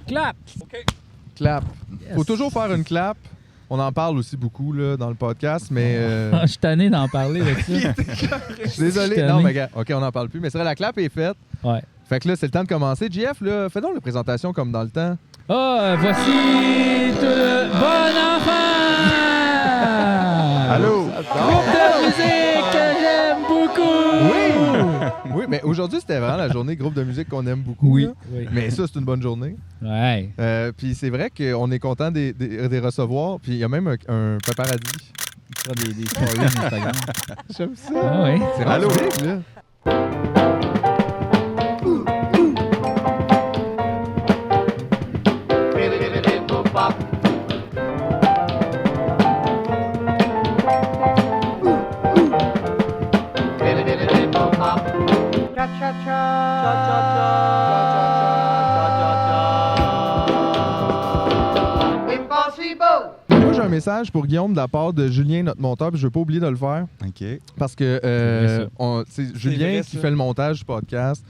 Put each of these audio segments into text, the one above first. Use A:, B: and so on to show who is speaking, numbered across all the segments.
A: Clap!
B: OK.
C: Clap.
A: Yes.
C: Faut toujours faire une clap. On en parle aussi beaucoup là, dans le podcast, mais...
A: Je suis tanné d'en parler de ça.
C: Je suis désolé.
A: Je suis
C: Non,
A: tanné.
C: mais gars, OK, on n'en parle plus. Mais c'est vrai, la clap est faite.
A: Ouais.
C: Fait que là, c'est le temps de commencer. JF, là, fais donc la présentation comme dans le temps.
A: Voici tout le bon enfant!
C: Allô?
A: Groupe de musique que j'aime beaucoup!
C: Oui! Oui, mais aujourd'hui, c'était vraiment la journée groupe de musique qu'on aime beaucoup.
A: Oui.
C: là.
A: Oui.
C: Mais ça, c'est une bonne journée.
A: Ouais.
C: Puis c'est vrai qu'on est content de les recevoir. Puis il y a même un paparazzi.
A: Tu feras des stories Instagram.
C: J'aime ça.
A: Ah oui.
C: C'est vraiment big, là. Moi, j'ai un message pour Guillaume de la part de Julien, notre monteur, puis je veux pas oublier de le faire.
D: OK.
C: Parce que c'est Julien
B: vrai,
C: qui
B: ça.
C: fait le montage du podcast.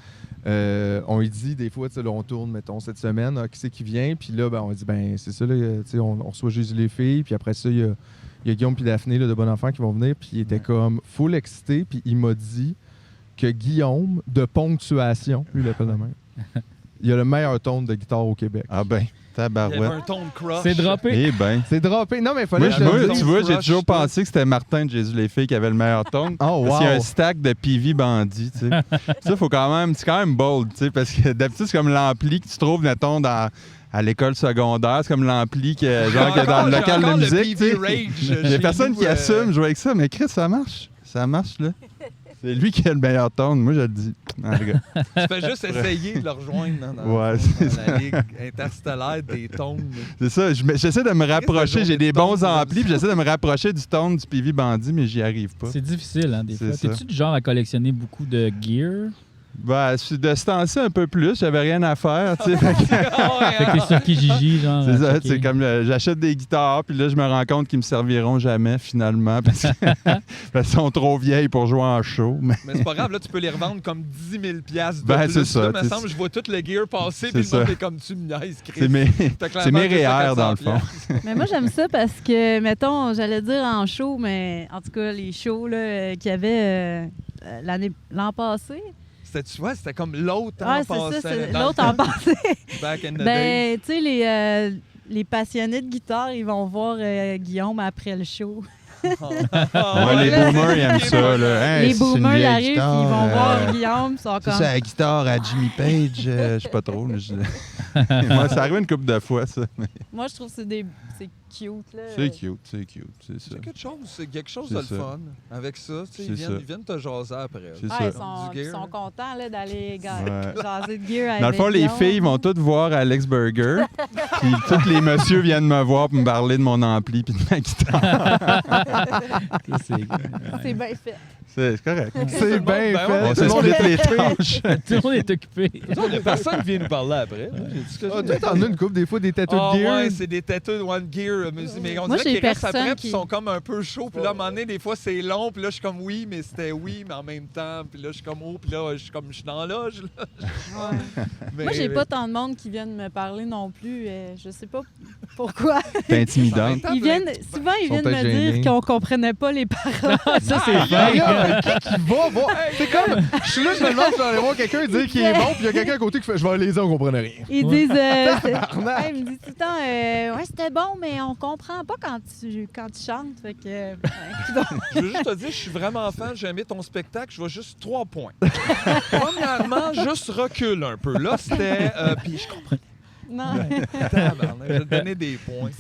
C: On lui dit des fois, tu sais, là, on tourne, mettons, cette semaine, qui c'est qui vient, puis là, ben, on dit, ben, c'est ça, là, tu sais, on reçoit juste les filles, puis après ça, il y a Guillaume puis Daphné, là, de Bon Enfant, qui vont venir, puis il était comme full excité, puis il m'a dit que Guillaume, de ponctuation, lui, il l'appelle de même, il a le meilleur ton de guitare au Québec.
D: Ah ben,
B: Il y avait
D: tabarouette.
B: un ton de crush.
A: C'est droppé.
D: Eh ben.
C: C'est droppé. Non, mais il fallait
D: Moi,
C: que je te le
D: tu
C: dise.
D: vois, j'ai
B: Crush,
D: toujours
B: toi.
D: pensé que c'était Martin de Jésus les filles qui avait le meilleur ton.
C: Oh,
D: Parce
C: wow.
D: qu'il y a un stack de PV bandits, tu sais. Ça, faut quand même, c'est quand même bold, tu sais, parce que d'habitude, c'est comme l'ampli que tu trouves, mettons, à l'école secondaire. C'est comme l'ampli que, genre, qu'il y a dans le local de musique, tu sais. Il y a personne qui assume jouer avec ça, mais Chris, ça marche. Ça marche, là. C'est lui qui a le meilleur ton, moi, je le dis. En tout cas.
B: Tu fais juste essayer de le rejoindre dans,
D: Ouais,
B: dans la ligue interstellaire des tones.
D: C'est ça, j'essaie de me rapprocher. J'ai des bons
B: ton,
D: amplis, puis j'essaie de me rapprocher du ton du PV bandit, mais j'y arrive pas.
A: C'est difficile, hein, des
D: C'est
A: fois.
D: ça.
A: T'es-tu du genre à collectionner beaucoup de gear?
D: Ben, de ce temps-ci, un peu plus. J'avais rien à faire, tu sais. Fait que-
A: Fait que t'es sur Kijiji, genre.
D: C'est
A: à
D: ça,
A: checker.
D: c'est comme j'achète des guitares, puis là, je me rends compte qu'ils me serviront jamais, finalement, parce qu'elles sont trop vieilles pour jouer en show. Mais
B: Mais c'est pas grave, là, tu peux les revendre comme 10 000 de
D: Ben,
B: plus.
D: c'est ça,
B: Là, me
D: c'est
B: semble, je vois tout le gear passer,
D: C'est
B: puis le
D: ça.
B: monde est comme tu me niaises, Chris.
D: c'est mes,
B: T'as clairement
D: c'est mes
B: acheté ça
D: REER, dans le
B: 400
D: fond.
E: Mais moi, j'aime ça parce que, mettons, j'allais dire en show, mais en tout cas, les shows là, qu'il y avait l'an passé.
B: C'était, tu vois, c'était comme l'autre
E: Ouais,
B: en
E: c'est ça,
B: passant.
E: c'est
B: dans le
E: l'autre en
B: temps,
E: passé.
B: Back in the days.
E: Ben, tu sais, les passionnés de guitare, ils vont voir Guillaume après le show.
D: Ouais, les boomers, ils aiment ça. Là. Hey,
E: les
D: c'est une
E: boomers, ils
D: vieille
E: arrivent,
D: guitare,
E: ils vont voir Guillaume, ils sont
D: C'est
E: comme...
D: ça, la guitare à Jimmy Page, je sais pas trop. Moi, ça arrive une couple de fois, ça. mais
E: Moi, je trouve que c'est cute, là.
D: C'est cute, c'est cute, c'est ça.
B: C'est quelque chose
D: C'est
B: de le
D: ça.
B: fun avec ça. Tu sais,
D: C'est ça.
B: ils viennent te jaser après.
D: C'est
E: Ouais,
D: ça.
E: ils sont,
B: Du gear,
E: ils sont
B: hein.
E: contents là, d'aller
D: Ouais.
E: jaser de gear avec
D: Dans le fond, les
E: Guillaume.
D: filles vont toutes voir Alex Burger, puis tous les messieurs viennent me voir pour me parler de mon ampli puis de ma guitare.
E: C'est bien fait.
D: C'est correct.
C: C'est bien
B: Ben
C: fait.
B: ouais,
D: On
C: Tout le
D: se
C: monde
D: split
C: est
D: les
C: occupé.
D: tâches.
A: Tout le monde est occupé.
B: Il y a personne qui vient nous parler après.
C: Ah, toi, t'en as une couple, des fois, des tatous
B: Ah
C: de gear.
B: ouais, c'est des tattoos One Gear. Mais on
E: Moi,
B: dirait
E: j'ai
B: qu'ils restent
E: personne
B: après, puis
E: qui-
B: ils sont comme un peu chauds. Puis là, à un moment donné, des fois, c'est long. Puis là, je suis comme oui, mais c'était oui, mais en même temps. Puis là, je suis comme oh. Puis là, je suis dans la loge. Là. Mais-
E: Moi, j'ai pas tant de monde qui viennent me parler non plus. Je sais pas pourquoi.
D: T'es intimidante.
E: Ils viennent, souvent, ils
C: Sont
E: viennent me
C: peut-être gênés.
E: dire qu'on comprenait pas les paroles.
A: Ça, c'est
C: Il y a
A: vrai.
C: qui va voir. C'est comme, je suis là, je me demande si je vais aller voir quelqu'un dire qu'il est bon, puis il y a quelqu'un à côté qui fait, je vais aller les dire, on comprenait rien.
E: Ils
A: Ouais.
E: disent...
C: Tabarnak.
E: Ils me disent tout le temps, ouais, c'était bon, mais on comprend pas quand tu chantes. Fait que...
B: Je veux juste te dire, je suis vraiment fan. J'ai aimé ton spectacle. Je vois juste 3 points. Premièrement, juste recule un peu. Là, c'était. Puis je comprends.
E: non.
B: Tabarnak, je vais te donner des points.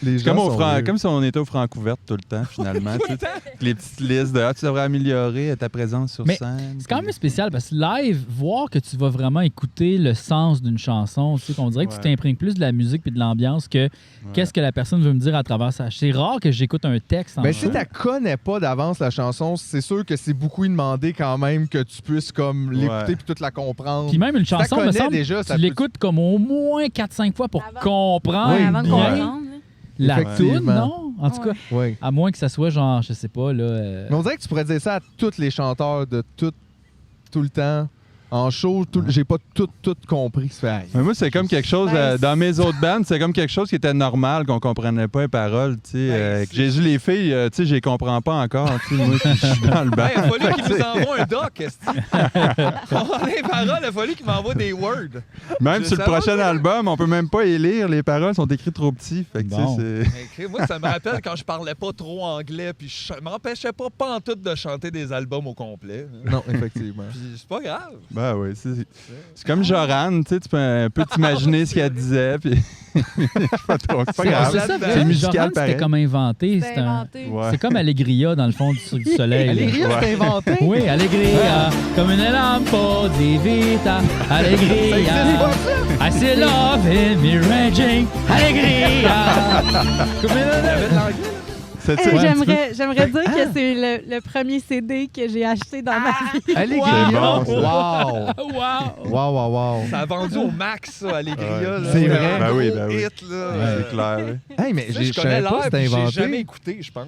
C: Les
D: C'est comme,
C: gens sont weird.
D: comme si on était au Francouverte tout le temps, finalement. Tu sais, les petites listes de tu devrais améliorer ta présence sur
A: Mais
D: scène.
A: C'est quand même spécial parce que live, voir que tu vas vraiment écouter le sens d'une chanson, tu sais, qu'on dirait que tu
D: Ouais.
A: t'imprègnes plus de la musique puis de l'ambiance que qu'est-ce que la personne veut me dire à travers ça. C'est rare que j'écoute un texte en
C: Ben,
A: jeu.
C: si tu connais pas d'avance la chanson, c'est sûr que c'est beaucoup demandé quand même que tu puisses comme l'écouter
D: Ouais.
C: puis toute la comprendre.
A: Puis même une
C: Si t'as
A: chanson, me
C: connais
A: semble,
C: déjà, ça
A: tu
C: peut-
A: l'écoutes comme au moins 4-5 fois pour
E: Avant.
A: comprendre
C: Oui,
E: avant de
A: bien
E: comprendre. là.
A: la
C: Effectivement.
A: tune, non? En tout cas,
C: Oui.
A: à moins que ça soit genre, je sais pas, là...
C: Mais on dirait que tu pourrais dire ça à tous les chanteurs de tout le temps En show, j'ai pas tout compris ce fait.
D: Mais moi, c'est comme quelque chose, dans mes autres bandes, c'est comme quelque chose qui était normal, qu'on comprenait pas les paroles. Que Jésus les filles, je les comprends pas encore. Moi, je suis dans le band.
B: Il a fallu qu'il nous envoie un doc, est-ce les paroles, il a fallu qu'il m'envoie des words.
D: Même sur le prochain album, on peut même pas les lire. Les paroles sont écrites trop petits. Fait que,
A: Bon.
B: Moi, ça me rappelle quand je parlais pas trop anglais, puis je m'empêchais pas en tout de chanter des albums au complet.
C: Non, effectivement.
B: Puis c'est pas grave.
D: Ben oui, c'est comme Joran, tu peux un peu t'imaginer ce qu'elle disait. Puis... c'est pas trop, c'est pas grave.
A: C'est ça,
B: C'est
A: musical,
D: musical
A: c'était
D: pareil.
A: comme inventé.
E: C'est inventé.
D: Ouais.
A: C'est comme Allegria dans le fond du Cirque du Soleil. là.
C: Allegria, c'est inventé.
A: Oui, Allegria, comme une lampe di vita. Allegria, I see love in me raging. Allegria. Comme une...
D: C'est
E: Hey,
A: Ouais, un
E: j'aimerais dire que c'est le premier CD que j'ai acheté dans ma vie.
C: Allegria.
D: Wow.
C: Wow.
A: Wow.
C: Wow.
B: Ça a vendu au max, ça, Allegria. là.
C: C'est
B: C'était
C: vrai.
B: un
D: Ben oui,
B: gros
D: ben oui.
B: hit, là.
D: C'est clair.
C: Hey, mais
B: Tu sais,
C: je
B: je connais
C: savais pas
B: l'air,
C: que c'était
B: puis j'ai
C: inventé.
B: jamais écouté, je pense.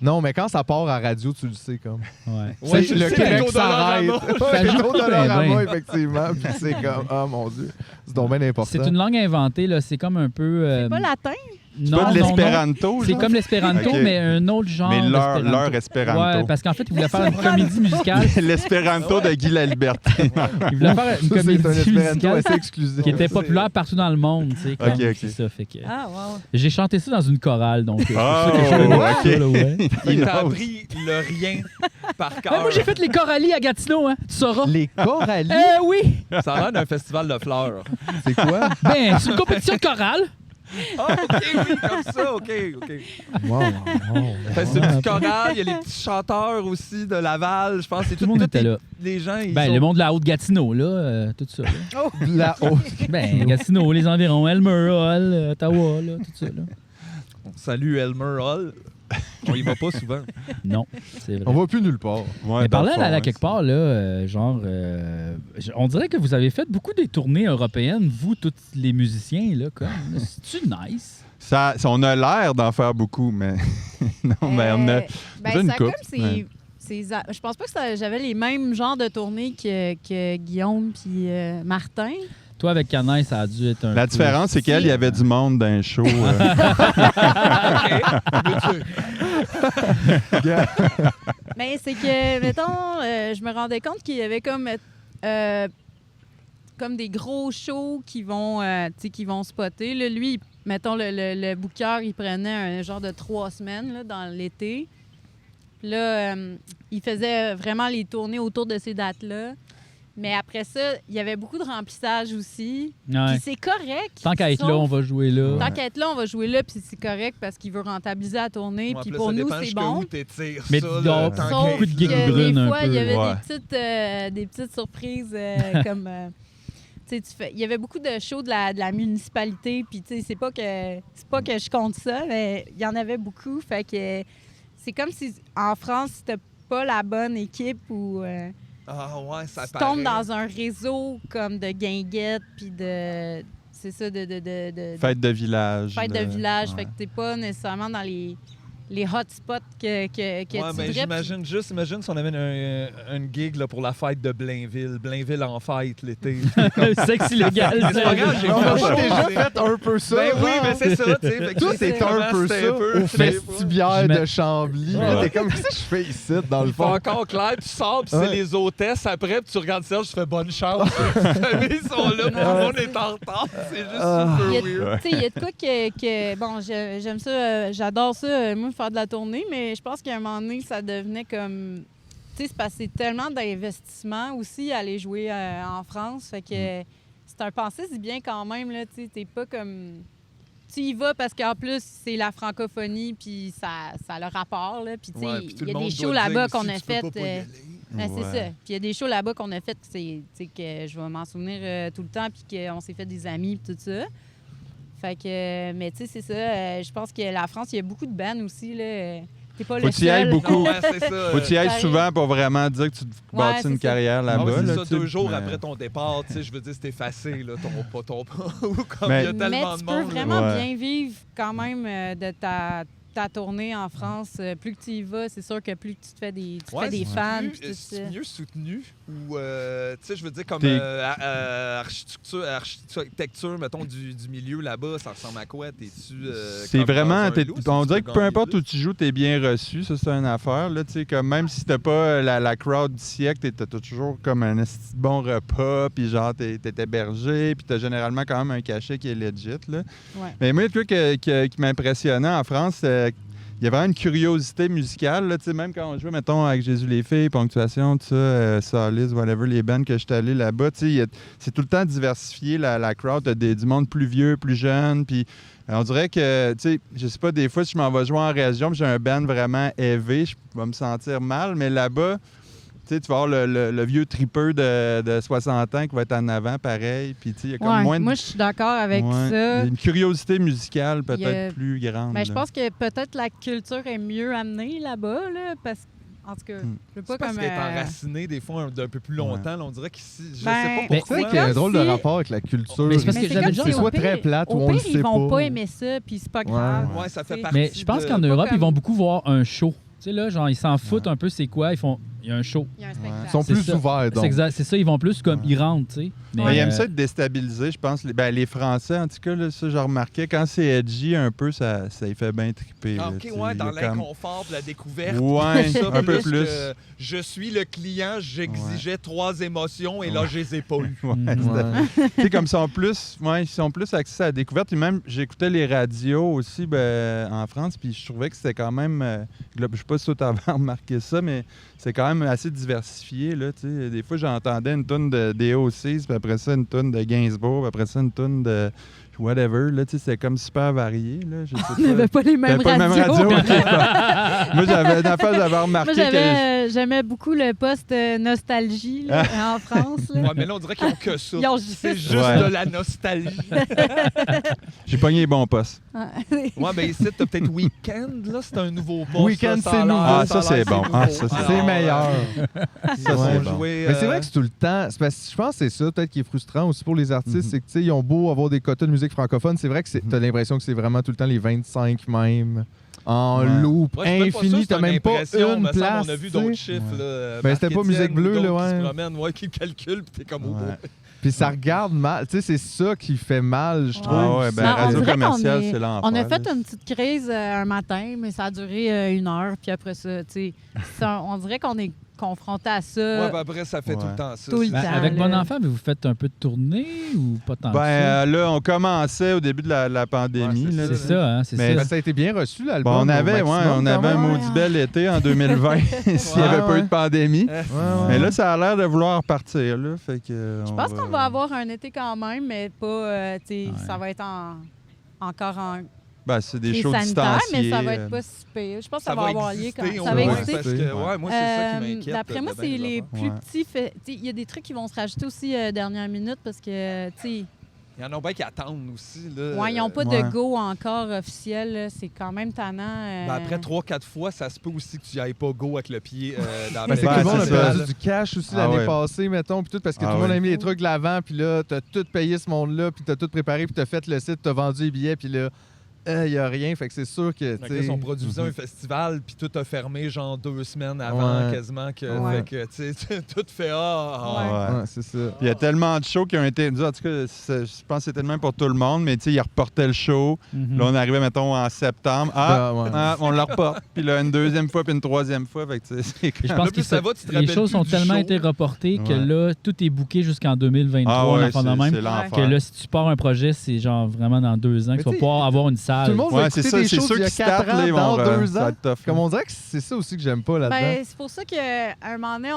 C: Non, mais quand ça part à radio, tu le sais comme.
A: Ouais.
B: Ouais,
C: C'est
B: je
C: le
B: sais,
C: Québec
B: le
C: s'arrête.
B: Dolorama.
A: Ça
C: Le
A: joue pas
C: Dolorama,
A: bien.
C: effectivement. Puis c'est comme, oh mon Dieu. C'est donc bien important.
A: C'est une langue inventée, là. C'est comme un peu...
E: C'est pas latin?
A: non,
D: Pas de
A: non, non.
D: l'espéranto,
A: C'est
D: genre?
A: comme l'espéranto,
D: Ok.
A: mais un autre genre
D: Mais
A: d'espéranto.
D: leur espéranto.
A: Ouais, parce qu'en fait, il voulait faire une comédie musicale.
D: L'espéranto de Guy Laliberté.
A: Il voulait faire une
C: Ça, c'est
A: comédie
C: un espéranto
A: musicale
C: assez exclusif.
A: qui était
B: C'est-
A: populaire partout dans le monde, tu sais. comme
D: Ok, ok.
A: C'est ça, fait que...
E: Ah, wow.
A: J'ai chanté ça dans une chorale, donc c'est pour
D: Oh,
A: ça que je connais
D: ok.
A: ça, là, ouais.
B: Il t'a appris le rien par cœur.
A: Ah, moi, j'ai fait les choralies à Gatineau, hein. Tu sauras.
C: Les Coralies,
A: Oui!
B: Ça a l'air d'un festival de fleurs.
C: c'est quoi?
A: Ben, c'est une compétition de chorale.
B: Ah, OK, oui, comme ça, OK.
C: Wow.
B: Fait que c'est une petite chorale, il y a les petits chanteurs aussi de Laval, je pense. C'est
A: Tout le monde était là.
B: Les gens, ils
A: Ben,
B: sont...
A: le monde de la Haute-Gatineau, là, tout ça. Là.
C: La haute.
A: Ben, Gatineau, les environs, Elmer, Hall, Ottawa, là, tout ça, là.
B: Salut Elmer Hall. On y va pas souvent.
A: Non, c'est vrai.
C: On va plus nulle part.
D: Ouais,
A: Mais
D: dans le
A: parlant
D: fond,
A: là,
D: ouais,
A: quelque part, là, on dirait que vous avez fait beaucoup des tournées européennes, vous, tous les musiciens, là, comme. C'est-tu nice?
D: on a l'air d'en faire beaucoup, mais non, mais on a.
E: Ben,
D: une
E: ça
D: couple,
E: comme
D: ouais.
E: je pense pas que j'avais les mêmes genres de tournées que Guillaume puis Martin.
A: Toi, avec Canaille, ça a dû être un.
D: La différence, c'est qu'elle, il y avait du monde dans un show.
E: Mais c'est que, mettons, je me rendais compte qu'il y avait comme des gros shows qui vont spotter. Là, lui, mettons, le booker, il prenait un genre de 3 semaines là, dans l'été. Puis là, il faisait vraiment les tournées autour de ces dates-là. Mais après ça, il y avait beaucoup de remplissage aussi.
A: Ouais.
E: Puis c'est correct.
A: Tant qu'à être là, on va jouer là.
E: Tant qu'à être là, on va jouer là, puis c'est correct parce qu'il veut rentabiliser la tournée. Puis pour nous, c'est bon.
A: Mais
B: ça,
A: il y a
B: là,
A: beaucoup
B: tant
A: de
B: qu'à-
A: gigs brunes
E: des
A: un
E: fois,
A: peu.
E: il y avait
D: Ouais.
E: des petites surprises comme... tu sais, il y avait beaucoup de shows de la municipalité, puis tu sais, c'est pas que je compte ça, mais il y en avait beaucoup. Fait que c'est comme si en France, c'était pas la bonne équipe ou
B: Ah ouais, ça
E: tu
B: paraît.
E: tombes dans un réseau comme de guinguettes, puis de... C'est ça, de
D: Fête de village.
E: fêtes de village.
D: Ouais.
E: Fait que t'es pas nécessairement dans les hotspots que
B: Ouais,
E: tu
B: mais
E: voudrais.
B: imagine si on avait une gig là, pour la fête de Blainville. Blainville en fête l'été.
A: Sexe illégal.
B: C'est pas grave, j'ai
C: On
B: vu
C: a
B: un
C: pas
B: show,
C: déjà
B: c'est-
C: fait un peu ça.
B: Ben oui,
C: genre.
B: mais c'est ça, tu sais. Fait que
C: Toi,
B: tu sais
C: c'est un
B: comment
C: peu
B: c'était
C: ça
B: un peu,
C: au
B: tu sais,
C: vestibiaire de Chambly.
D: Ouais.
C: T'es comme, qu'est-ce que je fais ici, dans le
B: Il fait
C: fond?
B: encore clair, tu sors, puis
C: Ouais.
B: c'est les hôtesses après, puis tu regardes ça, je fais bonne chance. Ils sont là, puis le monde est en retard. C'est juste
E: Il y a,
B: super weird.
E: tu sais, il y a de quoi que bon, j'aime ça, j'adore ça, moi, faire de la tournée, mais je pense qu'à un moment donné, ça devenait comme... Tu sais, c'est parce que c'est tellement d'investissement aussi à aller jouer en France, fait que c'est un pensée si bien quand même, là, tu sais, t'es pas comme... Tu y vas parce qu'en plus, c'est la francophonie, puis ça a le rapport, là, puis tu sais,
B: Ouais, puis tout
E: il y
B: le
E: a des
B: monde
E: shows
B: doit
E: là-bas
B: dire
E: qu'on
B: aussi,
E: a
B: tu peux
E: fait...
B: pas y aller.
E: Ben, c'est
D: Ouais.
E: ça. Puis il y a des shows là-bas qu'on a fait que je vais m'en souvenir tout le temps, puis qu'on s'est fait des amis, puis tout ça. Fait que, mais tu sais, c'est ça. Je pense que la France, il y a beaucoup de bands aussi, là. T'es pas
D: Faut
E: le
D: que tu y ailles
E: seul.
D: beaucoup.
B: Non, ouais, c'est ça.
D: Faut que tu y ailles
E: Pareil.
D: souvent pour vraiment dire que tu bâtis
E: c'est
D: une
E: ça.
D: carrière
B: Ah
D: là-bas.
B: ouais, c'est
D: là,
B: ça,
D: tu sais.
B: 2 jours
D: Mais-
B: après ton départ, tu sais, je veux dire, c'est effacé, là, ton ou comme
D: Mais-
B: il y a
E: Mais
B: tellement
E: tu
B: de
E: peux
B: monde. là.
E: vraiment
D: Ouais.
E: bien vivre quand même de ta tournée en France, plus que tu y vas, c'est sûr que plus que tu te fais des, fans. Puis tout ça.
B: C'est mieux soutenu ou, tu sais, je veux dire, comme architecture, mettons, du milieu là-bas, ça ressemble à quoi? T'es-tu.
D: C'est vraiment. On dirait
B: que
D: que peu importe où tu joues, t'es bien reçu. Ça, c'est une affaire. Là, comme même si t'as pas la crowd du siècle, t'as toujours comme un bon repas, puis genre, t'es hébergé, puis t'as généralement quand même un cachet qui est legit. Là.
E: Ouais.
D: Mais moi, le truc qui m'impressionnait en France, il y avait vraiment une curiosité musicale. Là, même quand on jouait, mettons, avec Jésus les filles, Ponctuation, tout ça, Solis, whatever, les bands que j'étais allé là-bas, c'est tout le temps diversifié, la crowd. T'as du monde plus vieux, plus jeune, puis on dirait que, tu sais, je sais pas, des fois, si je m'en vais jouer en région, puis j'ai un band vraiment élevé, je vais me sentir mal, mais là-bas, tu vas avoir le vieux tripeux de 60 ans qui va être en avant, pareil. Puis, il y a comme moins de...
E: Moi, je suis d'accord avec ça.
D: Il y a une curiosité musicale peut-être plus grande.
E: Ben, je pense que peut-être la culture est mieux amenée là-bas, là, parce que, en tout cas, je veux pas
B: parce
E: comme...
B: qu'elle est enracinée des fois d'un peu plus longtemps. Là, on dirait qu'ici, je sais
E: Ben,
B: pas
C: C'est
B: pourquoi.
C: vrai qu'il y a un drôle de rapport avec la culture.
A: Mais c'est parce que
E: Mais
A: j'avais
E: comme
A: déjà...
C: c'est
E: si
C: soit
E: au pire-
C: très plate ou
E: au
C: on le
E: pire,
C: sait
E: ils vont
C: pas.
E: pas aimer ça, puis c'est pas grave.
B: Ouais, ça fait
E: T'sais.
B: partie
A: Mais je pense
B: de-
A: qu'en
E: pas
A: Europe,
E: comme-
A: ils vont beaucoup voir un show. Tu sais, là, genre, ils s'en foutent un peu, c'est quoi? Il y a un show.
E: Il y a un spectacle.
C: Ils sont
A: C'est
C: plus
A: ça.
C: ouverts,
A: C'est
C: donc.
A: exact, c'est ça, ils vont plus comme, ils rentrent, tu sais.
D: Mais ils aiment ça être déstabilisés, je pense. Les Français, en tout cas, là, ça, j'ai remarqué, quand c'est edgy un peu, ça y fait bien triper.
B: Ah,
D: là,
B: OK,
D: tu sais.
B: ouais,
D: Il y a
B: dans
D: comme-
B: l'inconfort de la découverte.
D: Ouais,
B: Ça,
D: un peu plus.
B: que je suis le client, j'exigeais 3 émotions et là, je les ai pas eues.
D: Ouais,
C: Ouais.
D: tu sais, comme ils sont plus axés à la découverte. Et même, j'écoutais les radios aussi en France, puis je trouvais que c'était quand même... je sais pas si toi t'avais remarqué ça, mais c'est quand même assez diversifié, là, tu sais. Des fois, j'entendais une toune des O6, puis après ça, une toune de Gainsbourg, puis après ça, une toune de whatever, là, tu sais, c'était comme super varié, là. Je sais
E: On n'avait pas les mêmes
D: T'avais pas le même
E: radios.
D: radio. Moi, j'avais remarqué
E: Moi, j'aimais beaucoup le poste nostalgie là, en France. Là.
B: Ouais, mais là, on dirait qu'ils ont que ça.
E: Ils ont juste
B: C'est
E: ça.
B: juste
D: Ouais.
B: de la nostalgie.
D: j'ai pogné les bons postes.
B: Ouais, ben ici, t'as peut-être Weekend, là, c'est un nouveau poste.
C: Weekend,
B: ça,
C: c'est
B: a l'air-
C: nouveau.
D: Ah, ça,
B: a l'air
D: c'est bon.
B: nouveau.
D: Ah, ça, c'est
C: C'est meilleur.
D: Ça,
C: Ouais.
D: c'est
B: Ils ont
D: bon.
B: joué,
C: Mais c'est vrai que c'est tout le temps. C'est parce que je pense que c'est ça, peut-être qui est frustrant aussi pour les artistes, c'est que tu sais, ils ont beau avoir des quotas de musique francophone, c'est vrai que t'as l'impression que c'est vraiment tout le temps les 25 même en
D: Ouais.
C: loop
B: Moi, je suis même pas sûr,
C: infini.
B: c'est
C: T'as
B: une
C: même pas
B: impression,
C: une
B: me semble,
C: place.
B: On a vu
C: tu sais.
B: d'autres chiffres. Là,
C: Ben, c'était pas
B: Marc
C: Musique
B: Étienne
C: Bleue,
B: ou
C: là,
B: d'autres
C: ouais.
B: qui se promènent, ouais, qui calculent, puis t'es comme, oh,
D: Ouais.
C: Puis ça regarde mal. Tu sais, c'est ça qui fait mal, je trouve.
D: Ah ouais, ben,
E: Non, on
D: radio
E: dirait
D: commerciale,
E: qu'on est-
D: c'est l'enfer.
E: On a fait
D: là.
E: une petite crise un matin, mais ça a duré 1 heure. Puis après ça, tu sais, on dirait qu'on est confronté à ça.
B: Ouais, ben après, ça fait tout
D: Ouais.
B: le temps ça.
E: Tout le
A: Ben,
E: temps,
A: avec
E: là.
A: Bon Enfant, vous faites un peu de tournée ou pas tant que ça?
D: Là, on commençait au début de la pandémie.
B: Ouais, c'est
D: là.
A: C'est ça, hein, c'est
D: Mais
A: ça.
C: Ben, ça a été bien reçu, l'album.
D: Bon, on avait
C: au maximum,
D: un
C: quand même.
D: maudit bel été en 2020 s'il n'y avait pas
C: Ouais.
D: eu de pandémie.
C: Ouais, ouais.
D: Mais là, ça a l'air de vouloir partir. Là, fait que,
E: Je pense qu'on va avoir un été quand même, mais pas, tu sais, ça va être encore en
D: Ben, c'est des
E: crise
D: shows
E: sanitaire,
D: distanciés.
E: mais ça va être pas si pire. Je pense que ça va avoir lieu quand
B: exister,
E: ça
B: au
E: va
B: moins,
E: exister.
B: parce que, ouais, moi, c'est ça qui m'inquiète.
E: D'après moi,
B: de
E: c'est
B: bien
E: les
B: affaires.
E: plus
D: Ouais.
E: petits. Il y a des trucs qui vont se rajouter aussi dernière minute parce que, tu sais,
B: Il y en a bien qui attendent aussi. Là.
E: ouais, ils n'ont pas
D: ouais.
E: de go encore officiel. là. C'est quand même tannant.
B: Ben, après 3-4 fois, ça se peut aussi que tu n'y ailles pas go avec le pied dans la
C: Mais c'est
D: Ben,
C: que le monde a
D: c'est ça.
C: perdu du cash aussi
D: Ah
C: l'année
D: ouais.
C: passée, mettons, puis tout, parce que
D: Ah
C: tout le monde
D: ouais.
C: a mis les trucs de l'avant, puis là, t'as tout payé ce monde-là, puis t'as tout préparé, puis t'as fait le site, t'as vendu les billets, puis là, il y a rien. Fait que c'est sûr que,
B: Fait
C: tu
B: que là,
C: sais...
B: ils ont produisé un festival, puis tout a fermé genre 2 semaines avant,
C: Ouais.
B: quasiment. Que,
E: Ouais.
B: Fait que, tu sais, tout fait ah.
D: Ouais.
C: Ouais, c'est ça.
D: Puis il y a tellement de shows qui ont été. En tout cas, je pense que c'était le même pour tout le monde, mais tu sais, ils reportaient le show.
A: Mhm.
D: Là, on arrivait, mettons, en septembre.
C: Ouais.
D: On le reporte. Puis là, une deuxième fois, puis une troisième fois. Fait que, tu sais, c'est
A: Je
B: Là,
A: pense
B: plus
A: que
B: ça va, tu te
A: les
B: rappelles
A: choses
B: plus
A: ont
B: du
A: tellement
B: show.
A: été reportées que
D: Ouais.
A: là, tout est booké jusqu'en 2023,
D: Ah
A: en
D: ouais,
A: enfant de même.
D: c'est l'enfer.
A: Que là, si tu pars un projet, c'est genre vraiment dans 2 ans que
C: Mais
A: tu vas
C: tu sais,
A: pouvoir avoir une salle.
C: Tout le monde va
D: Ouais,
C: écouter
D: c'est ça,
C: des
D: c'est
C: choses
D: ceux
C: d'il y a
D: qui
C: 4
D: startent, là,
C: ans,
D: ils vont
C: dans 2
D: ça va
C: ans.
D: être tough.
C: Comme on dirait que c'est ça aussi que j'aime pas là-dedans.
E: Ben, c'est pour ça qu'à un moment donné,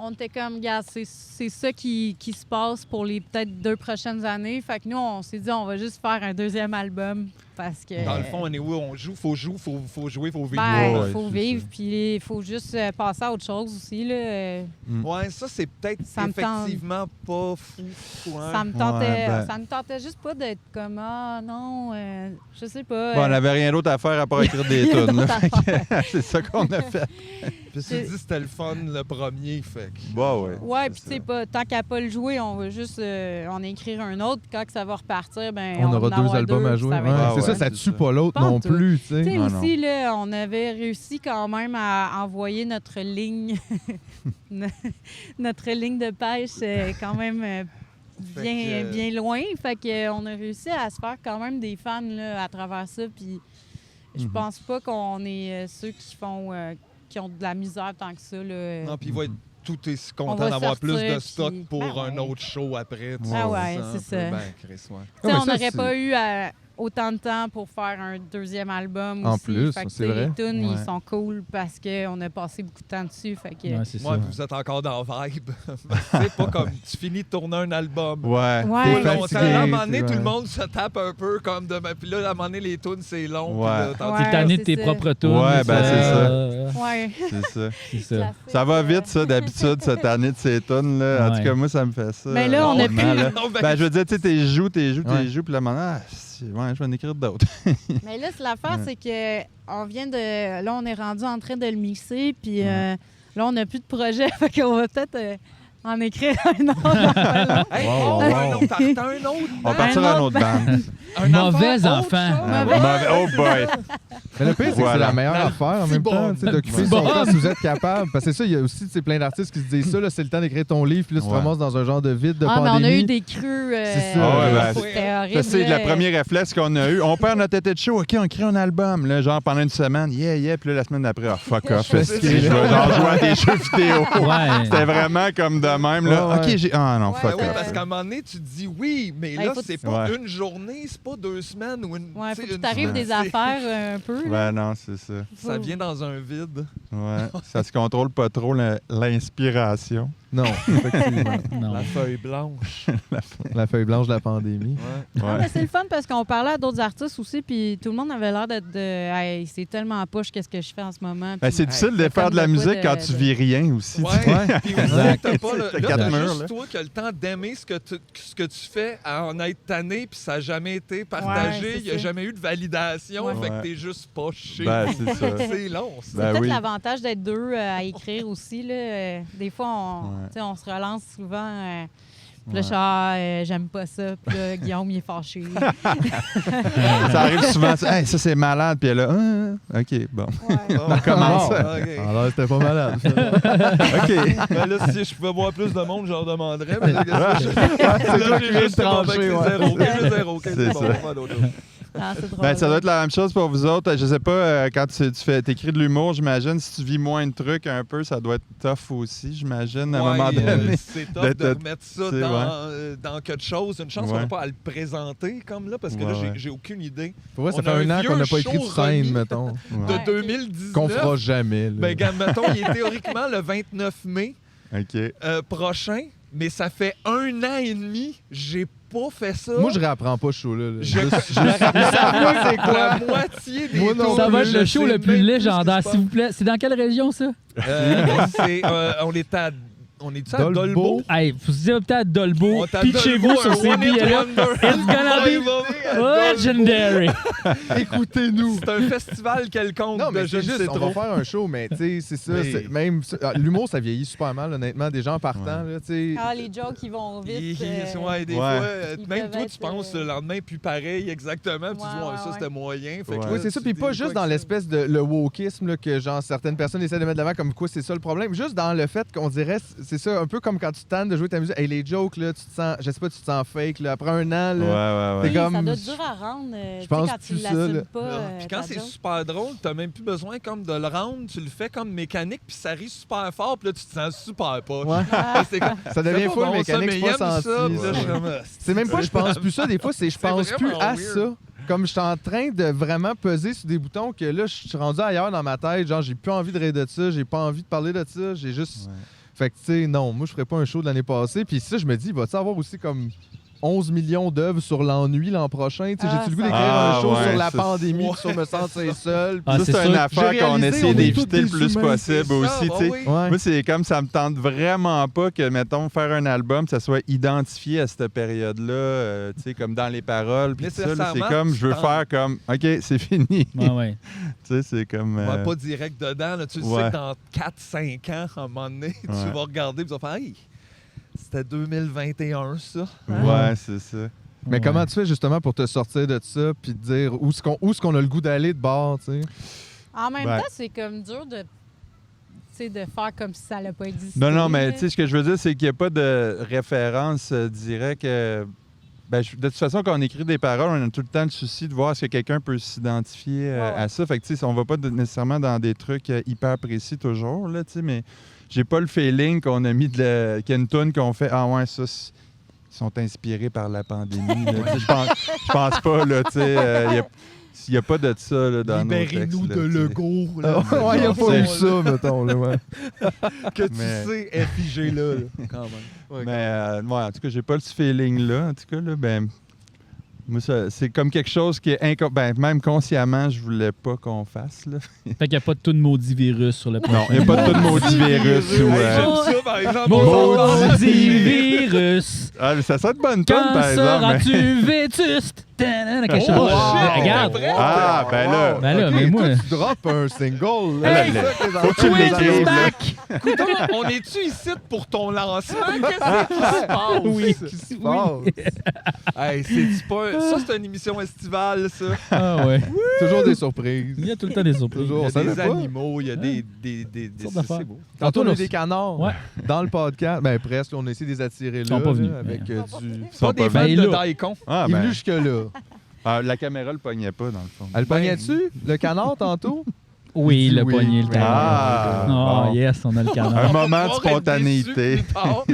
E: on était comme, gars, c'est ça qui se passe pour les peut-être 2 prochaines années. Fait que nous, on s'est dit, on va juste faire un 2e album parce que...
B: Dans le fond, on est où? On joue, faut jouer, faut jouer, faut vivre.
E: Ben,
D: Ouais,
E: faut
D: c'est
E: vivre, puis il faut juste passer à autre chose aussi. Là.
B: Ouais, ça, c'est peut-être
E: Ça me tente.
B: effectivement pas fou. Ouais.
E: Ça me tentait,
D: Ouais, ben-
E: ça me tentait juste pas d'être comme, ah non, je sais pas.
D: Bon, on n'avait rien d'autre à faire à part écrire des
E: Il y a
D: tunes. là.
E: d'autres affaires.
D: C'est ça qu'on a fait.
B: Puis tu dis c'était le fun le premier, fait que...
D: Bah ouais.
E: Ouais, puis
D: c'est
E: tu sais, pas, tant qu'à pas le jouer, on va juste en écrire un autre. Puis quand que ça va repartir, ben
C: On aura
E: va en
C: 2 albums à
E: puis
C: jouer.
E: ça va
C: Ouais,
E: être-
D: Ah
C: c'est
D: ouais.
C: ça, ça tue pas l'autre
E: Pas
C: non
E: en tout.
C: plus, tu
E: Tu
C: sais.
E: sais,
D: Non,
E: aussi, là, on avait réussi quand même à envoyer notre ligne, notre ligne de pêche quand même bien loin. Fait qu'on a réussi à se faire quand même des fans là, à travers ça. Puis je pense pas qu'on est ceux qui ont de la misère tant que ça. Là.
B: Non, puis il va être tout est
E: On
B: content
E: va
B: d'avoir
E: sortir,
B: plus de stock
E: puis-
B: pour
E: Ben
B: un
E: ouais.
B: autre show après. tu
E: Ah
B: sais,
E: ouais,
B: un
E: c'est
B: peu.
E: ça.
B: Ben, Chris, ouais.
E: Tu sais,
C: mais
E: on
C: ça,
E: n'aurait
C: c'est-
E: pas eu autant de temps pour faire un deuxième album
C: En
E: aussi.
C: plus,
E: Fait que,
C: c'est
E: tu sais,
C: vrai.
E: les tunes,
D: Ouais.
E: ils sont cool parce qu'on a passé beaucoup de temps dessus. Fait que...
A: Ouais, c'est
B: Ouais,
A: ça.
B: puis vous êtes encore dans la vibe. C'est pas comme tu finis de tourner un album.
D: Ouais.
E: Ouais.
C: T'es
B: Pas longtemps.
C: fatigué,
B: À un moment donné,
C: tu
B: tout le
C: vois.
B: monde se tape un peu comme de. Puis là, à un moment donné, les tunes, c'est long.
D: Ouais.
B: puis là, tandis-
A: T'es tanné de tes
E: c'est ça.
A: propres tours.
D: Ouais, ben, c'est ça.
E: Ouais.
D: C'est ça.
A: C'est ça.
E: Classique,
D: Ça va vite, ça, d'habitude, cette année de ces tunes, là. En
A: Ouais.
D: tout cas, moi, ça me fait ça.
E: Mais là, on a
D: rarement,
E: plus-
D: là.
B: Non, ben,
D: Ben, je veux dire, tu sais, t'es joues,
C: Ouais.
D: puis là, maintenant, ouais, je vais en écrire d'autres.
E: Mais là, l'affaire, c'est que on vient de. Là, on est rendu en train de le mixer, puis là, on n'a plus de projet. Fait qu'on va peut-être en écrire un autre.
B: Hey,
C: Wow,
B: oh,
C: wow.
B: un autre, t'as un autre.
D: On partira un autre band.
B: Un
A: Mauvais
B: enfant,
A: enfant.
B: autre chose.
D: Ah, mauvais- Oh boy!
C: Mais le pire, c'est que c'est
D: Voilà.
C: la meilleure affaire en
B: Petit
C: même temps,
B: Bob.
C: tu sais, d'occuper
A: Petit
C: son
A: Bob.
C: temps si vous êtes capable. Parce que c'est ça, il y a aussi tu sais, plein d'artistes qui se disent ça, là, c'est le temps d'écrire ton livre, puis là, tu te
D: Ouais.
C: ramasses dans un genre de vide de
E: Ah, mais
C: pandémie.
E: on a eu des crus.
C: C'est ça.
D: Ah ouais, ben,
E: c'était horrible.
D: Ça, c'est le
E: là.
D: premier réflexe qu'on a eu. On perd notre tête de show, OK, on crée un album. Là, genre pendant une semaine, yeah, puis là, la semaine d'après, fuck off.
C: C'est
D: est-ce que
C: ça.
D: je vais genre jouer à des jeux vidéo.
A: Ouais.
D: C'était vraiment comme de même. Là.
C: Ouais, ouais.
D: OK, j'ai. Ah non,
E: Ouais,
D: fuck
B: Ben oui,
D: off.
B: parce qu'à un moment donné, tu te dis oui, mais
E: Ben,
B: là,
E: faut-
B: c'est pas
D: Ouais.
B: une journée, c'est pas 2 semaines ou une.
E: Ouais,
B: tu
E: faut
B: sais,
E: que
B: une
E: t'arrives
B: semaine.
E: des affaires un peu. là.
D: Ben non, c'est ça.
B: Ça vient dans un vide.
D: Ouais. Ça se contrôle pas trop l'inspiration.
C: Non, effectivement.
A: Non.
B: La feuille blanche.
C: La feuille blanche de la pandémie.
B: Ouais.
E: Ah,
D: Ouais.
E: mais c'est le fun parce qu'on parlait à d'autres artistes aussi, puis tout le monde avait l'air d'être de. Hey, c'est tellement poche, qu'est-ce que je fais en ce moment.
D: Ben,
E: Puis-
D: c'est difficile de
E: c'est
D: faire
E: comme
D: de la
E: de quoi
D: musique
E: de-
D: quand tu
E: de-
D: vis rien aussi.
B: Ouais.
D: tu sais.
B: Puis aussi,
A: Exact.
B: t'as pas le.
D: T'as
B: Là,
D: quatre
B: t'as
D: murs,
B: juste
D: là.
B: toi qui as le temps d'aimer ce que tu fais à en être tanné, puis ça n'a jamais été partagé.
E: Ouais, c'est
B: Il n'y a
E: ça.
B: jamais eu de validation.
E: Ouais.
B: Fait que
D: Ouais.
B: t'es juste pas chez
D: Ben,
B: vous.
D: c'est ça.
B: C'est long, ça.
E: C'est
D: Ben
E: peut-être
D: oui.
E: l'avantage d'être deux à écrire aussi. Là. Des fois,
D: Ouais.
E: tu sais, on se relance souvent. Puis là,
D: Ouais.
E: je suis, ah, j'aime pas ça. Puis là, Guillaume, il est fâché.
D: Ça arrive souvent. Hey, ça, c'est malade. Puis elle a. OK, bon.
E: Ouais.
B: On
D: commence.
B: OK.
C: Alors, c'était pas malade. ça.
D: OK.
B: Ben là, si je pouvais voir plus de monde, je leur demanderais. Mais là,
C: C'est toi qui
B: j'ai
C: viens de
B: juste demandé
C: trancher,
B: que
C: ouais.
B: c'est zéro. OK, j'ai zéro. OK,
D: C'est
B: c'est bon,
D: ça.
B: on va faire d'autres choses.
E: Ah, c'est drôle.
D: Ben, ça doit être la même chose pour vous autres. Je sais pas, quand t'écris de l'humour, j'imagine, si tu vis moins de trucs un peu, ça doit être tough aussi, j'imagine, à un moment
B: Ouais,
D: donné.
B: c'est top
D: d'être-
B: de remettre ça
D: tu sais,
B: dans quelque chose. Une chance qu'on
D: Ouais.
B: n'a pas à le présenter comme là, parce que là,
D: Ouais, ouais.
B: j'ai aucune idée.
C: Pour vrai, ça
B: On
C: fait
B: a
C: un
B: un
C: an qu'on n'a
B: vieux
C: pas écrit de
B: show
C: scène,
B: remis.
C: mettons.
B: De
E: Ouais.
B: 2019.
C: Qu'on fera jamais. là.
B: Ben, regarde, mettons, il est théoriquement le 29 mai
D: OK.
B: prochain, mais ça fait 1 an et demi, j'ai pas fait ça.
C: Moi, je réapprends pas ce show-là. là.
B: Je
C: Juste-
B: c'est quoi? La moitié des
C: Moi non
B: tours,
A: Ça va être
B: je
A: le show
B: sais
A: le plus
B: même
A: légendaire,
B: ce qui
A: s'il vous plaît. C'est dans quelle région, ça?
B: se passe. On est à
C: Dolbeau.
B: Dolbeau?
A: Hey, vous dites peut-être à Dolbeau.
B: On est à
A: Pitchez-vous
B: Dolbeau,
A: sur
B: un
A: ces
B: one hit
A: billets-là.
B: wonder.
A: It's gonna be legendary.
C: Écoutez-nous.
B: C'est un festival quelconque
C: Non, mais
B: de je
C: c'est
B: ne
C: juste,
B: sais
C: on
B: trop.
C: va faire un show, mais tu sais, c'est ça.
B: Mais-
C: c'est- Même ça- l'humour, ça vieillit super mal, honnêtement. Des gens partant, là, tu sais.
E: Ah, les jokes, ils vont vite.
B: Ouais, des
D: Ouais.
B: fois,
E: Ils
B: même
E: peuvent
B: toi,
E: être,
B: tu penses le lendemain plus pareil exactement, puis tu
E: Ouais,
B: dis, ouais,
E: ouais,
B: ça
E: ouais.
B: c'était moyen. Fait que
D: Ouais.
B: là,
C: Oui, c'est ça.
B: tu
C: Puis
B: dis
C: pas
B: quoi
C: juste
B: que
C: dans
B: ça?
C: l'espèce de le wokisme là, que genre certaines personnes essaient de mettre de l'avant comme quoi c'est ça le problème. Juste dans le fait qu'on dirait, c'est ça, un peu comme quand tu tannes de jouer ta musique. Hey, les jokes, là, tu te sens, je sais pas, tu te sens fake. Là, après un an,
D: Ouais,
C: là,
D: ouais,
C: T'es
D: ouais.
E: Ça
C: comme-
E: doit être dur à rendre.
C: Je
E: Tu sais,
C: pense
E: quand tu
C: plus ça,
E: l'assumes
C: là.
E: pas.
B: Puis quand
E: ta
B: c'est
E: joke.
B: super drôle, t'as même plus besoin comme de le rendre, tu le fais comme mécanique, puis ça rit super fort, puis là tu te sens super poche.
C: Ouais.
B: C'est comme,
C: ça devient
B: c'est pas
C: full
B: bon, ça,
C: mécanique,
B: mais
C: c'est
B: il
C: pas
B: aime ça,
C: senti.
B: puis là, je suis comme,
C: C'est même pas je pense plus ça, des fois, c'est je
B: C'est
C: pense plus
B: vraiment
C: à
B: weird.
C: ça. Comme je suis en train de vraiment peser sur des boutons que là, je suis rendu ailleurs dans ma tête. Genre, j'ai plus envie de rire de ça, j'ai pas envie de parler de ça, j'ai juste.
D: Ouais.
C: Fait que, tu sais, non, moi, je ferais pas un show de l'année passée. Puis ça, je me dis, va-tu avoir aussi comme 11 millions d'œuvres sur l'ennui l'an prochain? Tu sais,
E: Ah,
C: j'ai-tu le goût
E: ça-
C: d'écrire
D: Ah,
C: un show
D: ouais,
C: sur la
D: ça,
C: pandémie,
B: ouais.
C: puis sur me sentir seul?
A: Ah,
D: Ça,
A: c'est
D: c'est
A: sûr.
D: une affaire
C: J'ai
D: qu'on
C: réalisé,
D: essaie
C: on est
D: d'éviter
C: tous
D: le
C: des
D: plus
C: humains.
D: possible
B: C'est ça,
D: aussi.
B: bah
D: tu sais.
B: oui.
C: Ouais.
D: Moi, c'est comme ça me tente vraiment pas que, mettons, faire un album, que ça soit identifié à cette période-là, tu sais, comme dans les paroles. Puis tout ça, là, c'est
B: Nécessairement,
D: comme, je veux
B: tu
D: faire comme, OK, c'est fini.
A: Ouais, ouais.
D: Tu sais, c'est comme.
B: Ouais, pas direct dedans. Là. Tu le sais
D: ouais.
B: que dans 4-5 ans, à un moment donné, tu
D: Ouais.
B: vas regarder et tu vas faire, hey, c'était 2021, ça.
D: Ouais, c'est ça.
C: Mais
A: Ouais.
C: comment tu fais justement pour te sortir de ça puis te dire où est-ce qu'on a le goût d'aller de bord, tu sais?
E: En même
D: Ouais.
E: temps, c'est comme dur de faire comme si ça n'allait pas exister.
D: Non, mais
E: là.
D: tu sais, ce que je veux dire, c'est qu'il n'y a pas de référence directe. De toute façon, quand on écrit des paroles, on a tout le temps le souci de voir si quelqu'un peut s'identifier à ça. Fait que, tu sais, on va pas nécessairement dans des trucs hyper précis toujours, là, tu sais, mais j'ai pas le feeling qu'on a mis qu'il y a une toune qu'on fait « Ah ouais, ça, ils sont inspirés par la pandémie. » Je pense pas, là, tu sais. Il n'y a pas de ça là, dans nos textes.
B: Libérez-nous
D: là,
B: de
D: tu sais.
B: Legault.
C: Ouais, il n'y a pas eu ça, mettons. Là, ouais.
B: Que tu
D: Mais-
B: sais FIG là, quand même.
C: Ouais,
D: Mais moi, en tout cas, j'ai pas ce feeling-là. En tout cas, là, ben, moi, c'est comme quelque chose qui est même consciemment, je voulais pas qu'on fasse. Là.
A: Fait qu'il n'y a pas de tout de maudit virus sur le
D: Non, il n'y a pas de tout de maudit virus. Ou,
B: J'aime ça, par exemple.
A: Maudit virus.
D: Ah, mais ça serait de bonne tonne,
A: Quand
D: par exemple. mais-
A: seras-tu vétuste? Tadam, je sais pas.
B: Oh, shit,
A: Regarde.
B: t'es prêt?
D: Ah, ben là.
A: Ben là,
C: Ok,
A: mais moi.
C: toi, tu droppes un single.
D: Hey,
C: Là, c'est ça que les
D: faut que tu
C: enfants
A: Twist
D: l'écrives,
A: is
D: là.
A: back!
B: Coudonc, on est-tu ici pour ton lancement? Qu'est-ce qui se passe?
A: Oui.
C: Qu'est-ce qui se passe?
B: Hey, c'est pas... Ça, c'est une émission estivale, ça.
A: Ah ouais.
C: Toujours des surprises.
A: Il y a tout le temps des surprises.
C: Toujours.
B: Il y
C: On
B: a
C: savait
B: des
C: pas.
B: animaux, il y a des
A: sortes d'affaires.
B: c'est beau.
C: Tantôt, on a
A: là,
C: des canards
A: Ouais.
C: dans le podcast. Ben, presque. On a essayé de les attirer
A: sont
C: là.
A: pas
C: là,
A: venus,
C: avec
A: mais-
C: du...
D: Ils sont
B: Pas des
D: pas
B: fans
A: venus.
B: de
A: Ben là.
B: Daikon.
D: Ah,
C: Il est
D: ben,
C: venu jusque-là.
D: la caméra le pognait pas, dans le fond.
C: Elle pognait-tu, le canard, tantôt?
A: Oui,
C: Il dit
A: le
C: oui.
A: poignet, le
C: Oui.
A: canard.
D: Ah,
A: Oh,
D: bon.
A: yes, on a le
D: Un
A: canard.
D: moment de
B: On va être
D: spontanéité.
B: déçus plus tard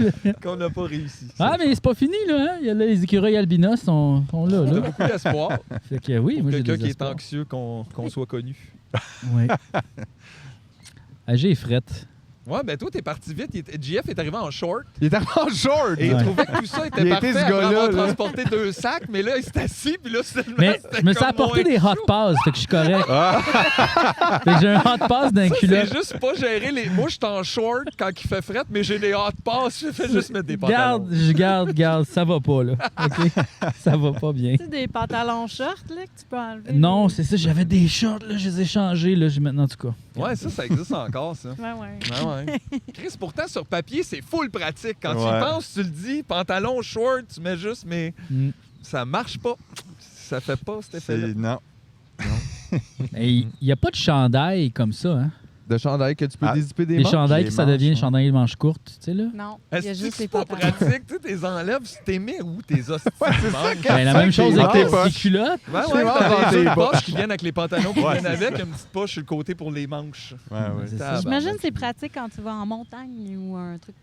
B: qu'on n'a pas réussi.
A: Ah, mais c'est pas fini, là. Hein? Il y a là, les écureuils albinos sont là,
B: On a
A: là.
B: beaucoup d'espoir
A: Fait que oui,
B: pour
A: moi, j'ai
B: quelqu'un
A: des
B: qui est
A: espoirs.
B: anxieux qu'on soit connu.
A: Oui. J'ai frette.
B: Ouais, ben toi, t'es parti vite. JF est arrivé en short
C: Il était en short.
B: et il
A: Ouais.
B: trouvait que tout ça était
C: Il
B: parfait
C: était ce
B: après
C: gars-là,
B: avoir
C: là.
B: transporté 2 sacs, mais là, il s'est assis, puis là, seulement,
A: Mais
B: c'était
A: je me suis
B: comme
A: apporté
B: moins
A: des hot
B: chaud.
A: passes, fait que je suis correct. Fait que j'ai un hot pass d'un
B: Ça,
A: culotte.
B: c'est juste pas gérer les... Moi, je suis en short quand il fait fret, mais j'ai des hot passes. Je fais juste mettre des pantalons.
A: Garde, ça va pas, là. OK? Ça va pas bien.
E: Tu sais, des pantalons shorts là, que tu peux enlever.
A: Non, c'est ça, j'avais des shorts, là, je les ai changés, là, j'ai maintenant, en tout cas.
B: Ouais, ça existe encore, ça.
E: Ouais, ouais.
B: Ah ouais. Chris, pourtant, sur papier, c'est full pratique. Quand tu
D: Ouais.
B: y penses, tu le dis, pantalon short, tu mets juste, mais
A: Mm.
B: ça marche pas. Ça fait pas cet effet-là.
D: Non.
A: Il n'y a pas de chandail comme ça, hein?
C: De chandail que tu peux
D: Ah,
C: dézipper des
A: Des
C: manches.
A: chandails
D: les
A: qui ça
D: manches,
A: devient
D: ouais.
A: chandail manches courtes, tu sais, là?
E: Non, il y a
B: Est-ce
E: juste
B: que c'est
E: les
B: pas
E: pantalons.
B: pratique? Tu sais, t'es enlèves, tu t'es mis où tes hosties?
C: Ouais, c'est ça
B: manches?
C: que-
A: Ben, la même chose
C: Dans
A: avec
C: tes
A: les culottes.
B: Ouais,
C: Tu
B: ouais,
C: vas
B: t'as
C: dans
B: des
C: tes
B: deux
C: poches.
B: poches qui viennent avec les pantalons qui
D: Ouais,
B: viennent avec, une petite poche sur le côté pour les manches.
D: Ouais, ouais.
A: C'est
B: Ah,
A: ça.
E: J'imagine
B: ben,
E: que c'est pratique quand tu vas en montagne ou un truc.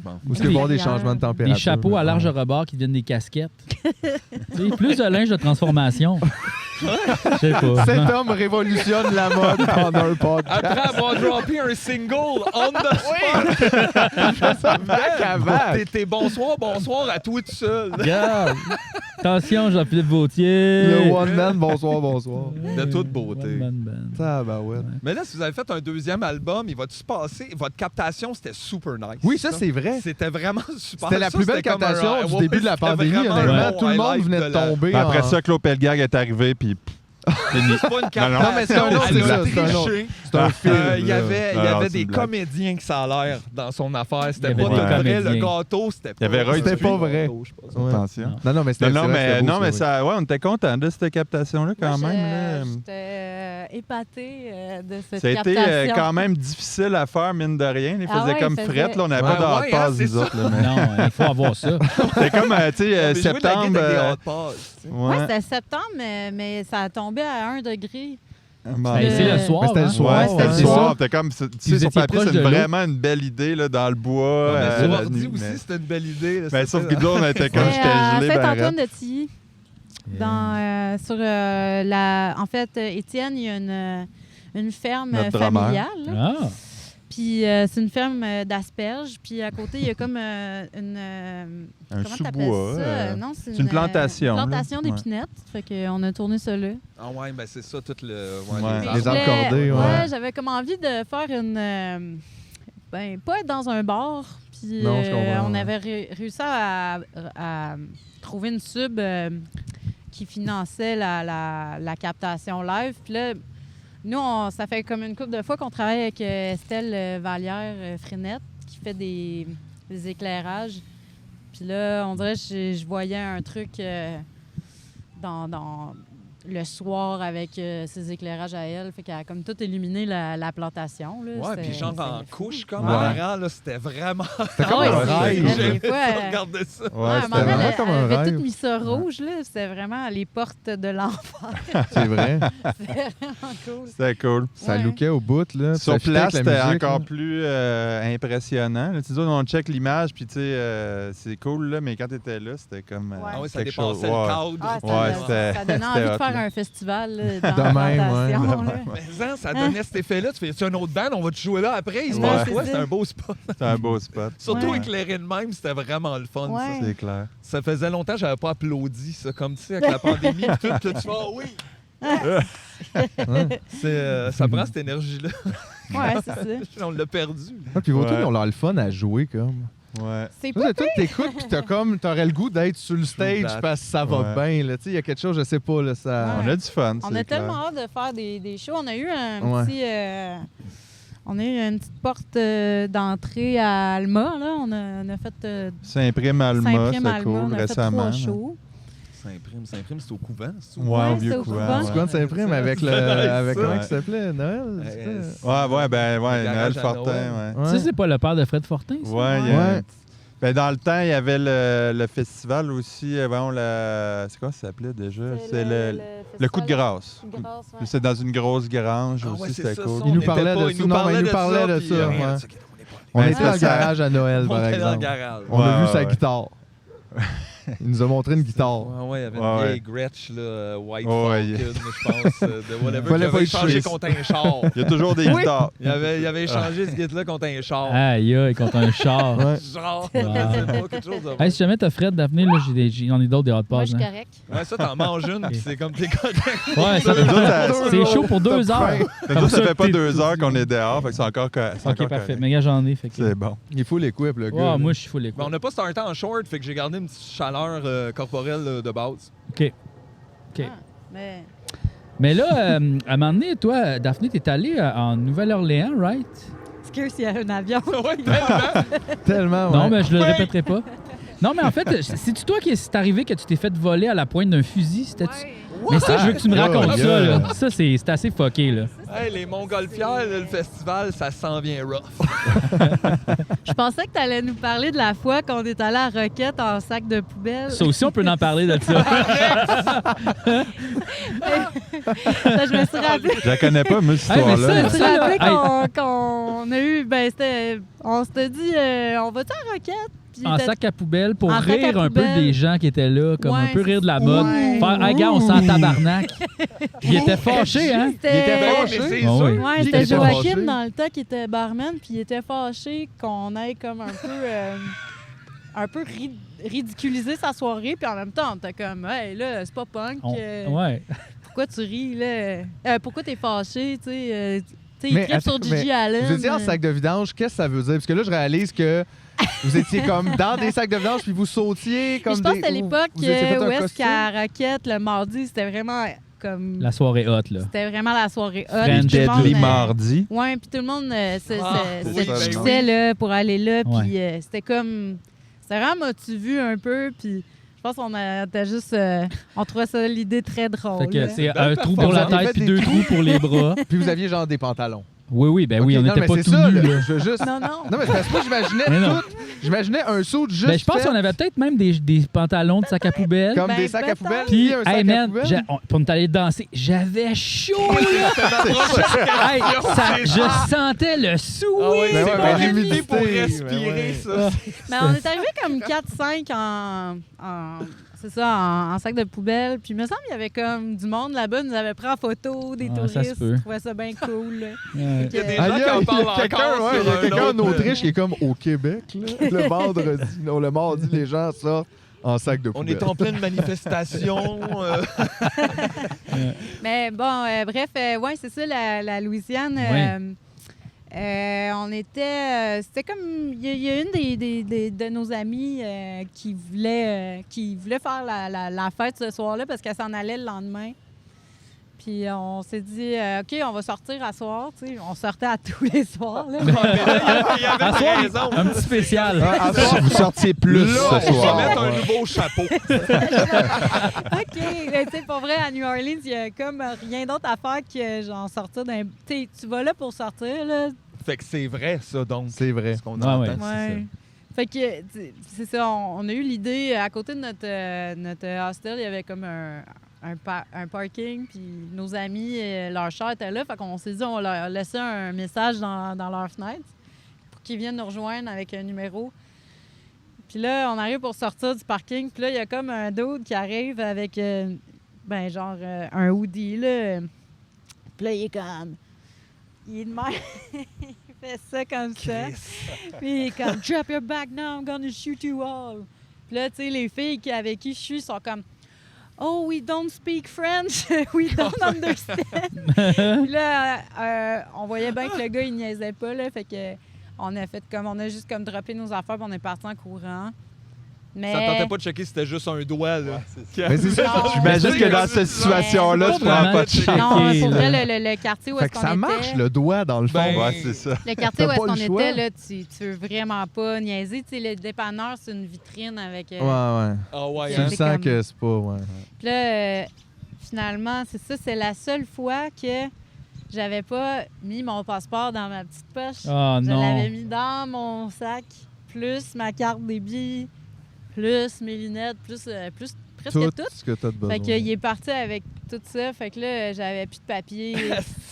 B: Bon.
C: Ou est-ce qu'il va y avoir des
E: Intérieur.
C: changements de température?
A: Des chapeaux à large
C: mettons?
A: rebord qui deviennent des casquettes. Tu sais, plus de linge de transformation. Je sais pas.
C: Cet homme révolutionne la mode pendant un podcast.
B: Après avoir droppé un single on the spot, t'es bonsoir à toi tout seul.
A: Regarde. Attention, Jean-Philippe Vautier.
C: Le one man, bonsoir.
B: De toute beauté.
A: One man band.
C: Tabarouette.
B: Mais là, si vous avez fait un deuxième album, il va-tu se passer? Votre captation, c'était super nice.
C: Oui, ça, c'est vrai.
B: C'était vraiment super.
C: C'était la
B: Ça,
C: plus belle
B: c'était comme
C: captation
B: un-
C: du
B: ouais,
C: début de la
B: c'était
C: pandémie,
B: vraiment un
C: honnêtement.
B: bon
C: Tout le monde
B: highlight
C: venait
B: de
C: de
B: la-
C: tomber.
D: Puis après
C: en-
D: ça, Claude Pelgag est arrivé, puis
B: C'est pas une captation.
D: Non,
C: mais c'est un autre,
B: elle
C: c'est
B: a
C: ça, c'est un autre.
B: triché.
C: C'est un film.
B: Il y
C: là.
B: avait,
D: Non,
B: des
D: c'est une blague.
B: comédiens qui ça a l'air dans son affaire. C'était
A: Il y
B: pas
A: avait
B: tout
A: des
B: vrai.
A: comédiens.
B: Le gâteau, c'était pas.
D: Il y avait Roy
C: C'était
B: Dupuis.
C: pas vrai.
B: Gâteau, je pense.
C: Ouais.
D: attention.
C: Non, mais c'était
D: Non,
C: c'est vrai, c'était beau,
D: non, mais
C: oui.
D: ça, ouais, on était contents de cette captation-là quand
E: Moi,
D: même. là.
E: J'étais épatée de cette
D: Ça a été
E: captation.
D: quand même difficile à faire, mine de rien. Il
E: Ah
D: faisait
E: ouais,
D: comme
E: il faisait-
D: frette, là, on n'avait
B: Ouais,
D: pas de hot
B: ouais,
D: pass,
B: hein, c'est
D: nous autres. là, mais-
A: Non, il faut avoir ça.
D: C'était comme, tu sais,
B: Mais jouer de la
D: septembre.
B: guitare avec des hot pass, tu sais.
E: Ouais,
D: ouais.
E: c'était septembre, mais ça a tombé à 1 degré.
D: Bon,
A: Ben, c'est le soir.
C: Mais c'était le
A: hein.
C: soir.
D: Ouais, c'était le
C: c'est
D: soir.
C: ça.
D: C'était comme, tu
A: vous
D: sais, sur
A: étiez
D: papier,
A: proche
D: c'est
A: de l'eau.
D: vraiment une belle idée là, dans le bois.
B: Ouais,
D: la
B: mais Sovardi
D: nuit,
B: aussi,
D: mais-
B: c'était une belle idée. là,
D: Ben,
B: c'était-
D: sauf que nous, on était comme
E: C'était
D: j'étais
E: à
D: gelé. ben,
E: Saint-Antoine
D: raide.
E: de Tilly. Sur la... En fait, Étienne, il y a une ferme
D: Notre drummer.
E: familiale. là.
A: Ah,
E: Puis c'est une ferme d'asperges. Puis à côté, il y a comme une...
D: Un
E: comment t'appelles
D: sous-bois.
E: ça? Non,
D: c'est une plantation,
E: Une
D: là.
E: plantation
D: Ouais.
E: d'épinettes. Fait qu'on a tourné ça là.
B: Ah ouais, ben c'est ça, tout le.
D: Ouais.
E: Puis
C: Les
E: je
C: arbres
E: voulais-
C: cordés, ouais.
E: j'avais comme envie de faire une... ben, pas être dans un bar. Puis
C: Non, je comprends,
E: on
C: ouais.
E: avait réussi à trouver une sub qui finançait la captation live. Puis là, nous, ça fait comme une couple de fois qu'on travaille avec Estelle Vallière-Frenette qui fait des éclairages. Puis là, on dirait que je voyais un truc dans le soir avec ses éclairages à elle. Fait qu'elle a comme tout illuminé la plantation. Là.
B: Ouais, puis genre en
E: c'était
B: couche
E: fou.
B: comme
E: Ouais.
B: en rang, là, c'était vraiment...
C: C'était comme
E: Ah
C: un
E: ouais,
C: rêve.
E: c'est- des fois,
B: Regardez ça.
E: Ouais,
D: Ouais,
E: à un
D: c'était
E: moment donné,
C: vraiment
E: elle
C: comme un
E: avait
C: rêve.
E: tout mis ça rouge. Là. C'était vraiment les portes de l'enfer.
C: C'est vrai.
E: C'était vraiment cool.
D: C'était cool.
C: Ça
E: Ouais.
C: lookait au bout. Là.
D: Sur
C: Ça fitait
D: place,
C: avec la
D: c'était
C: musique,
D: encore
C: là.
D: plus impressionnant. Là, tu sais, on check l'image, puis tu sais, c'est cool, là, mais quand tu étais là, c'était comme
E: Ouais.
B: Ah oui, ça
D: quelque
B: dépassait
D: chose.
B: le
D: Ouais.
B: cadre.
E: Ah,
D: Ouais, c'était-
E: ça donnait
D: c'était
E: envie de
D: hot,
E: faire
D: là.
E: un festival là,
C: De
E: dans la
C: même,
E: plantation.
C: ouais.
E: là.
B: Mais hein, ça donnait cet effet-là. Tu fais un autre band, on va te jouer là après. Il se
E: Ouais,
B: passe
E: c'est
B: quoi?
E: ça.
B: C'était un beau spot.
D: C'était un beau spot.
B: Surtout
E: Ouais.
B: éclairé de même, c'était vraiment le fun.
E: Ouais.
D: C'est clair.
B: Ça faisait longtemps que j'avais pas applaudi ça. Comme tu sais, avec la pandémie et tout, là, tu fais « Ah oui!
C: Ouais.
B: Ça prend cette énergie-là.
E: Ouais, c'est ça.
B: On l'a perdu.
C: Ah, puis vos
D: Ouais.
C: trucs, ils ont l'air le fun à jouer, comme.
D: Ouais.
E: C'est
C: Toi,
E: pas
C: tout t'écoutes, puis t'aurais le goût d'être sur le stage
B: date.
C: parce que ça va
D: Ouais.
C: bien, là. Tu sais, il y a quelque chose, je sais pas, là, ça...
D: On a du fun,
E: On
D: c'est
E: a
D: clair.
E: tellement hâte de faire des shows. On a eu un
C: Ouais.
E: petit... on a eu une petite porte d'entrée à Alma. Là. On a fait
D: Saint-Prime Alma,
E: Saint-Prime
D: c'était
E: Alma.
D: cool
E: On a fait
D: récemment.
E: 3 shows.
B: Saint-Prime, c'est au couvent, c'est
D: Ouais,
E: Ouais,
D: au vieux
E: c'est au
D: couvent.
E: couvent.
C: Tu
D: ouais.
C: connais Saint-Prime avec le...
B: C'est nice,
C: Avec
B: ça.
C: comment il s'appelait? Noël? c'est ça?
D: Ouais, ben, ouais,
B: Le
D: Noël
B: garage à
D: Fortin,
B: Noël.
D: ouais.
A: Ça, c'est pas le père de Fred Fortin, ça?
D: Ouais, il y a-
C: Ouais.
D: Ben, dans le temps, il y avait le festival aussi. C'est quoi ça s'appelait déjà? C'est le coup de grâce. Puis c'est dans une grosse grange
B: Ah ouais,
D: aussi,
B: c'est
D: c'était
B: ça,
D: cool.
B: ça,
C: Il
B: on
C: nous
B: était
C: parlait
B: pas-
C: de
B: il
C: ça.
B: nous
C: Non, mais il nous parlait de
B: puis,
C: ça,
B: rien,
C: ouais.
B: c'est qu'on est pas
C: On
D: Ben,
C: était dans le
D: c'est ça.
C: garage à Noël,
B: On
C: par
B: était dans le
C: exemple.
B: garage.
C: On a vu
D: Ouais,
C: sa
D: ouais.
C: guitare. Il nous a montré une guitare.
B: Ouais, ouais, il y avait
D: Ouais,
B: une
D: ouais.
B: vieille Gretsch, là, White
D: Ouais,
B: Falcon, je pense, de whatever,
C: Fallait
B: qui
C: pas
B: avait
C: y
B: échangé
C: toucher.
B: contre un char.
D: Il y a toujours des guitares.
B: Il avait échangé ce guide-là contre un char.
A: Aïe, aïe, contre un char.
C: Ouais.
B: Genre,
A: Wow.
B: c'est pas quelque chose de...
A: Hey, si jamais t'as Fred d'avenir, là, j'en ai d'autres des hot
E: Moi,
A: pods.
E: je suis
A: Hein.
E: correct.
B: Ouais, ça, t'en manges une, puis c'est comme t'es correct.
A: Ouais, ça,
D: Nous autres, ça-
A: c'est chaud pour 2 heures.
D: nous autres, ça fait pas
A: t'es-
D: 2 heures qu'on est dehors, fait que c'est encore c'est
A: Ok,
D: encore
A: parfait.
D: correct.
A: Mais gars, j'en ai. Fait que...
D: C'est bon.
C: Il faut l'équipe, le gars.
A: Ouais,
C: là.
A: moi, je suis full écoute.
B: Ben, on n'a pas starté en short, fait que j'ai gardé une petite chaleur corporelle de base.
A: OK. OK.
E: Ah, mais
A: Mais là, à un moment donné, toi, Daphné, t'es allée en Nouvelle-Orléans, right?
E: excuse, il y a un avion.
B: Ouais, tellement.
C: Tellement, ouais.
A: Non, mais je le répéterai pas. Non, mais en fait, c'est-tu toi qui c'est arrivé que tu t'es fait voler à la pointe d'un fusil? C'était-tu? Mais ça, je veux que tu me racontes
C: Oh,
A: ça,
C: yeah.
A: là. Ça, c'est assez fucké, là.
B: Hey, les Montgolfières, là, le festival, ça s'en vient rough.
E: Je pensais que tu allais nous parler de la fois qu'on est allé à Roquette en sac de poubelle.
A: Ça aussi, on peut en parler de ça.
E: Ça, je me suis rappelé.
D: Je la connais pas, moi, cette
A: Hey, mais
D: histoire-là.
E: Je me suis
A: Ça, là,
E: rappelé
A: hey.
E: qu'on a eu. Ben, c'était. On s'était dit, on va-tu à Roquette? Puis
A: En
E: t'as-
A: sac à poubelle pour
E: En sac à
A: rire un peu
E: poubelle.
A: des gens qui étaient là, comme un
E: Ouais,
A: peu rire de la
E: c'est-
A: mode.
E: ouais.
A: Faire, hey, gars, on s'en tabarnak. Il était fâché, hein?
E: C'était-
C: Il était
B: Ben,
C: fâché.
B: mais c'est
A: Ah
B: sûr.
A: oui.
E: Ouais,
C: Qui
E: c'était
C: était
E: Joachim
C: fâché?
E: dans le temps qui était barman, puis il était fâché qu'on aille comme un peu ridiculiser sa soirée, puis en même temps, on était comme, hey, là, c'est pas punk.
A: Ouais.
E: Pourquoi tu ris, là? Pourquoi t'es fâché, tu sais? Tu sais, il
C: Mais
E: tripe sur
C: attends,
E: Gigi
C: mais
E: Allen.
C: Vous étiez en sac de vidange, qu'est-ce que ça veut dire? Parce que là, je réalise que vous étiez comme dans des sacs de vidange, puis vous sautiez comme
E: Je pense
C: des...
E: que c'était l'époque
C: vous étiez fait un
E: où est-ce
C: costume?
E: qu'à Roquette, le mardi, c'était vraiment comme...
A: La soirée haute, là.
E: C'était vraiment la soirée hot.
A: French
E: Puis tout le monde,
D: Deadly Mardi.
E: Ouais, puis tout le monde
B: Ah,
E: se
B: oui,
E: chissait là, pour aller là.
A: Ouais.
E: Puis c'était comme... C'était vraiment motivé un peu, puis... Je pense qu'on était juste... on trouvait ça l'idée très drôle.
A: Fait que
E: là.
A: c'est
B: Belle
A: un trou pour la
C: performance.
A: tête puis
C: Des
A: 2
C: trous.
A: trous pour les bras.
C: Puis vous aviez genre des pantalons.
A: Oui, oui, ben oui,
C: Ok,
A: on
C: non,
A: n'était
C: mais
A: pas
C: c'est
A: tout
C: ça,
A: nus,
C: là.
A: là.
C: Je veux juste...
E: Non.
C: Non, mais c'est parce que moi, j'imaginais
A: Mais non.
C: tout. J'imaginais un saut juste
A: Ben, je pense
C: fait
A: qu'on avait peut-être même des pantalons de sac à poubelle.
C: comme
E: Ben,
C: des sacs à
E: peut-être.
C: poubelle,
A: Puis,
C: un sac
A: hey
C: à
A: man,
C: poubelle.
A: puis on est allé danser. J'avais chaud, là! Hey, je sentais le sou!
B: Ah oui,
C: Ben
B: c'est
C: ouais,
B: pas
C: ben,
B: limité
C: l'humidité,
B: pour
C: ben
B: respirer,
C: ouais.
B: ça.
E: Mais on est arrivé comme 4-5 c'est ça, en sac de poubelle. Puis il me semble qu'il y avait comme du monde là-bas, nous avait pris en photo, des
A: Ah, ça se
E: touristes.
A: peut.
E: Ils trouvaient ça bien cool. là.
A: Ouais.
B: Il y a des
C: Ah,
B: gens
C: il y
B: qui
C: a
B: en parlent
C: quelqu'un,
B: encore
C: ouais, il y a
B: sur
C: quelqu'un
B: un
C: en
B: autre,
C: Autriche qui est comme au Québec, là, le vendredi. Non, le mardi, les gens sortent en sac de
B: On
C: poubelle.
B: est en pleine manifestation.
E: Mais bon, bref, ouais, c'est ça, la Louisiane. On était. C'était comme. Il y a une de nos amies qui voulait faire la fête ce soir-là parce qu'elle s'en allait le lendemain. Puis on s'est dit, OK, on va sortir à soir. Tu sais, on sortait à tous les soirs. Là.
B: Il y avait
A: À soir,
B: raison.
A: un petit spécial.
C: Ah,
D: Si vous sortiez plus
B: Là,
D: ce
B: on va
D: soir.
B: mettre un nouveau chapeau.
E: OK. Mais tu sais, pour vrai, à New Orleans, il y a comme rien d'autre à faire que genre sortir d'un. Tu sais, tu vas là pour sortir, là.
B: Fait que c'est vrai, ça, donc.
C: C'est vrai.
B: Ce qu'on
A: Ouais,
B: entend,
A: ouais.
B: c'est
E: Ouais. Fait que, c'est ça, on a eu l'idée, à côté de notre hostel, il y avait comme un parking, puis nos amis, leur char était là, fait qu'on s'est dit, on leur laissait un message dans leur fenêtre pour qu'ils viennent nous rejoindre avec un numéro. Puis là, on arrive pour sortir du parking, puis là, il y a comme un dude qui arrive avec, un hoodie, là. Puis là, il est comme... Il est de même. Il fait ça comme ça. Puis il est comme « Drop your back now, I'm gonna shoot you all ». Puis là, tu sais, les filles avec qui je suis sont comme « Oh, we don't speak French, we don't understand ». Puis là, on voyait bien que le gars, il niaisait pas, là. Fait que on a juste comme droppé nos affaires, puis on est parti en courant. Mais...
B: Ça tentait pas de checker si c'était juste un doigt, là.
C: Mais c'est ça.
E: Non.
D: J'imagine que dans cette situation-là,
A: Pas
D: tu prends pas de
A: checker.
D: chance.
E: Non,
A: Ok,
E: pour
A: là.
E: vrai, le quartier où
C: Fait
E: est-ce
C: que
E: qu'on était...
C: ça marche, le doigt, dans le fond.
B: Ben,
D: Ouais, c'est ça.
E: Le quartier où
C: T'as
E: est-ce
C: pas
E: qu'on
C: le choix.
E: était, là, tu veux vraiment pas niaiser. Tu sais, le dépanneur, c'est une vitrine avec...
C: Ouais, ouais.
B: Ah ouais,
C: Tu
B: hein?
C: le
E: C'est
C: sens
E: comme-
C: que c'est pas... Ouais.
E: Puis là, finalement, c'est ça, c'est la seule fois que j'avais pas mis mon passeport dans ma petite poche.
A: Oh
E: Je
A: non.
E: l'avais mis dans mon sac, plus ma carte débit, plus mes lunettes, plus presque
C: Tout
E: tout.
C: ce que t'as de besoin.
E: Fait qu'il est parti avec tout ça. Fait que là, j'avais plus de papier.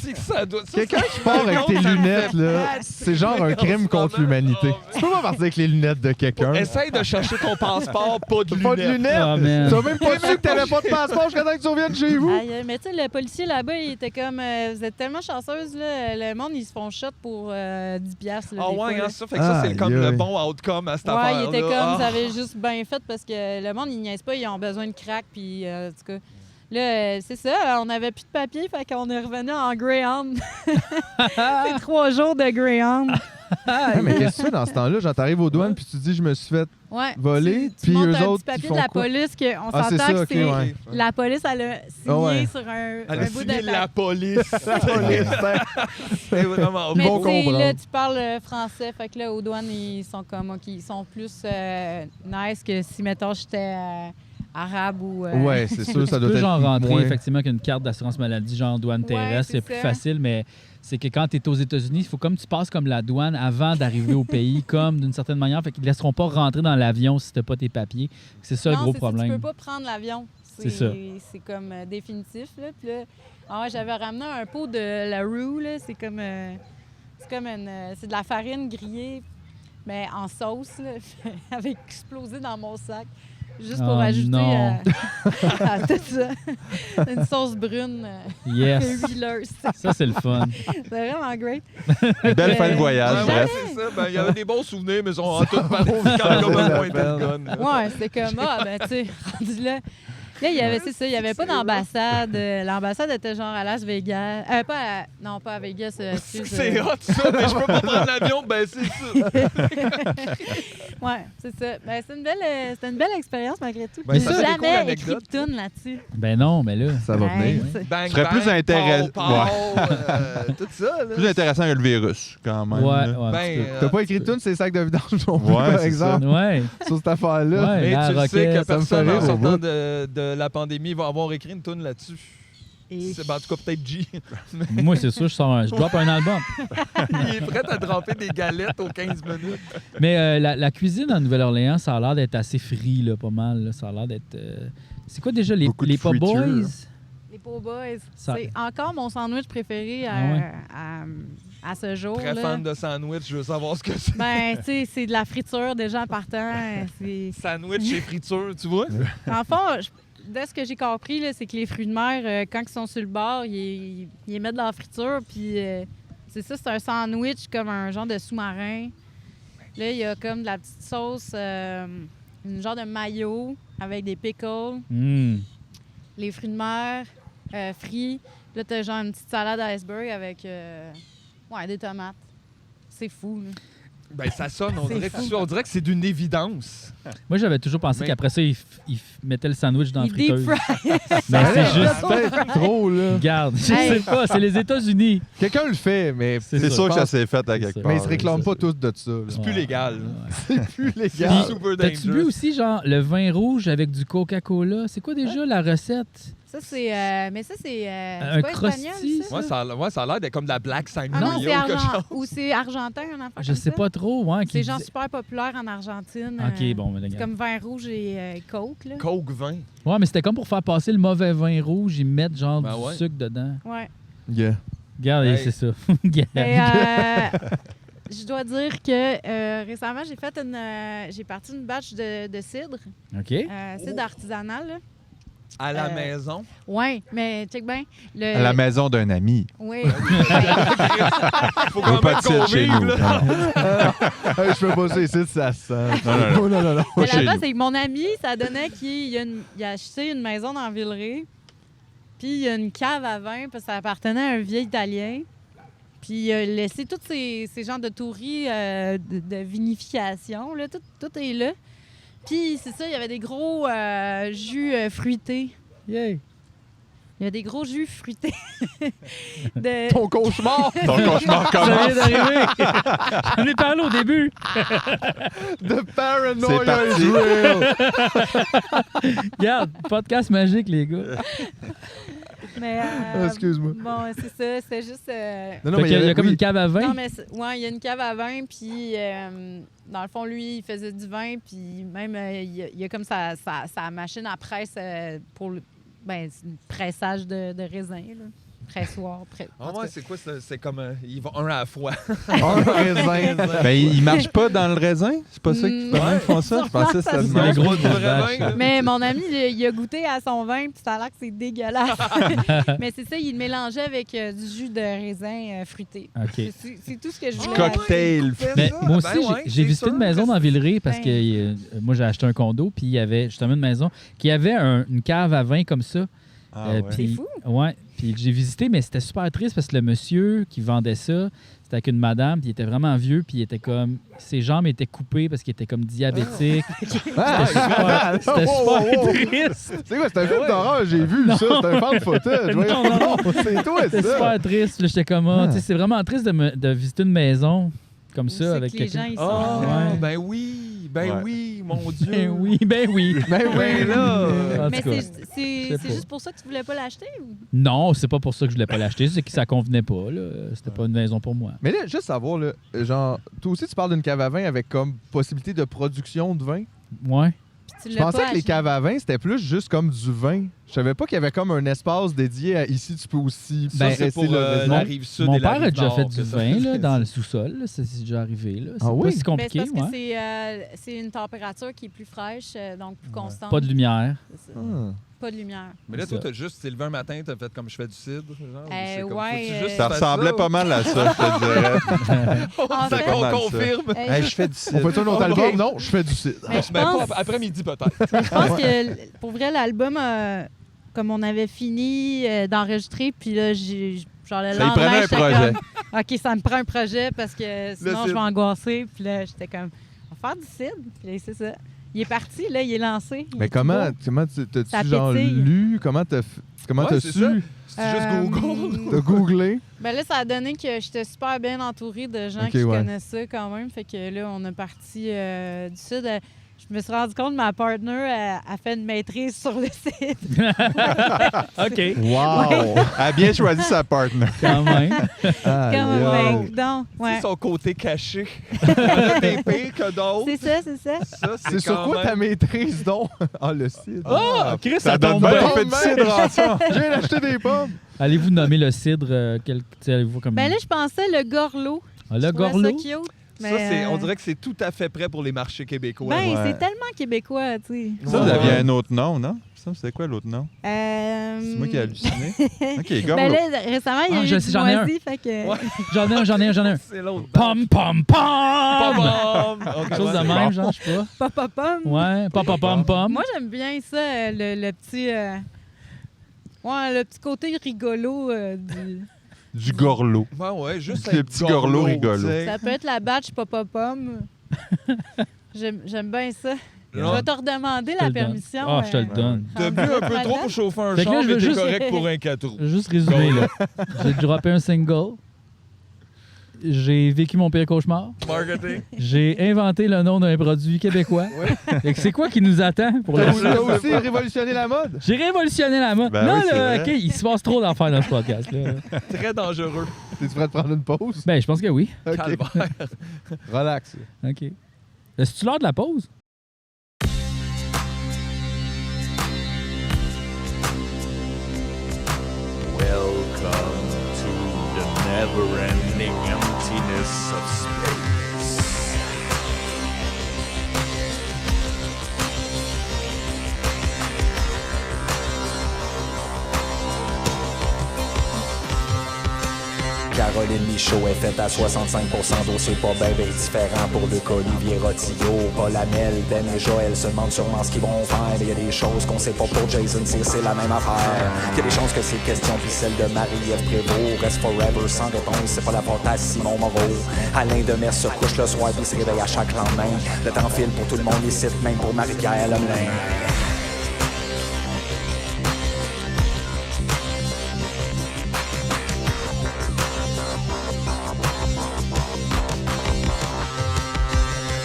B: C'est que ça doit... ça,
C: Quelqu'un
B: ça-
C: qui part avec tes
B: ça me
C: lunettes,
B: fait
C: là,
B: mal.
C: c'est genre un crime contre l'humanité. Tu peux pas partir avec les lunettes de quelqu'un.
B: Essaye de chercher ton passeport, pas de
C: T'as pas de
B: lunettes.
C: lunettes.
A: Ah, man.
C: Tu as même pas su que t'avais pas de passeport jusqu'à temps que tu reviennes chez vous.
E: Aïe, mais tu sais, le policier là-bas, il était comme vous êtes tellement chanceuse, là, le monde, ils se font shot pour 10 piastres. là,
B: Ah
E: des fois,
B: ouais,
E: là.
B: hein, ça fait que ça, c'est
C: Aïe,
B: comme le
C: aïe.
B: bon outcome à cette
E: Ouais,
B: affaire-là.
E: il était comme,
B: Ah.
E: ça avait juste bien fait parce que le monde, ils niaisent pas, ils ont besoin de crack, puis en tout cas. Là, c'est ça, on avait plus de papier, fait qu'on est revenu en Greyhound. C'est 3 jours de Greyhound.
C: Ah, mais qu'est-ce que tu fais dans ce temps-là? Genre, t'arrives aux douanes puis tu dis, je me suis fait.
E: Ouais.
C: Voler,
E: tu
C: puis
E: montes
C: eux
E: un
C: autres,
E: petit papier
C: ils font
E: de la
C: quoi?
E: police qu'on
C: Ah, c'est
E: s'entend
C: ça,
E: que
C: ok,
E: c'est...
C: ouais.
E: La police, elle a signé
C: Ah ouais.
E: sur un
B: Elle a
E: bout de
B: signé
E: papier.
B: la police. C'est vraiment
E: Mais
C: Bon
E: tu sais,
C: comprendre.
E: là, tu parles français, fait que là, aux douanes, ils sont comme, OK, ils sont plus nice que si, mettons, j'étais arabe ou...
C: Ouais, c'est sûr, ça
A: Tu
C: doit
A: peux
C: être.
A: genre rentrer
C: moins-
A: effectivement qu'une carte d'assurance maladie, genre douane
E: Ouais,
A: terrestre,
E: c'est
A: c'est plus
E: ça.
A: facile, mais c'est que quand tu es aux États-Unis, il faut comme tu passes comme la douane avant d'arriver au pays, comme d'une certaine manière. Fait qu'ils ne laisseront pas rentrer dans l'avion si tu n'as pas tes papiers. C'est ça le
E: Non,
A: gros
E: c'est ça,
A: problème.
E: tu peux pas prendre l'avion.
A: C'est ça.
E: C'est comme définitif, là. Puis là, ah ouais, j'avais ramené un pot de la roux, là. C'est comme c'est de la farine grillée, mais en sauce, là, avec explosé dans mon sac. Juste pour
A: Oh
E: ajouter
A: non.
E: à tout ça. Une sauce brune
A: Yes.
E: huileuse.
A: Ça, c'est le fun.
E: C'est vraiment great.
D: Belle fin de voyage,
B: Ouais,
D: bref.
B: c'est ça. Ben, il y avait des bons souvenirs, mais ils sont en tout quand même moins été le gun, là.
E: Ouais, c'était comme, ben, tu sais, rendu là. Là, il y avait, c'est ça, il n'y avait pas d'ambassade. L'ambassade était genre à Las Vegas. Non, pas à Vegas. excuse,
B: C'est hot, ça, mais je peux pas prendre l'avion, ben c'est ça.
E: Ouais, c'est ça. Ben, c'était une belle expérience malgré tout.
C: Ben,
E: J'ai
B: ça, c'est des cool
E: jamais écrit
B: anecdotes.
E: de tune là-dessus.
A: Ben non, mais là.
C: Ça va
E: Ben,
C: venir.
E: c'est-
B: Bang,
D: serais plus
B: bang,
D: intéressant-
B: pow, pow, tout ça, là.
D: Plus intéressant que le virus, quand même.
A: Ouais,
D: là.
A: ouais.
B: Ben,
C: T'as pas écrit tout ces sacs de vidange non plus,
D: Ouais,
C: par
D: c'est
C: exemple,
A: Ouais.
C: sur cette affaire-là.
A: Ouais.
B: mais
A: la
B: tu le sais
A: roquette,
B: que
C: ça me
B: personne,
C: fait
B: en
C: rire au
B: sortant
C: bout.
B: de la pandémie, va avoir écrit une tune là-dessus.
E: Et-
B: Ben, en tout cas, peut-être G.
A: Moi, c'est sûr, je drop un album.
B: Il est prêt à dropper des galettes aux 15 minutes.
A: Mais la cuisine en Nouvelle-Orléans, ça a l'air d'être assez free, là, pas mal. Là. Ça a l'air d'être. C'est quoi déjà les
D: Beaucoup de
A: Po'
D: friture.
A: Boys?
E: Les Po' Boys.
A: Ça-
E: C'est encore mon sandwich préféré à ce jour.
B: Très
E: là.
B: fan de sandwich, je veux savoir ce que c'est.
E: Ben, tu sais, c'est de la friture déjà en partant. C'est-
B: Sandwich et friture, tu vois?
E: En fond, de ce que j'ai compris, là, c'est que les fruits de mer, quand ils sont sur le bord, ils les mettent dans la friture. Puis c'est ça, c'est un sandwich comme un genre de sous-marin. Là, il y a comme de la petite sauce, une genre de mayo avec des pickles,
A: Hmm.
E: les fruits de mer frits. Là, t'as genre une petite salade iceberg avec des tomates. C'est fou, là.
B: Ben, ça sonne, on
E: C'est
B: dirait,
E: fou.
B: on dirait que c'est d'une évidence.
A: Moi, j'avais toujours pensé
B: Mais-
A: qu'après ça, il mettait le sandwich dans la
E: Il deep
A: friteuse.
E: fry.
A: Mais c'est juste...
C: Peut-être trop, là.
A: Regarde, je
E: Hey.
A: sais pas, c'est les États-Unis.
C: Quelqu'un le fait, mais
D: C'est sûr que ça
C: pense-
D: s'est fait à quelque
A: C'est ça.
D: part.
C: Mais ils se réclament
A: c'est
C: pas
A: ça.
C: tous de ça. là.
B: C'est plus légal.
C: C'est plus légal.
A: Puis-
B: Super
A: T'as-tu bu
B: dangerous.
A: aussi, genre, le vin rouge avec du Coca-Cola? C'est quoi déjà la recette?
E: Ça, c'est. Mais ça, c'est.
A: Un
E: c'est pas espagnol,
A: crusty,
E: ça?
B: Ouais, ça a l'air d'être comme de la Black
E: Ah
B: Sangria
E: non, c'est
B: ou quelque chose.
E: ou c'est argentin, un enfant.
A: Je sais pas trop, ouais.
E: C'est
A: qui
E: genre
A: dit-
E: super populaire en Argentine.
A: OK, bon, mais
E: C'est
A: regarde.
E: comme vin rouge et Coke, là.
B: Coke vin.
A: Ouais, mais c'était comme pour faire passer le mauvais vin rouge, ils mettent genre
B: Ben
A: du
B: ouais.
A: sucre dedans.
E: Ouais.
C: Yeah.
A: Regarde,
B: Hey.
A: c'est ça. Regarde.
E: Et, je dois dire que récemment, j'ai parti une batch de cidre,
A: OK.
E: cidre artisanal. Là.
B: À la
E: Euh,
B: maison.
E: Ouais, mais check bien.
D: À la maison d'un ami.
E: Oui.
B: Faut
D: On veut
B: quand
D: pas
B: même
D: de cidre
B: qu'on
D: chez
B: vive,
D: nous.
B: là.
C: Hey, je peux pas ça ici, ça sent.
D: Non, non, non.
C: Oh, non, non, non.
E: Mais
D: chez
E: là-bas,
D: nous.
E: c'est que mon ami, ça donnait qu'il a acheté une maison dans Villeray. Puis il y a une cave à vin, parce que ça appartenait à un vieil Italien. Puis il a laissé tous ces genres de touris de vinification. Là. Tout est là. Puis c'est ça, il y avait des gros jus fruités.
A: Yay.
E: Il y a des gros jus fruités. de...
C: Ton cauchemar
D: Ton cauchemar
A: Ça vient
D: commence.
A: d'arriver. J'en ai parlé au début.
C: de
D: C'est
C: paranoia
D: parti.
C: is real.
A: Regarde, podcast magique, les gars.
E: Mais,
C: Excuse-moi.
E: Bon, c'est ça, c'est juste...
C: Non,
A: Fait qu'il y a
C: avait-
A: comme
C: oui.
A: une cave à vin.
E: Non, mais ouais, il y a une cave à vin, puis dans le fond, lui, il faisait du vin, puis même, il y a comme sa machine à presse pour le pressage de raisin, là. Pressoir.
B: Ah ouais, c'est quoi? C'est comme... ils vont un à la fois.
C: Un raisin.
D: Ben, il marche pas dans le raisin? C'est pas ça qu'ils
E: Ouais.
D: font ça? Je pensais que c'était
A: C'est
D: de
A: les
D: même.
A: gros
B: du vrai
A: vaches.
B: vin, là.
E: Mais mon ami, il a goûté à son vin, puis ça a l'air que c'est dégueulasse. Mais c'est ça, il le mélangeait avec du jus de raisin fruité.
A: OK.
E: C'est tout ce que je voulais.
D: Cocktail.
A: Mais moi aussi,
B: Ben ouais,
A: j'ai
B: c'est
A: visité
B: sûr
A: une maison
B: que
A: dans Villeray parce
E: Ben.
A: que moi, j'ai acheté un condo, puis il y avait justement une maison qui avait une cave à vin comme ça.
D: Ah ouais.
A: Puis-
E: C'est fou.
A: Ouais. Puis j'ai visité, mais c'était super triste parce que le monsieur qui vendait ça, c'était avec une madame, puis il était vraiment vieux, puis il était comme... Ses jambes étaient coupées parce qu'il était comme diabétique.
C: Ah,
A: C'était
C: oh, oh,
A: super
C: oh.
A: triste.
C: C'est quoi, c'est un film d'horreur, j'ai vu ça, c'est un fan footage.
A: Non, non.
C: C'est toi,
A: C'était
C: ça.
A: super triste. Là, j'étais comme, ah, tu sais, c'est vraiment triste de visiter une maison comme
E: Où
A: ça
E: c'est
A: avec
E: que les
A: quelqu'un.
E: gens, ils sont...
B: Oh,
A: Ouais.
B: ben oui, mon Dieu.
A: Ben oui, ben oui.
C: Ben oui,
B: Ben là.
A: En
E: Mais
A: tout cas.
E: c'est
A: sais pas.
E: juste pour ça que tu voulais pas l'acheter? Ou?
A: Non, c'est pas pour ça que je voulais pas l'acheter, c'est que ça convenait pas. Là. C'était pas une maison pour moi.
C: Mais là, juste savoir, là, genre, toi aussi, tu parles d'une cave à vin avec comme possibilité de production de vin.
A: Ouais.
E: Puis tu
C: Je
E: l'as
C: pensais
E: pas
C: que les
E: acheté.
C: caves à vin, c'était plus juste comme du vin. Je savais pas qu'il y avait comme un espace dédié à ici, tu peux aussi
B: Ça, c'est
C: presser
B: pour
C: le
B: la
C: raisin.
B: rive sud
A: Mon
B: et la
A: père a
B: rive
A: déjà
B: nord
A: fait
B: que
A: du
B: ça
A: vin
B: fait.
A: là, dans le sous-sol. Là. C'est déjà arrivé. Là. C'est
C: Ah
A: pas
C: oui?
A: si
E: Ben,
A: compliqué.
E: c'est parce que
A: ouais.
E: c'est une température qui est plus fraîche, donc plus constante.
A: Pas de lumière.
E: C'est ça.
C: Ah.
E: Pas de lumière.
B: Mais là,
A: C'est
B: toi,
A: ça.
B: t'as juste t'es levé un matin, t'as fait comme je fais du cidre. Genre, ou c'est comme,
E: ouais,
B: faut-tu juste
D: Ça
B: faire
D: ressemblait
B: ça,
D: pas mal à ça, je te dirais.
B: ou-
E: En
B: Ça
E: fait-
B: qu'on
D: Pas mal, ça.
B: confirme.
E: Hey,
D: Je fais du
C: On
D: cidre.
C: fait un autre
B: Oh,
C: album?
B: ok.
C: Non, je fais du cidre.
E: mais je
B: Ben,
E: pense,
B: pas après-midi, peut-être.
E: je pense que pour vrai, l'album, comme on avait fini d'enregistrer, puis là, genre le
D: Ça y
E: lendemain,
D: prenait un
E: j'étais
D: projet.
E: comme, OK, ça me prend un projet parce que sinon, je
B: cidre.
E: vais angoisser. Puis là, j'étais comme, on va faire du cidre. Puis là, c'est ça. Il est parti, là, il est lancé. Il
C: Mais
E: est tout
C: comment
E: beau.
C: t'as-tu
E: Ça
C: genre
E: pétille.
C: lu? Comment t'as
B: Ouais, c'est
C: su?
B: ça. C'est juste Google.
C: T'as googlé?
E: Ben là, ça a donné que j'étais super bien entourée de gens
C: Ok,
E: qui
C: ouais.
E: connaissent ça quand même. Fait que là, on est parti du sud. Je me suis rendu compte que ma partner a fait une maîtrise sur le site.
A: OK.
C: Wow!
D: Elle a bien choisi sa partner.
A: Quand même.
C: Aïe,
E: Comme
C: aïe.
E: ben, donc, ouais.
B: C'est son côté caché. Il y en a des pires que d'autres.
E: C'est ça, c'est ça.
B: Ça,
C: C'est sur
B: quand
C: quoi
B: même-
C: ta maîtrise, donc? Ah, le cidre.
A: Ah, Chris,
D: Ça
A: ça
D: donne
A: tombe
D: bien.
A: bien.
D: On fait du cidre ensemble.
C: Je viens d'acheter des pommes!
A: Allez-vous nommer le cidre? Allez-vous comme...
E: Ben là, je pensais le gorlot.
A: Ah, le
E: Je trouvais
A: gorlot?
E: ça cute.
B: Ça,
E: Mais,
B: on dirait que c'est tout à fait prêt pour les marchés québécois.
E: Ben,
D: Ouais.
E: c'est tellement québécois, tu sais.
D: Ça, vous
B: Ouais.
D: aviez un autre nom, non? Ça, c'est quoi l'autre nom? C'est moi qui ai halluciné. OK,
E: Ben
D: gorlo.
E: là, récemment, il y a
A: Ah,
E: eu
A: je
E: du
A: sais, j'en ai un.
E: moisi, fait que...
B: Ouais.
A: J'en ai un.
B: C'est l'autre.
A: Pom, pom, pom!
B: Quelque
A: Chose de même, genre, je sais pas.
E: Papa pomme.
A: Ouais, pom, pom, pom, pom.
E: Moi, j'aime bien ça, le petit... ouais, le petit côté rigolo du...
D: Du gorlot.
B: Ouais, juste
D: Le
B: un
D: petit gorlot rigolo.
B: tu sais.
E: Ça peut être la batch Papa Pomme. J'aime bien ça. Je
B: Non.
E: vais te redemander
A: Je te
E: la
A: le donne.
E: permission.
A: Ah, je te le donne.
B: T'as bu un peu trop pour chauffer un
A: Fait que là,
B: char,
A: je
B: mais
A: veux
B: t'es
A: juste-
B: correct pour un 4 roues.
A: Je vais juste résumer, là. J'ai droppé un single. J'ai vécu mon pire cauchemar.
B: Marketing.
A: J'ai inventé le nom d'un produit québécois. Fait que c'est quoi qui nous attend pour la
C: T'as
A: suite?
C: aussi révolutionné la mode.
A: J'ai révolutionné la mode.
D: Ben
A: non,
D: oui, c'est
A: là,
D: vrai.
A: OK, il se passe trop d'affaires dans ce podcast-là.
B: Très dangereux.
C: T'es-tu prêt de prendre une pause?
A: Ben, je pense que oui.
C: OK.
B: Calvaire.
C: Relax.
A: OK. C'est-tu l'heure de la pause?
F: Welcome to the never-ending emptiness of space.
G: Caroline Michaud est faite à 65% d'eau, c'est pas ben différent pour Luc Olivier Rotillot. Paul Hamel, Ben et Joël se demandent sûrement ce qu'ils vont faire, mais y a des choses qu'on sait pas pour Jason Cyr, c'est la même affaire. Y a des chances que ces questions puis celles de Marie-Ève Prévost restent forever sans réponse, c'est pas la faute à Simon Moreau. Alain Demers se couche le soir puis se réveille à chaque lendemain. Le temps file pour tout le monde ici, même pour Marie-Pierre Lemelin.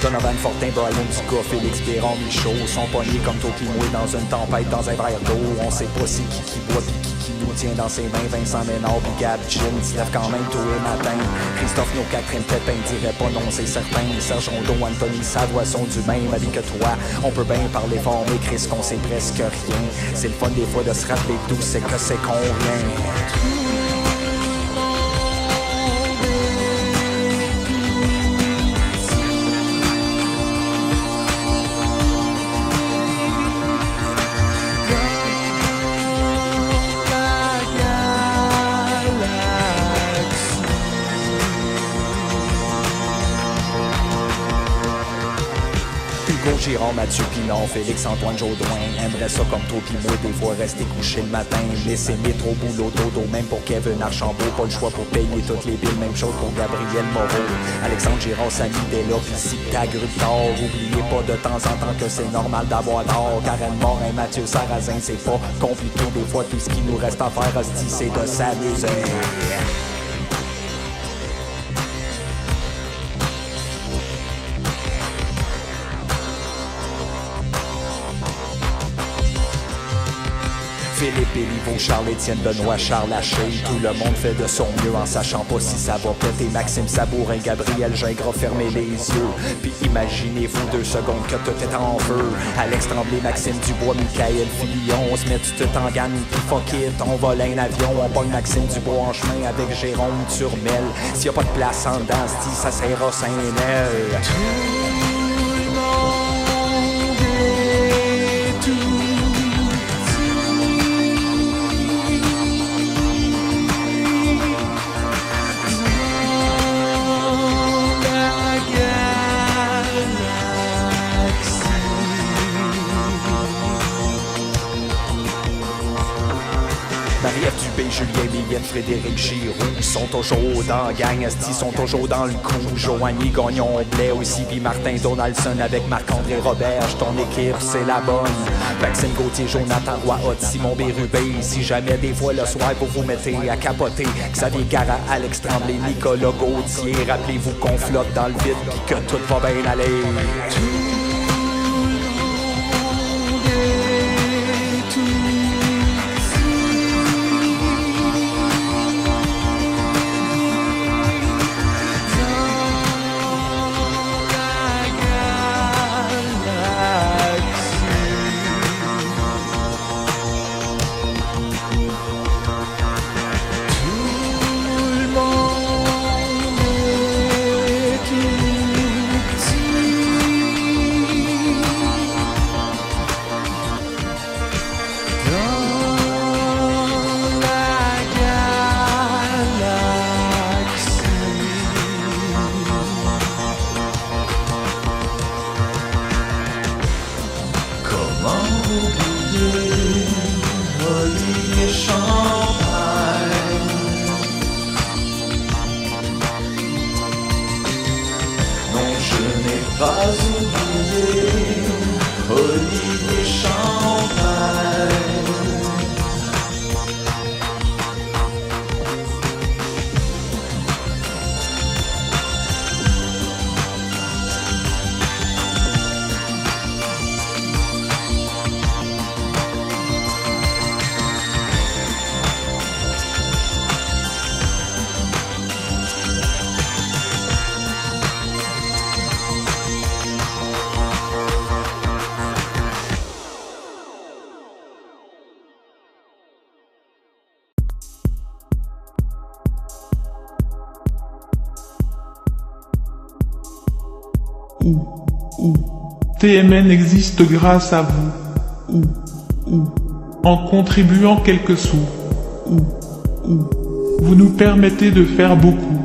G: Donovan Fortin, Brian Ducas, Félix Perron, Michaud sont pognés comme Toki Moué dans une tempête dans un verre d'eau. On sait pas c'est qui boit pis qui nous tient dans ses mains. Vincent Ménard pis Gab Gin se lève quand même tôt le matin. Christophe No, Catherine Pépin dirait pas non, c'est certain. Serge Rondeau, Anthony Savoie sont du même avis que toi. On peut bien parler fort, mais Chris qu'on sait presque rien. C'est le fun des fois de se rappeler d'où c'est que c'est qu'on vient. Hugo Girard, Mathieu Pinon, Félix-Antoine Jaudoin aimerait ça comme toi pis moi, des fois rester couché le matin, laisser métro, boulot, dodo, même pour Kevin Archambault, pas le choix pour payer toutes les billes, même chose pour Gabriel Moreau, Alexandre Girard, Samy Della, pis si ta grue tard, oubliez pas de temps en temps que c'est normal d'avoir tort, Karen Morin, Mathieu Sarrazin, c'est pas compliqué, des fois tout ce qui nous reste à faire, hostie, c'est de s'amuser. Philippe Éliveau, Charles-Étienne Benoît, Charles Haché. Tout le monde fait de son mieux en sachant pas si ça va péter. Maxime Sabourin, Gabriel Gingras, fermez les yeux. Puis imaginez-vous 2 secondes que tout est en feu. Alex Tremblay, Maxime Dubois, Michael Fillon. On se met tout en gang, puis fuck it, on vole un avion. On pogne Maxime Dubois en chemin avec Jérôme Turmel. S'il y a pas de place en dedans, ça sera Saint-Nel. Marie-Ève Dubé, Julien Millette, Frédéric Giroux sont toujours dans la gang, esti sont toujours dans le coup. Joanie Gagnon Blais aussi, puis Martin Donaldson avec Marc-André Roberge. Ton équipe, c'est la bonne. Maxime Gauthier, Jonathan Roy, Hot, Simon Bérubé. Si jamais des fois le soir vous vous mettez à capoter, Xavier Gara, Alex Tremblay, Nicolas Gauthier. Rappelez-vous qu'on flotte dans le vide, puis que tout va bien aller.
H: TMN existe grâce à vous. En contribuant quelques sous. Vous nous permettez de faire beaucoup.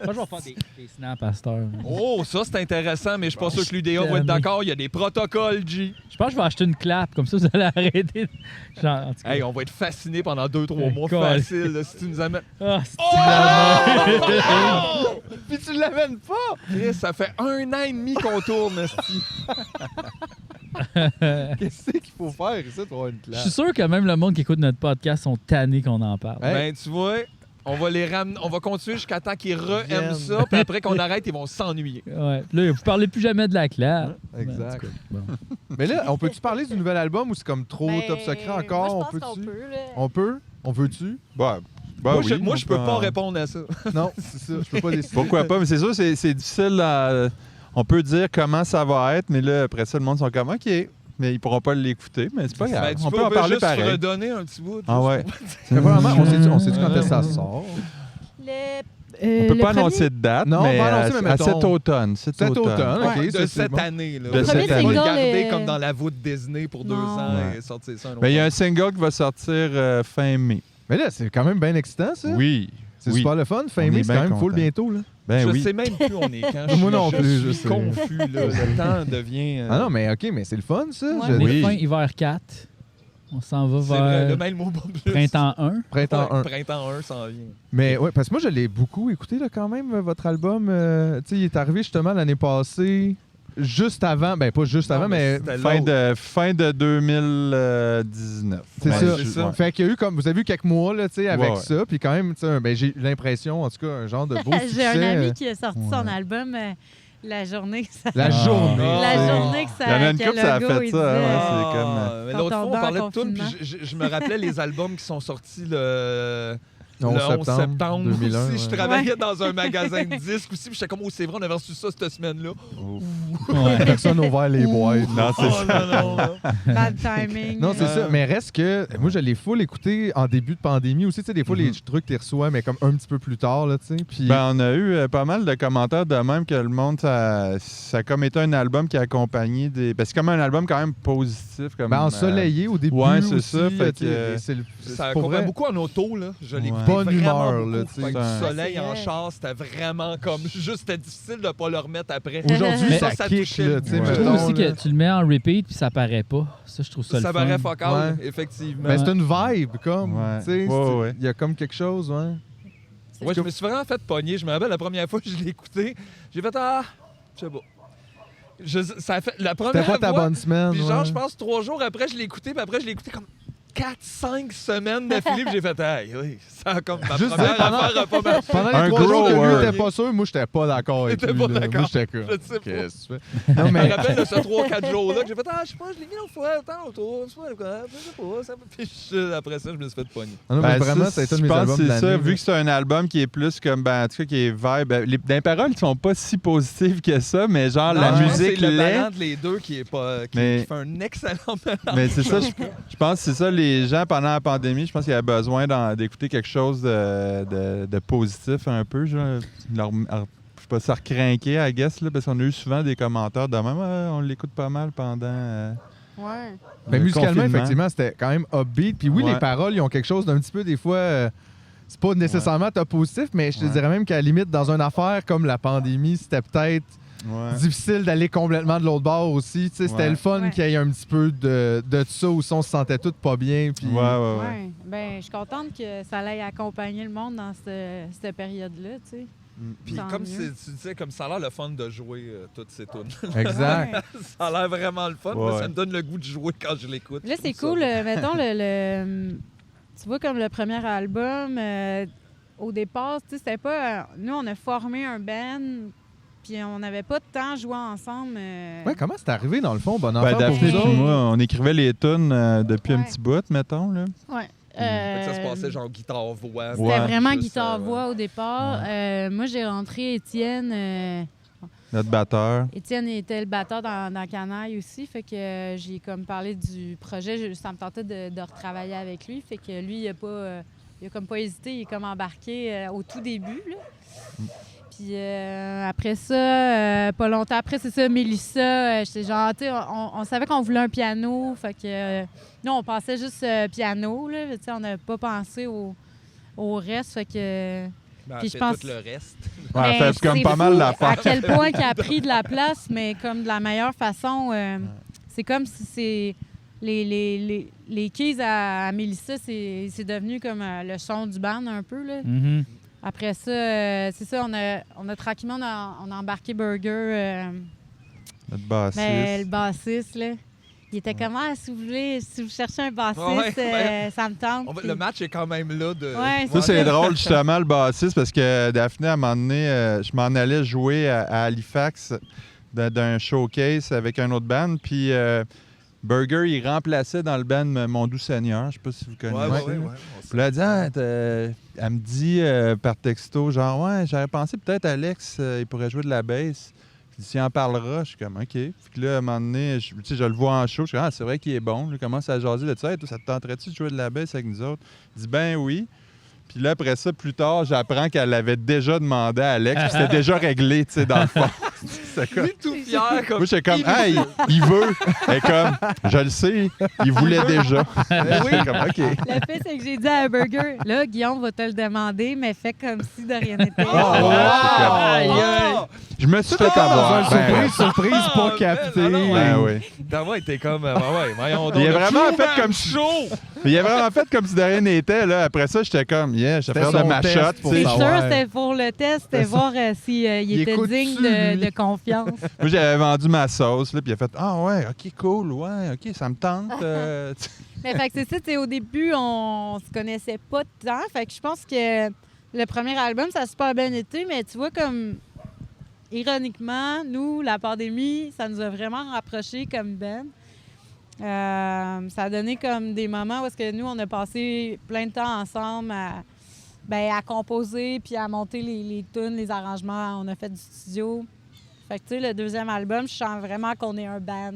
A: Moi, je vais faire des snaps à cette heure.
B: Oh, ça, c'est intéressant, mais je suis pas sûr que l'UDA va être d'accord. Il y a des protocoles, G.
A: Je pense que je vais acheter une clap, comme ça, vous allez arrêter. Genre, en tout cas.
B: Hey, on va être fascinés pendant 2-3 mois.
A: Cool.
B: Facile, là, si tu nous amènes.
A: Ah, c'est
C: Puis tu l'amènes pas!
B: Chris, ça fait 1 an et demi qu'on tourne, esti.
C: Qu'est-ce qu'il faut faire ici pour avoir une
A: Je
C: classe?
A: suis sûr que même le monde qui écoute notre podcast sont tannés qu'on en parle.
C: Hey.
B: Ben, tu vois, on va les ramener. On va continuer jusqu'à temps qu'ils
C: J'aime.
B: re-aiment ça, puis après qu'on arrête, ils vont s'ennuyer.
A: Ouais. Là, vous parlez plus jamais de la clap.
C: Exact.
A: Ben, en tout cas, bon.
C: Mais là, on peut-tu parler du nouvel album ou c'est comme trop
E: Ben,
C: top secret encore?
E: Moi, je pense
C: on
E: qu'on
C: peut-tu?
E: peut, là.
C: On peut? On veut-tu?
D: Bah
B: moi,
D: oui,
B: je peux pas répondre à ça.
C: Non, c'est ça. Je peux pas décider.
D: Pourquoi pas? Mais c'est sûr, c'est difficile. On peut dire comment ça va être, mais là, après ça, le monde sont comme OK. Mais ils pourront pas l'écouter, mais c'est pas grave.
B: Ben, tu
D: on
B: peux
D: peut en parler
B: juste
D: pareil.
B: redonner un petit bout.
D: Ah ouais.
C: Mais vraiment, on sait-tu quand est-ce que ça sort?
D: On peut pas annoncer de date,
C: Non,
D: mais
C: on va annoncer, mais
D: à
C: mettons-
D: cet automne.
C: Cet automne, OK.
B: Ouais,
C: ça,
B: de
C: c'est
B: cette
C: bon.
B: année. Là.
D: De
B: On
D: cette
B: va
D: année.
B: le garder
E: single,
B: comme dans la voûte Disney pour 2
E: Non.
B: ans
D: Ouais.
B: et sortir ça un autre.
D: Mais il y a un single qui va sortir fin mai.
C: Mais là, c'est quand même bien excitant, ça.
D: Oui.
C: C'est
D: oui.
C: super le fun. Fin
D: On
C: mai,
D: est
C: c'est
D: bien
C: quand même full
D: content.
C: bientôt, là.
D: Ben
B: je
D: oui.
B: sais même plus où on est quand.
C: Moi non plus, je
B: je
C: sais.
B: suis confus. Là. Le temps devient...
C: Ah non, mais OK, mais c'est le fun, ça.
E: Ouais.
C: Je-
A: On est
D: Oui.
A: fin hiver 4. On s'en va
B: C'est vrai,
A: vers
B: le même mot pas plus.
A: printemps 1.
C: Printemps
B: Ouais,
C: 1.
B: Printemps 1 s'en vient.
C: Mais ouais, parce que moi, je l'ai beaucoup écouté, là, quand même, votre album. Tu sais, il est arrivé justement l'année passée, juste avant. Ben, pas juste avant,
B: Non,
C: mais
B: c'était
D: Fin de 2019.
C: c'est
B: Ouais,
C: ça.
B: c'est ça.
D: Ouais.
C: Fait qu'il y a eu comme, vous avez eu quelques mois, là, tu sais, avec
D: Ouais, ouais.
C: ça. Puis quand même, tu sais, ben, j'ai eu l'impression, en tout cas, un genre de beau
E: J'ai un
C: succès.
E: ami qui a sorti son
C: ouais.
E: album La journée que ça...
C: La
A: Ah.
C: journée.
E: La
C: tu sais.
E: journée que ça...
D: Il y en a une
E: que
D: couple, ça a
E: le
D: fait
E: gars, il
D: ça, ouais,
E: disait,
D: c'est comme-
B: Mais
E: Quand
B: l'autre fois,
E: on
B: on parlait de
E: tombe en
B: tunes, puis
E: confinement.
B: je me rappelais les albums qui sont sortis le
C: 11
B: 11 septembre
C: septembre 2001,
B: aussi. Je
C: ouais.
B: travaillais dans un magasin de disques aussi, puis j'étais comme, oh, c'est vrai, on avait reçu ça cette semaine-là.
A: Ouais.
C: Personne n'a ouvert les boîtes.
D: Non, c'est
B: Oh,
D: ça.
B: non, non.
E: Bad timing.
C: Non, c'est ça. Mais reste que, moi, je l'ai full écouté en début de pandémie aussi. Tu sais, des fois, les trucs, tu les reçois, mais comme un petit peu plus tard, là, tu sais. Puis,
D: Ben, on a eu pas mal de commentaires de même que le monde, ça a comme été un album qui a accompagné des. Ben, c'est comme un album quand même positif. Comme,
C: ensoleillé au début.
D: ouais, c'est
C: aussi,
D: ça, fait
C: tu sais,
D: que-
C: c'est
B: Ça
C: pour
B: accompagne
C: vrai.
B: beaucoup en auto, là. Je l'ai
D: Ouais.
B: écouté
C: Bonne
B: vraiment
C: humeur,
B: beaucoup.
C: là, tu sais.
B: Fait que
D: C'est
B: du
D: un-
B: soleil
E: c'est
B: en
E: vrai.
B: char, c'était vraiment comme... Juste, c'était difficile de ne pas le remettre après.
C: Aujourd'hui,
A: Mais-
C: ça
B: ça
C: kick,
B: touchait
C: là,
B: le
C: tu sais,
B: goût.
A: Je trouve
C: mettons,
A: aussi
C: là.
A: que tu le mets en repeat puis ça paraît pas. Ça, je trouve ça,
B: Ça
A: le fun.
B: paraît focal,
C: Ouais.
B: effectivement.
C: Mais c'est une vibe, comme.
D: Ouais.
C: Tu sais,
D: Ouais, ouais.
C: il y a comme quelque chose, ouais.
B: Ouais, je me suis vraiment fait pogner. Je me rappelle la première fois que je l'ai écouté, j'ai fait ah, je sais pas. Ça a fait la
C: C'était
B: première
C: pas ta
B: fois.
C: bonne semaine.
B: Puis genre,
C: ouais.
B: je pense 3 jours après, je l'ai écouté, puis après, je l'ai écouté comme 4-5 semaines d'affilée, puis j'ai fait aïe, oui, ça a comme ma
C: Juste
B: première
C: dire, pendant-
B: affaire a pas marché.
C: Pendant
D: Un
C: les 3 jours que lui
D: grower.
C: était pas sûr, moi, j'étais pas d'accord avec
B: T'étais
C: lui.
B: pas
C: là.
B: d'accord.
C: Moi, j'étais comme.
B: Je sais pas.
C: Qu'est-ce que tu fais? Non,
B: Je me
C: mais.
B: rappelle de ce 3-4 jours-là que j'ai fait ah, je sais pas, je l'ai mis l'autre fois, tant autour, je sais pas, ça puis après ça, je me suis fait pogner.
C: Non, mais
D: Ben,
C: vraiment, ça a été un de
D: je
C: mes
D: pense
C: albums
D: que
C: de
D: c'est ça,
C: l'année.
D: vu que c'est un album qui est plus comme, ben, en tout cas, qui est vibe. Ben, les paroles ne sont pas si positives que ça, mais genre,
B: Non,
D: la
B: je pense que
D: musique
B: c'est le
D: l'est.
B: ballon de les deux qui est pas qui
D: Mais-
B: fait un excellent mélange.
D: Mais c'est ça, je pense que c'est ça, les gens, pendant la pandémie, je pense qu'ils avaient besoin d'écouter quelque chose de positif un peu. Genre, je sais pas, ça recrinquer, I guess, là, parce qu'on a eu souvent des commentaires de même. Ah, on l'écoute pas mal pendant.
E: Ouais.
C: Mais
D: le
C: musicalement,
D: confinement.
C: effectivement, c'était quand même upbeat. Puis oui,
D: Ouais.
C: les paroles, ils ont quelque chose d'un petit peu, des fois, c'est pas nécessairement top positif, mais je te
D: Ouais.
C: dirais même qu'à la limite, dans une affaire comme la pandémie, c'était peut-être
D: Ouais.
C: difficile d'aller complètement de l'autre bord aussi. Tu sais, c'était
D: Ouais.
C: le fun
E: Ouais.
C: qu'il y ait un petit peu de ça où on se sentait tous pas bien. Puis...
D: Ouais, ouais, ouais.
E: Ouais. Ben, je suis contente que ça allait accompagner le monde dans cette période-là, tu sais.
B: Puis
E: Tant
B: comme
E: mieux.
B: tu disais, comme ça a l'air le fun de jouer toutes ces tunes.
C: Exact.
E: Ouais.
B: Ça a l'air vraiment le fun. Moi,
D: Ouais.
B: ça me donne le goût de jouer quand je l'écoute.
E: Là,
B: Je
E: c'est
B: trouve
E: cool.
B: ça
E: Mettons, tu vois, comme le premier album, au départ, tu sais, c'était pas... nous, on a formé un band, puis on n'avait pas de temps à jouer ensemble.
C: Ouais, comment c'est arrivé, dans le fond, bon enfant,
D: Ben,
C: pour
D: Daphné
C: vous
D: puis
C: autres?
D: moi, on écrivait les tunes depuis un
E: Ouais.
D: petit bout, mettons. Là.
E: Ouais.
B: Fait que ça se passait genre guitare-voix.
E: C'était
D: Ouais.
E: vraiment
B: Juste,
E: guitare-voix au départ. Moi, j'ai rentré Étienne.
D: Notre batteur.
E: Étienne était le batteur dans Canaille aussi, fait que j'ai comme parlé du projet. Ça me tentait de retravailler avec lui, fait que lui, il a comme pas hésité, il est comme embarqué au tout début, là. Puis après ça, pas longtemps après, c'est ça, Mélissa, j'étais genre, tu sais, on savait qu'on voulait un piano, fait que nous, on pensait juste piano, là, tu sais, on n'avait pas pensé au reste, fait que...
B: Ben,
E: Puis
B: elle
E: je
B: fait
E: pense-
B: tout le reste.
D: Ouais, elle
E: Ben,
D: fait comme
E: c'est
D: pas mal
E: fou
D: d'affaires.
E: à quel point il a pris de la place, mais comme de la meilleure façon. C'est comme si c'est... Les keys à Mélissa, c'est devenu comme le son du band un peu, là.
A: Mhm.
E: Après ça, c'est ça, on a tranquillement, on a embarqué Burger,
D: Notre bassiste.
E: le bassiste, là. Il était comment, si vous cherchez un bassiste,
B: Ouais,
E: ça me tente.
B: Le match est quand même là.
E: Ouais,
D: Ça, c'est drôle, justement, le bassiste, parce que Daphné, à un moment donné, je m'en allais jouer à Halifax d'un showcase avec un autre band, puis Burger, il remplaçait dans le band Mon Doux Seigneur. Je sais pas si vous connaissez.
B: Ouais.
D: Puis là, elle dit, elle me dit par texto, genre, ouais, j'aurais pensé peut-être Alex, il pourrait jouer de la bass. Puis s'il en parlera, je suis comme, OK. Puis là, à un moment donné, je le vois en show, je suis comme, ah, c'est vrai qu'il est bon. Je commence à jaser de ça. Hey, toi, ça te tenterait-tu de jouer de la bass avec nous autres? Il dit, ben oui. Puis là, après ça, plus tard, j'apprends qu'elle l'avait déjà demandé à Alex, puis c'était déjà réglé, tu sais, dans le fond. C'est comme...
B: Il est tout fier. Comme...
D: Moi, j'étais comme, hey, il veut. Et comme, je le sais, il voulait déjà.
B: Oui.
D: Comme, OK.
E: Le fait, c'est que j'ai dit à Burger, là, Guillaume va te le demander, mais fais comme si de rien n'était.
D: Oh,
B: Aïe,
D: aïe. Je me suis fait
C: Dans
D: avoir.
C: un surprise, pas
B: ben,
C: capté.
B: non, non,
D: Ben
B: ouais.
D: oui.
B: T'as été comme, voyons donc.
D: Il a
B: le
D: vraiment
B: show,
D: fait
B: man,
D: comme
B: chaud.
D: Il a vraiment fait comme si de rien n'était. Là. Après ça, j'étais comme, yeah, je vais
C: C'était
D: faire de
C: son
D: ma
C: test
D: shot.
C: pour
D: tu sais.
E: C'est
C: savoir.
E: sûr, c'était pour le test, c'était
C: C'est ça.
E: voir s'il était
C: écoute-tu,
E: digne
C: lui?
E: de confiance.
D: Moi, j'avais vendu ma sauce, là, puis il a fait, ah ouais, OK, cool, ouais, OK, ça me tente.
E: Mais fait que c'est ça, tu sais, au début, on se connaissait pas tant. Fait que je pense que le premier album, ça a super bien été, mais tu vois, comme ironiquement, nous, la pandémie, ça nous a vraiment rapprochés comme band. Ça a donné comme des moments où est-ce que nous, on a passé plein de temps ensemble à composer puis à monter les tunes, les arrangements. On a fait du studio. Fait que, tu sais, le deuxième album, je sens vraiment qu'on est un band.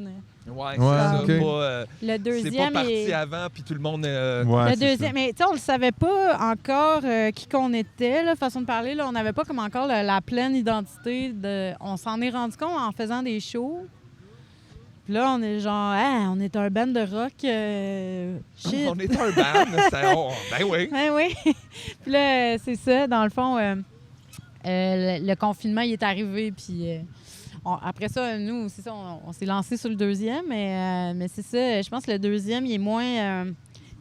B: Ouais, c'est ça.
C: ok.
B: Le
E: Le deuxième
B: c'est pas parti
E: est...
B: avant, puis tout le monde...
D: Ouais,
E: Le
D: c'est
E: deuxième, mais tu sais, on le savait pas encore qui qu'on était, là, façon de parler. Là, on n'avait pas comme encore la pleine identité de. On s'en est rendu compte en faisant des shows. Puis là, on est genre, on est un band de rock. Shit.
B: On est un band. Ben oui.
E: Ouais, oui. Puis là, c'est ça. Dans le fond, le confinement, il est arrivé. Puis après ça, nous, c'est ça, on s'est lancé sur le deuxième. Mais c'est ça. Je pense que le deuxième, il est moins.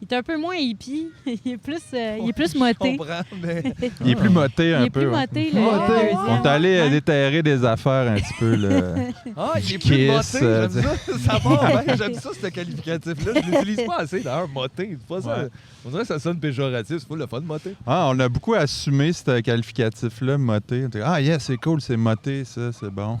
E: Il est un peu moins hippie. Il est plus
B: Je
E: moté.
B: comprends, mais...
D: Il est plus moté un
E: Il est
D: peu.
E: plus
D: ouais.
E: moté, le
C: Moté.
E: deuxième.
D: On est allé
E: Ouais.
D: déterrer des affaires un petit peu. Là.
B: Ah, il est
D: Kiss,
B: plus moté, j'aime
D: tu sais.
B: ça. Ça va, ben, j'aime ça, ce qualificatif-là. Je l'utilise pas assez, d'ailleurs, moté. C'est pas ça.
D: Ouais.
B: On dirait que ça sonne péjoratif. C'est pas le fun, moté.
D: Ah, on a beaucoup assumé ce qualificatif-là, moté. On était, ah, yeah, c'est cool, c'est moté, ça, c'est bon.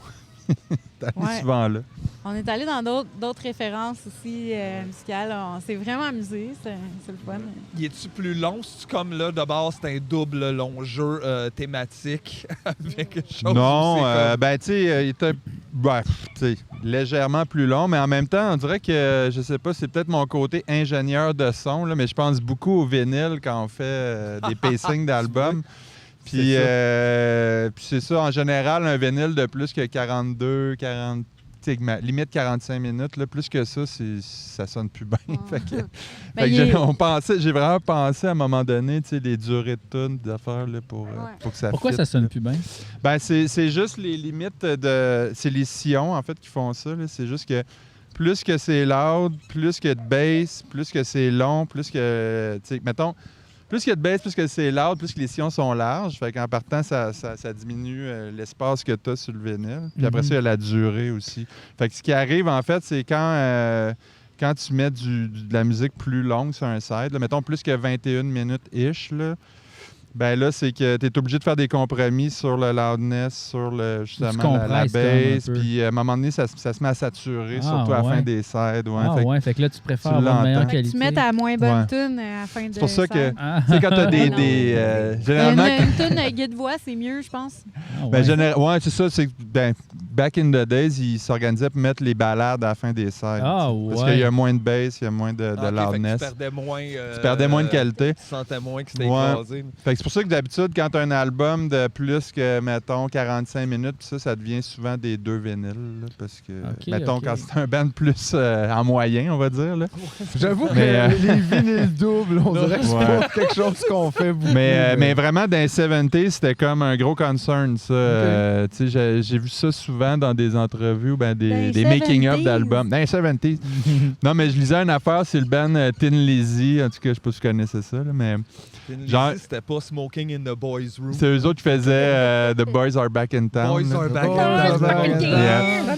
D: T'es allé
E: Ouais.
D: souvent là.
E: On est allé dans d'autres références aussi musicales. On s'est vraiment amusé. C'est le fun.
B: Il est-tu plus long? C'est comme là, de base, c'est un double long jeu thématique avec quelque chose.
D: Non,
B: où c'est comme-
D: ben, tu sais, il était tu sais, légèrement plus long, mais en même temps, on dirait que, je sais pas, c'est peut-être mon côté ingénieur de son, là, mais je pense beaucoup au vinyle quand on fait des pacings d'albums. Puis puis c'est ça, en général, un vinyle de plus que 42, 40, tu sais, limite 45 minutes, là, plus que ça, ça sonne plus bien. Fait que,
E: Ben,
D: fait que
E: il est-
D: j'ai vraiment pensé à un moment donné, tu sais, les durées de tunes, d'affaires là, pour que ça
A: Pourquoi
D: fitte,
A: ça sonne
D: là.
A: plus bien?
D: Ben, c'est juste les limites de... C'est les sillons, en fait, qui font ça. là. C'est juste que plus que c'est loud, plus que de bass, plus que c'est long, plus que... Tu sais, mettons, plus qu'il y a de bass, plus que c'est loud, plus que les sillons sont larges. Fait qu'en partant, ça diminue l'espace que tu as sur le vinyle. Puis après ça, il y a la durée aussi. Fait que ce qui arrive, en fait, c'est quand tu mets de la musique plus longue sur un side, là, mettons plus que 21 minutes-ish, là, ben là, c'est que tu es obligé de faire des compromis sur le loudness, sur justement la
A: compresses comme un
D: bass.
A: peu.
D: Puis à un moment donné, ça se met à saturer,
A: Ah,
D: surtout à la
A: ouais.
D: fin des sides. Ouais.
A: Ah
D: Fait que
A: ouais, fait que là, tu préfères
D: tu
A: avoir une meilleure
D: l'entends.
E: Fait que
A: qualité.
E: tu mets ta moins bonne
D: Ouais.
E: tune à la fin de
D: C'est pour ça que-
E: scène.
A: Ah,
D: tu sais, quand tu as
E: Non.
D: généralement,
E: Une tune guide-voix, c'est mieux, je pense.
A: ah
D: ben,
A: ouais.
D: ouais, c'est ça. C'est back in the days, ils s'organisaient pour mettre les balades à la fin des sides.
A: Ah
D: Parce
A: ouais.
D: qu'il y a moins de bass, il y a moins de
B: Ah, ok, fait que
D: loudness.
B: tu perdais moins...
D: Tu perdais moins de qualité.
B: Tu sentais moins que c'était
D: Ouais.
B: écrasé.
D: Fait que c'est pour ça que d'habitude, quand tu as un album de plus que, mettons, 45 minutes, puis ça devient souvent des 2 vinyles. Là, parce que,
A: Ok,
D: mettons,
A: ok.
D: quand c'est un band plus en moyen, on va dire. Là.
C: J'avoue que
D: Mais,
C: les vinyles doubles, on dirait que c'est
D: Ouais.
C: pas quelque chose qu'on fait beaucoup.
D: Mais vraiment, dans les 70s, c'était comme un gros concern, ça. Tu sais, j'ai vu ça souvent dans des entrevues ou ben
E: Dans les
D: des making-of
E: 70s.
D: d'albums. Dans les 70s. Non, mais je lisais une affaire, c'est le band Tin Lizzy. En tout cas, je sais pas si tu connaissais ça, là, mais Genre-
B: C'était pas Smoking in the Boys Room.
D: c'est eux autres qui faisaient The Boys Are Back in Town.
B: Boys
D: là.
B: are back
C: Boys
B: in
C: are
B: town.
C: back in
D: Yeah.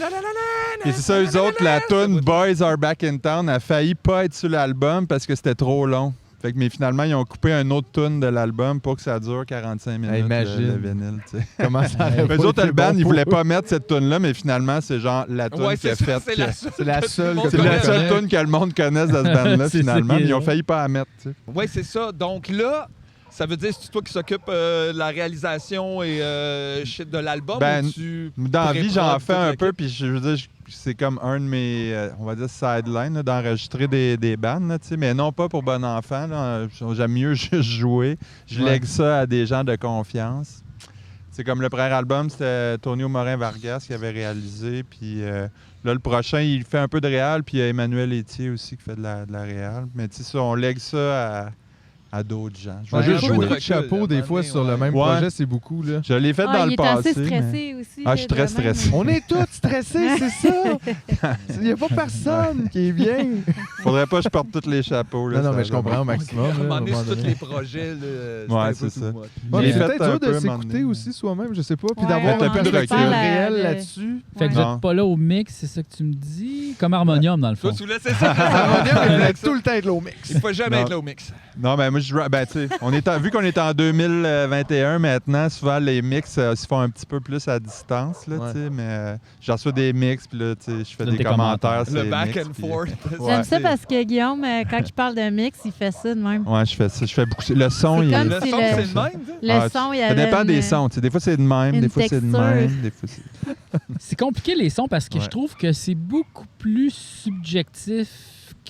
D: Et c'est ça, eux autres, la tune Boys Are Back in Town a failli pas être sur l'album parce que c'était trop long. Fait que, mais finalement, ils ont coupé un autre tune de l'album pour que ça dure 45 minutes,
C: imagine.
D: le vinyle. Tu sais.
C: Comment ça aurait
D: Eux
C: pas
D: autres,
C: été
D: le band,
C: bon
D: ils
C: pour
D: voulaient
C: eux.
D: pas mettre cette tune-là, mais finalement, c'est genre la tune
B: Ouais,
D: qui a
B: c'est
D: fait.
B: ça, c'est
D: que-
B: la seule.
C: C'est la
B: que tout
C: seule
B: le monde
C: que
D: C'est
C: tu
D: la
B: connaît.
C: connais.
D: seule tune que le monde connaisse de ce band-là,
A: C'est ça
D: finalement.
A: qui est
D: Mais ils ont
A: drôle.
D: failli pas la mettre. Tu sais.
B: Oui, c'est ça. Donc là, ça veut dire que c'est toi qui s'occupe de la réalisation et shit de l'album
D: Ben,
B: ou tu...
D: Dans la vie, j'en
B: pré-prod
D: fais
B: toute
D: un
B: la
D: peu,
B: kit?
D: puis je veux dire, c'est comme un de mes, on va dire, sidelines, là, d'enregistrer des bandes, là, tu sais, mais non pas pour bon enfant. là. J'aime mieux juste jouer. Je
C: Ouais.
D: lègue ça à des gens de confiance. C'est comme le premier album, c'était Tonio Morin-Vargas qui avait réalisé, puis là, le prochain, il fait un peu de réal, puis il y a Emmanuel Etier aussi qui fait de la réal. Mais tu sais, ça, on lègue ça à d'autres gens. Je vais
C: Ouais,
D: juste
C: un peu
D: jouer.
C: de chapeau, des fois, sur le même
D: Ouais.
C: projet, c'est beaucoup. Là.
D: Je l'ai fait dans
E: il
D: le
E: est
D: passé.
E: assez
D: mais-
E: stressé aussi.
D: Ah, je suis très
E: de même.
D: stressé.
C: On est tous stressés, c'est ça! Il n'y a pas personne qui est bien.
D: Faudrait pas que je porte tous les chapeaux. Là,
C: Non, non,
D: ça
C: mais je
D: va.
C: comprends au maximum.
B: À un
C: là,
B: moment
C: à un
B: donné,
C: moment
B: sur tous
C: donné.
B: les projets, là,
D: Ouais,
B: un peu
D: c'est
B: too
D: ça.
B: much.
C: Ouais,
D: J'ai
C: c'est
D: fait
C: peut-être
D: un
C: dur
D: peu,
C: de
D: un moment
C: s'écouter
D: donné.
C: aussi soi-même, je sais pas, puis
E: Ouais,
C: d'avoir
E: on
C: un
E: en
C: perspective
E: parle,
C: réelle
E: le-
C: là-dessus.
A: Fait que vous
E: Ouais.
D: Non.
A: n'êtes pas là au mix, c'est ça que tu me dis? Comme Harmonium, dans le fond.
B: Toi, tu voulais, c'est ça.
C: Ça va bien, mais il voulait tout le temps être là au mix.
B: Il faut jamais
D: Non.
B: être là au mix.
D: Non, mais moi, moi, vu qu'on est en 2021 maintenant, souvent les mix se font un petit peu plus à distance, là, tu sais, mais j'en reçois des mix, puis là, tu sais, je fais
A: Donne
D: des
A: tes
D: commentaires sur
B: Le
D: les
B: back
D: mix,
B: and
D: puis-
B: forth.
E: J'aime ça parce que Guillaume, quand il parle de mix, il fait ça de même.
D: Ouais, je fais ça. Je fais beaucoup. Le son,
E: C'est
D: il
E: comme
B: Le
E: si
B: son,
E: le-
B: c'est le même. tu sais?
E: Le
D: Ah,
E: son, il y
D: ça
E: avait
D: dépend des
E: une-
D: sons. Tu sais, des fois, c'est de même,
E: une
D: des fois, c'est de
E: texture.
D: même, des fois, c'est...
A: C'est compliqué les sons parce que je
D: Ouais.
A: trouve que c'est beaucoup plus subjectif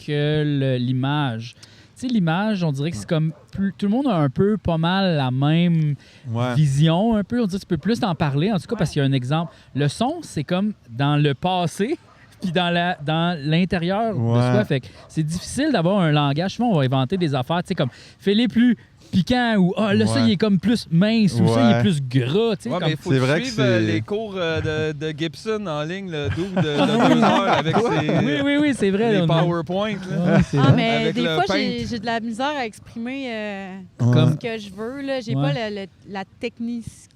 A: que l'image. Tu sais, l'image, on dirait que c'est comme... tout le monde a un peu pas mal la même
D: Ouais.
A: vision, un peu. On dirait que tu peux plus t'en parler, en tout cas, parce qu'il y a un exemple. Le son, c'est comme dans le passé puis dans l'intérieur de
D: Ouais.
A: soi. Fait que c'est difficile d'avoir un langage. Souvent, on va inventer des affaires, tu sais, comme « fais-les plus piquants » ou « ah, là, ça,
D: Ouais.
A: il est comme plus mince » ou « ça, il est
D: Ouais.
A: plus gras », tu sais.
B: Ouais,
A: comme-
B: mais il faut
D: C'est vrai que
B: suivre
D: c'est-
B: les cours de Gibson en ligne, le dude de 2 heures avec ses
A: Oui, c'est vrai.
B: les
A: on a-
B: PowerPoint. Là.
A: Ouais, c'est
E: Ah,
A: vrai.
E: mais
B: Avec
E: des
B: le
E: fois,
B: paint.
E: j'ai de la misère à exprimer
A: Comme-
E: ce que je veux. Là. J'ai
A: Ouais.
E: pas la technicalité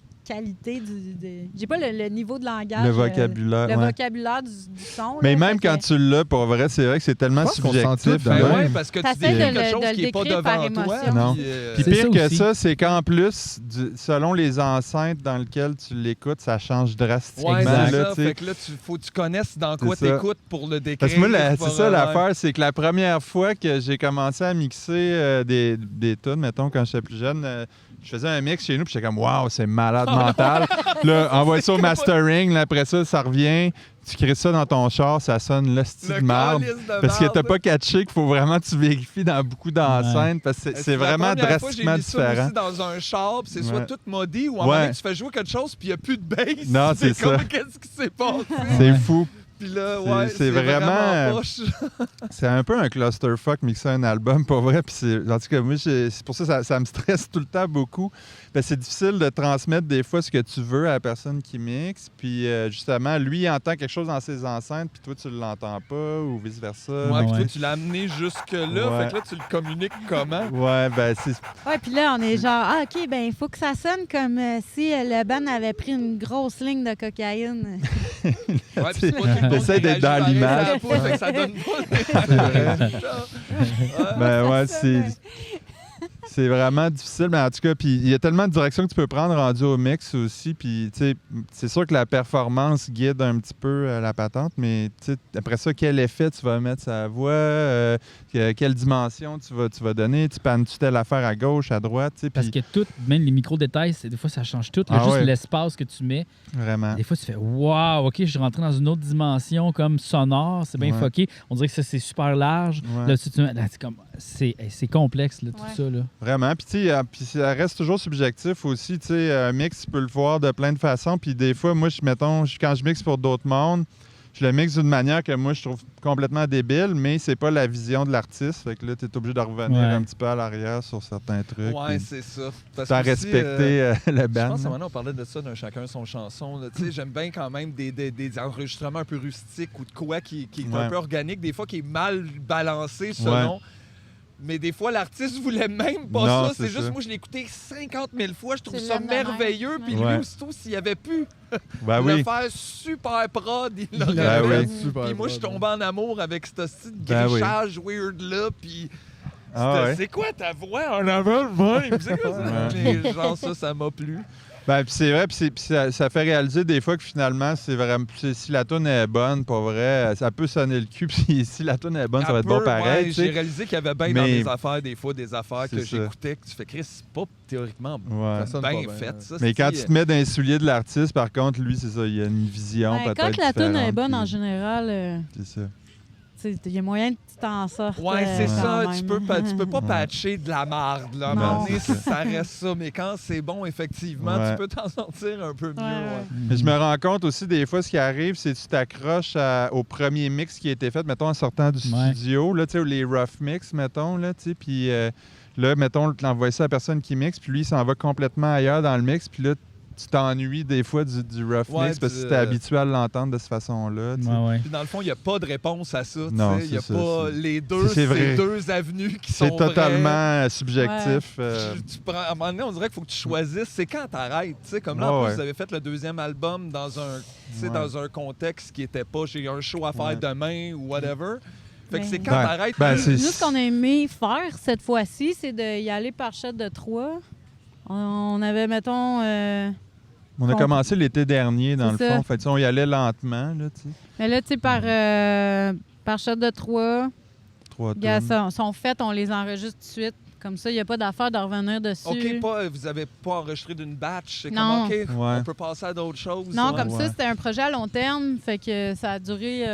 E: j'ai pas le niveau de langage.
D: Le vocabulaire,
E: le
D: ouais.
E: vocabulaire du son.
D: Mais
E: là,
D: même
E: fait
D: quand
E: que-
D: tu l'as, pour vrai, c'est vrai que c'est tellement
C: Je pense qu'on
D: subjectif.
C: sent tout de
B: Ben
C: même.
B: ouais, parce que tu
E: T'essaies
B: dis
E: de
B: quelque
E: le-
B: chose
E: de le
B: qui n'est pas
E: décrire par
B: devant toi.
E: émotion.
D: Non.
B: puis,
D: Puis
A: C'est
D: pire
A: ça
D: que
A: aussi.
D: ça, c'est qu'en plus, selon les enceintes dans lesquelles tu l'écoutes, ça change drastiquement.
B: Ouais,
A: Exact.
B: c'est
D: là,
B: ça.
D: tu sais.
B: Fait que là, faut que tu connaisses dans quoi
D: C'est ça.
B: t'écoutes pour le décrire.
D: Parce que moi, c'est
B: pour,
D: ça
B: ouais.
D: l'affaire, c'est que la première fois que j'ai commencé à mixer des tunes, mettons, quand j'étais plus jeune, je faisais un mix chez nous, puis j'étais comme, waouh, c'est malade mental. Là, envoie ça au mastering, là, après ça, ça revient. Tu crées ça dans ton char, ça sonne l'hostie
B: Le
D: de merde.
B: calice de
D: Parce que t'as
B: marde.
D: pas catché qu'il faut vraiment que tu vérifies dans beaucoup d'enceintes, parce que c'est
B: La
D: vraiment
B: première fois,
D: drastiquement
B: j'ai mis ça
D: différent.
B: aussi dans un char, puis c'est soit
D: Ouais.
B: tout maudit ou à un
D: Ouais.
B: moment donné, tu fais jouer quelque chose, puis il n'y a plus de bass.
D: Non, c'est
B: comme,
D: ça.
B: qu'est-ce qui s'est passé?
D: C'est fou.
B: Puis là,
D: C'est-
B: ouais,
D: c'est vraiment,
B: poche.
D: C'est un peu un clusterfuck mixer un album, pas vrai. Puis en tout cas, moi, c'est pour ça que ça me stresse tout le temps beaucoup. Parce que c'est difficile de transmettre des fois ce que tu veux à la personne qui mixe. Puis justement, lui, il entend quelque chose dans ses enceintes, puis toi, tu ne l'entends pas, ou vice-versa.
B: Ouais, puis
A: ouais.
B: toi, tu l'as amené jusque-là.
D: Ouais.
B: Fait que là, tu le communiques comment?
D: Ouais, ben c'est...
E: Ouais, puis là, on est genre, ah, OK, ben il faut que ça sonne comme si le band avait pris une grosse ligne de cocaïne.
B: Ouais, puis c'est pas tout le monde
D: T'essaies
B: qui
D: d'être dans
B: réagit pareil
D: l'image.
B: sur la poule, fait que ça donne pas.
D: Ben ouais, c'est vraiment difficile, mais en tout cas, puis il y a tellement de directions que tu peux prendre rendu au mix aussi, puis tu sais, c'est sûr que la performance guide un petit peu la patente, mais tu sais, après ça, quel effet tu vas mettre sur la voix, quelle dimension tu vas donner, tu pannes-tu telle affaire à gauche, à droite, tu sais,
A: Parce
D: puis
A: que tout, même les micro-détails, des fois, ça change tout. Là,
D: Ah
A: juste
D: ouais.
A: l'espace que tu mets.
D: vraiment.
A: Des fois, tu fais « Wow, OK, je suis rentré dans une autre dimension comme sonore. C'est bien
D: Ouais.
A: fucké. On dirait que ça, c'est super large.
D: Ouais.
A: Là, c'est comme... C'est complexe, là, tout
E: Ouais.
A: ça. Là.
D: Vraiment. Puis, tu sais, puis ça reste toujours subjectif aussi. Tu sais, un mix, tu peux le voir de plein de façons. Puis, des fois, moi, quand je mixe pour d'autres mondes, je le mixe d'une manière que moi, je trouve complètement débile, mais c'est pas la vision de l'artiste. Fait que là, tu es obligé de revenir
A: Ouais.
D: un petit peu à l'arrière sur certains trucs.
B: Ouais,
D: puis
B: c'est ça. Parce
D: sans
B: que aussi,
D: respecter le
B: je
D: band.
B: pense que
D: là.
B: maintenant, on parlait de ça d'un chacun son chanson. là. Tu sais, j'aime bien quand même des enregistrements un peu rustiques ou de quoi qui est
D: Ouais.
B: un peu organique, des fois qui est mal balancé selon. Mais des fois, l'artiste voulait même pas
D: Non,
B: ça. C'est
D: c'est
B: juste,
D: ça.
B: moi, je l'ai écouté 50 000 fois. Je trouve
E: Tu
B: ça
E: l'aimes de même.
B: merveilleux. Puis
D: Ouais.
B: lui, aussitôt, s'il avait pu
D: Ben
B: le
D: oui.
B: faire super prod, il
C: Il
B: l'aurait
D: Ben
B: fait.
D: oui.
C: Super
B: Puis moi, je suis
C: bon.
B: tombé en amour avec ce style de
D: Ben oui.
B: grichage weird-là. Puis
D: Ah
B: c'était,
D: ouais.
B: c'est quoi ta voix en avant le même? C'est quoi ça? Mais genre, ça m'a plu.
D: Ben, puis c'est vrai, puis ça fait réaliser des fois que finalement, c'est vraiment. Si la tune est bonne, pour vrai, ça peut sonner le cul. Puis si la tune est bonne, ça va être bon pareil.
B: Ouais,
D: tu sais.
B: j'ai réalisé qu'il y avait bien dans
D: Mais-
B: mes affaires, des fois, des affaires que
D: C'est ça.
B: j'écoutais, que tu fais, Chris, c'est pas théoriquement
D: Ouais.
C: Ça sonne pas
B: bien
C: bien,
B: fait,
C: ouais.
B: ça.
D: Mais quand
B: c'est-
D: tu te mets dans les souliers de l'artiste, par contre, lui, c'est ça, il y a une vision
E: Ben,
D: peut-être
E: quand la tune est
D: différente,
E: bonne, en
D: puis-
E: général,
D: C'est ça.
E: il y a moyen que tu t'en sortes.
B: Ouais, c'est
E: quand
B: ça.
E: même.
B: Tu peux pas patcher de la marde, là. À un
E: Non.
B: moment donné,
D: c'est
B: ça reste ça. Mais quand c'est bon, effectivement,
D: Ouais.
B: tu peux t'en sortir un peu mieux.
E: Ouais, ouais.
D: Mais je me rends compte aussi, des fois, ce qui arrive, c'est que tu t'accroches au premier mix qui a été fait, mettons, en sortant du
A: Ouais.
D: studio, là, tu sais, ou les rough mix, mettons, là, tu sais, puis là, mettons, tu envoies ça à la personne qui mixe, puis lui, il s'en va complètement ailleurs dans le mix, puis là, tu t'ennuies des fois du rough
B: Ouais,
D: mix parce que
B: du-
D: tu es habitué à l'entendre de cette façon-là, tu sais.
A: Ouais, ouais.
B: Puis dans le fond, il n'y a pas de réponse à ça. tu
D: Non,
B: sais. Il y a
D: c'est ça,
B: pas
D: c'est-
B: les deux,
D: c'est vrai.
B: c'est deux avenues qui sont
D: C'est totalement
B: vraies.
D: subjectif.
B: Tu prends, à un moment donné, on dirait qu'il faut que tu choisisses. C'est quand t'arrêtes. Tu sais, comme là, en
D: Ouais,
B: plus,
D: ouais.
B: vous avez fait le deuxième album dans un, tu sais,
D: Ouais.
B: dans un contexte qui était pas j'ai un show à faire
D: Ouais.
B: demain ou whatever. Fait que
E: Ben,
B: c'est quand
D: Ben,
B: t'arrêtes.
D: ben, c'est-
E: Nous, ce qu'on a aimé faire cette fois-ci, c'est d'y aller par shot de 3. On avait, mettons...
D: On a commencé l'été dernier, dans le
E: C'est ça.
D: fond. Fait que, on y allait lentement, là, tu sais.
E: Mais là, tu sais, par shot de 3,
D: 3
E: gars,
D: tonnes.
E: sont faites, on les enregistre tout de suite. Comme ça, il n'y a pas d'affaire de revenir dessus.
B: OK, vous avez pas enregistré d'une batch. C'est
E: Non.
B: comme, OK,
D: Ouais.
B: on peut passer à d'autres choses.
E: Non,
B: ouais.
E: comme
D: Ouais.
E: ça, c'était un projet à long terme. Fait que ça a duré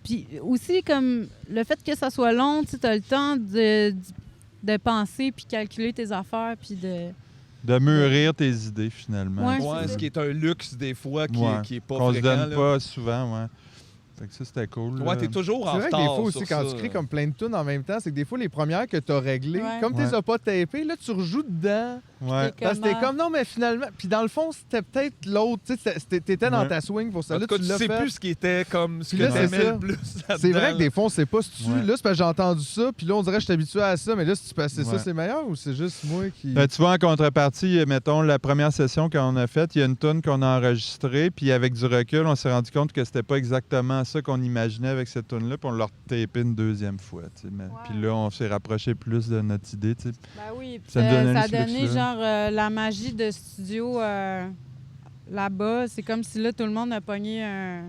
E: Puis aussi, comme le fait que ça soit long, tu as le temps de penser puis calculer tes affaires puis
D: De mûrir tes idées, finalement.
E: Ouais,
B: Ouais,
E: c'est
B: ce
E: ça.
B: qui est un luxe des fois qui
D: Ouais.
B: est pas
D: Qu'on se
B: fréquent.
D: donne
B: là.
D: pas souvent, ouais. Fait que ça, c'était cool.
B: Ouais,
D: là.
B: t'es toujours en
C: C'est vrai que
B: retard.
C: des fois aussi,
B: sur
C: quand
B: ça.
C: tu crées comme plein de tunes en même temps, c'est que des fois, les premières que tu as réglées,
E: Ouais.
C: comme tu les
D: Ouais.
C: as pas tapées, là, tu rejoues dedans.
D: Ouais.
C: Parce que t'es comme, non, mais finalement... Puis dans le fond, c'était peut-être l'autre. Tu sais, t'étais dans
D: Ouais.
C: ta swing pour ça.
B: En
C: Là,
B: tout cas,
C: tu
B: tu
C: l'as
B: sais
C: fait.
B: plus ce qui était comme ce
C: Puis
B: que
C: là, c'est
B: t'aimais
C: ça.
B: le plus.
C: C'est vrai
B: là-dedans,
C: que des fois, on sait pas si tu...
D: Ouais.
C: Là, c'est parce que j'ai entendu ça, puis là, on dirait que je suis habitué à ça, mais là, si tu passais ça,
D: Ouais.
C: c'est meilleur ou c'est juste moi qui...
D: Ben, tu vois, en contrepartie, mettons, la première session qu'on a faite, il y a une tune qu'on a enregistrée, puis avec du recul, on s'est rendu compte que c'était pas exactement ça qu'on imaginait avec cette tune-là, puis on l'a retapé une deuxième fois. Tu sais. Puis là, on s'est rapproché plus de notre idée. Tu sais.
E: Ben oui, puis
D: Ça nous donnait
E: ça a
D: ce
E: donné
D: luxe-là.
E: genre la magie de studio là-bas. C'est comme si là, tout le monde a pogné un...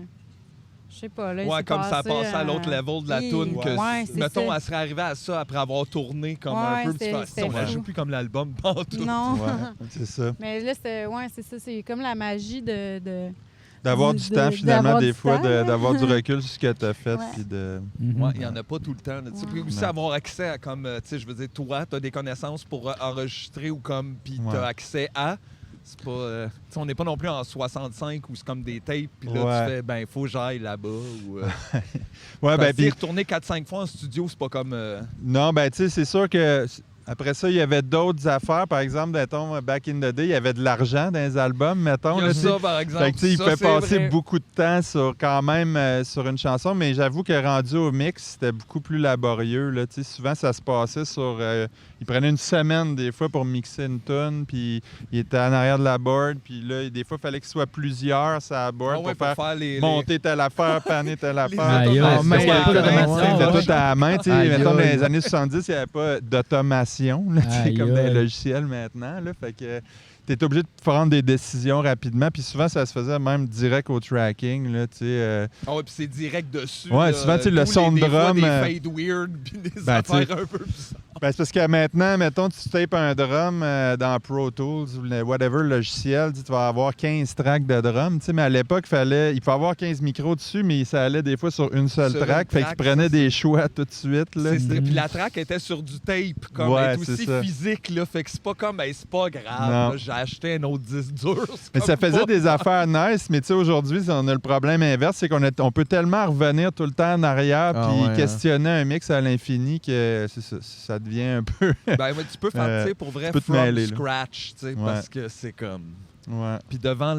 E: Je sais pas, là, il
B: Ouais,
E: s'est
B: comme ça a passé à
E: un-
B: l'autre level de la
E: Oui,
B: toune. Que,
E: ouais, c'est
B: mettons,
E: ça.
B: elle serait arrivée à ça après avoir tourné comme
E: Ouais,
B: un peu. Puis tu fais,
E: c'était
B: on la
E: fou.
B: joue plus comme l'album pantoute.
E: Non.
D: Ouais, c'est ça.
E: Mais là, c'était... Ouais, c'est ça. C'est comme la magie de...
D: D'avoir du temps, finalement,
E: d'avoir
D: des
E: du
D: fois,
E: temps, là.
D: d'avoir du recul sur ce que tu as fait.
E: Ouais.
D: Puis de...
B: Ouais, il n'y en a pas tout le temps. là, tu sais. Puis aussi
D: Non.
B: avoir accès à, comme, tu sais, je veux dire, toi, tu as des connaissances pour enregistrer ou comme, puis tu as
D: Ouais.
B: accès à. C'est pas. Tu sais, on n'est pas non plus en 65 où c'est comme des tapes, puis là,
D: Ouais.
B: tu fais, ben, il faut que j'aille là-bas. Ou,
D: Ouais, ben, puis
B: retourner 4-5 fois en studio, c'est pas comme.
D: non, ben, tu sais, c'est sûr que après ça, il y avait d'autres affaires. Par exemple, mettons, Back in the Day, il y avait de l'argent dans les albums, mettons.
B: Il y a
D: là, tu sais.
B: ça, par exemple.
D: Fait que, tu sais, il
B: Ça,
D: fait
B: c'est
D: passer
B: vrai.
D: beaucoup de temps sur, quand même sur une chanson, mais j'avoue que rendu au mix, c'était beaucoup plus laborieux. Là. Tu sais, souvent, ça se passait sur... il prenait une semaine, des fois, pour mixer une tune, puis il était en arrière de la board, puis là, des fois, il fallait qu'il soit plusieurs sur la board
B: Ah ouais,
D: pour faire
B: les.
D: monter telle affaire, panner telle affaire.
A: Aïe,
B: automations.
A: aïe, c'est pas d'automation,
D: C'était
A: ouais.
D: tout à la main. Tu sais,
C: Aïe,
D: mettons, dans
C: aïe.
D: les années 70, il n'y avait pas d'automation, là, tu sais,
A: Aïe,
D: comme dans les
A: aïe.
D: logiciels maintenant. Là, fait que tu es obligé de prendre des décisions rapidement. Puis souvent, ça se faisait même direct au tracking. Là, tu sais,
B: Ah ouais, puis c'est direct dessus.
D: Ouais,
B: là,
D: souvent, tu sais, le
B: d'où
D: son de
B: des fois,
D: drum,
B: Des fades weird, puis des
D: ben, tu sais,
B: affaires un peu bizarres.
D: ben, c'est parce que maintenant, mettons, tu tapes un drum dans Pro Tools ou whatever logiciel, tu vas avoir 15 tracks de drum. Tu sais, mais à l'époque, il faut avoir 15 micros dessus, mais ça allait des fois sur une seule
B: Sur une
D: track. Fait
B: track,
D: qu'il prenait
B: ça,
D: des choix tout de suite. Là.
B: Puis la track était sur du tape, comme
D: Ouais,
B: elle est
D: c'est
B: aussi
D: ça.
B: physique, là. Fait que c'est pas comme, ben, c'est pas grave,
D: Non.
B: là, j'ai acheté un autre disque dur. c'est
D: Mais ça
B: comme
D: faisait
B: pas-
D: des affaires nice, mais tu sais, aujourd'hui, on a le problème inverse, c'est on peut tellement revenir tout le temps en arrière
C: Ah
D: puis
C: ouais, hein.
D: questionner un mix à l'infini que ça devient un peu...
B: Ben, ouais, tu peux faire, tu sais, pour vrai,
D: tu peux te
B: from
D: mêler, là.
B: scratch, tu sais,
D: Ouais.
B: parce que c'est comme...
D: Ouais,
B: Puis devant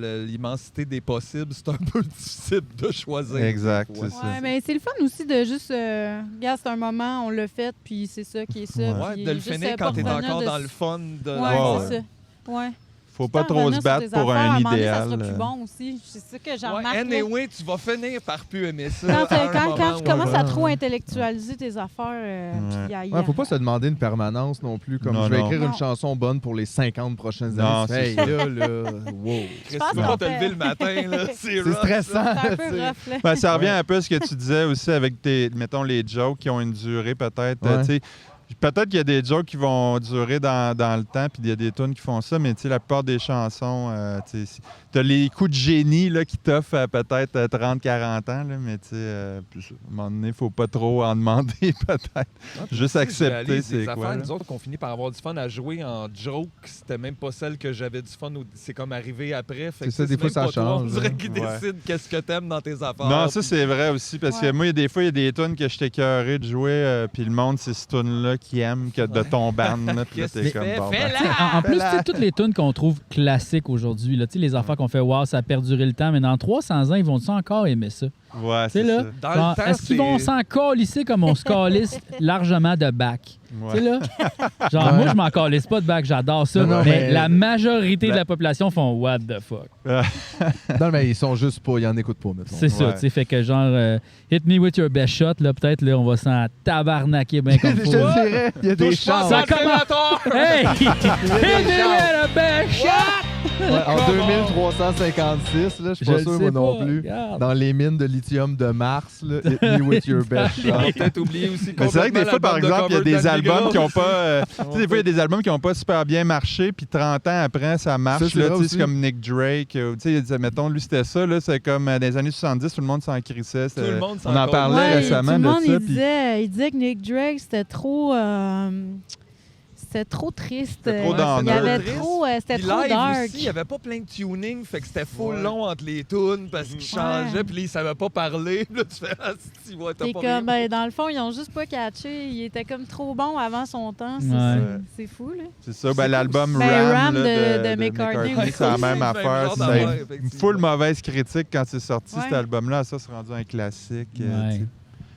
B: l'immensité des possibles, c'est un peu difficile de choisir.
D: exact,
B: Ouais.
D: c'est ça.
E: Ouais, mais c'est le fun aussi de juste... regarde, c'est un moment, on l'a fait, puis c'est ça qui est ça.
B: Ouais,
E: puis
B: de le
E: juste,
B: finir
E: pas
B: quand t'es
E: revenir
B: encore dans
E: dessus.
B: le fun de
E: Ouais,
B: l'avoir.
E: c'est ça. Ouais.
D: Faut pas
E: Sans
D: trop
E: revenir
D: se
E: sur
D: battre
E: tes
D: pour
E: affaires, à
D: un
E: moment donné,
D: idéal.
E: Ça sera plus bon aussi. C'est ça que j'en
B: Ouais,
E: remarque. là.
B: anyway, tu vas finir par plus aimer ça.
E: Quand,
B: à un
E: quand
B: moment
E: tu
B: ou
E: commences
B: un
E: à
B: autre.
E: trop intellectualiser tes affaires, puis
C: Ouais, faut pas se demander une permanence non plus, comme
D: Non,
C: je vais
D: non.
C: écrire
E: Non.
C: une chanson bonne pour les 50 prochaines
D: Non,
C: années.
D: c'est
C: Hey, là, wow.
B: Chris,
E: pense
B: tu peux
E: qu'on
B: pas te
E: fait-
B: lever le matin, là. C'est
C: C'est
B: rough,
C: stressant.
E: c'est un peu
C: tu sais.
E: rough, là.
D: Ben, ça revient un peu à ce que tu disais aussi avec mettons, les jokes qui ont une durée peut-être.
C: Ouais.
D: Tu sais, peut-être qu'il y a des jokes qui vont durer dans le temps, puis il y a des tunes qui font ça, mais tu sais, la plupart des chansons, tu sais, t'as les coups de génie là, qui t'offrent à peut-être 30-40 ans, là, mais tu sais, puis, à un moment donné, il faut pas trop en demander, peut-être. Juste
B: Tu sais, je
D: accepter,
B: réalise
D: c'est
B: des
D: quoi.
B: affaires,
D: là.
B: nous autres, qu'on finit par avoir du fun à jouer en joke, c'était même pas celle que j'avais du fun. C'est comme arrivé après. Fait
C: C'est
B: que
C: ça, des
B: même
C: fois, ça
B: pas toi,
C: change,
B: on dirait
C: hein.
B: qui
D: Ouais.
B: décide qu'est-ce que t'aimes dans tes affaires.
D: Non, ça
B: puis-
D: c'est vrai aussi, parce que
E: Ouais.
D: moi, des fois, il y a des tunes que j'étais écœuré de jouer, puis le monde, c'est ces tunes-là qui aiment que de ton band. Là, puis là,
B: Qu'est-ce
D: t'es
B: que tu
D: comme,
B: fais?
D: bon,
B: Fais-la!
D: ben,
A: En plus, tu sais, toutes les tunes qu'on trouve classiques aujourd'hui, là, tu sais, les affaires qu'on fait, wow, ça a perduré le temps, mais dans 300 ans, ils vont-tu encore aimer ça?
D: Ouais,
A: Tu sais,
D: c'est
A: là,
D: ça.
B: Dans
A: genre,
B: le temps,
A: est-ce qu'ils vont
B: c'est-
A: s'en calisser comme on se calisse largement de back?
D: Ouais.
A: Tu sais, là? Genre, moi, je m'en calisse pas de bac, j'adore ça.
C: Non,
A: mais
C: mais-
A: la majorité de la population font what the fuck.
C: Non, mais ils sont juste pas, ils en écoutent pas, mettons.
A: C'est ça,
D: Ouais.
A: tu sais. Fait que genre, hit me with your best shot, là, peut-être, là, on va s'en tabarnaquer bien comme
C: Je te
A: faut.
C: dirais, il y a des
B: Touche pas
C: chances.
B: ça
A: Ça commence- Hey! Hit me with a best shot!
C: Ouais, en 2356, là, je suis
A: Je
C: pas
A: le
C: sûr,
A: sais
C: moi non
A: pas,
C: plus.
A: regarde.
C: Dans les mines de lithium de Mars, là, hit me with your best
B: On va
C: shot.
B: peut-être oublier aussi
D: Mais c'est vrai que des fois, par exemple, il y a des albums qui n'ont pas. Tu sais,
B: Ouais.
D: des fois, il y a des albums qui n'ont pas super bien marché, puis 30 ans après, ça marche.
C: Ça, c'est
D: là,
C: vrai
D: tu sais,
C: aussi.
D: c'est comme Nick Drake. Tu sais, mettons, lui, c'était ça. Là, c'est comme dans les années 70, tout le monde s'en crissait.
B: Tout le monde s'en
D: On en
B: calisse.
D: parlait
E: Ouais,
D: récemment
E: tout le
D: de
E: monde,
D: ça.
E: il
D: puis-
E: disait que Nick Drake, c'était trop... c'était trop triste.
D: C'était trop
E: Il y
D: downer.
E: avait
B: Triste.
E: trop... c'était
B: Puis
E: trop
B: live
E: dark.
B: aussi, il n'y avait pas plein de tuning, fait que c'était full
D: Ouais.
B: long entre les tunes parce qu'ils changeaient, puis là, ils savaient pas parler. Puis là, tu fais, ah, si, ouais, t'as
E: Et
B: pas
E: comme,
B: rien.
E: ben, dans le fond, ils ont juste pas catché. Il était comme trop bon avant son temps. C'est,
A: Ouais.
E: c'est fou, là.
D: C'est ça, ben, l'album
E: Ben,
D: Ram,
E: Ram
D: là,
E: de McCartney aussi.
D: c'est la même
B: Même
D: affaire.
B: genre
D: C'est
B: d'affaire,
D: une
B: effectivement.
D: full mauvaise critique quand c'est sorti,
E: Ouais.
D: cet album-là. Ça, c'est rendu un classique.
A: Ouais.
D: tu sais.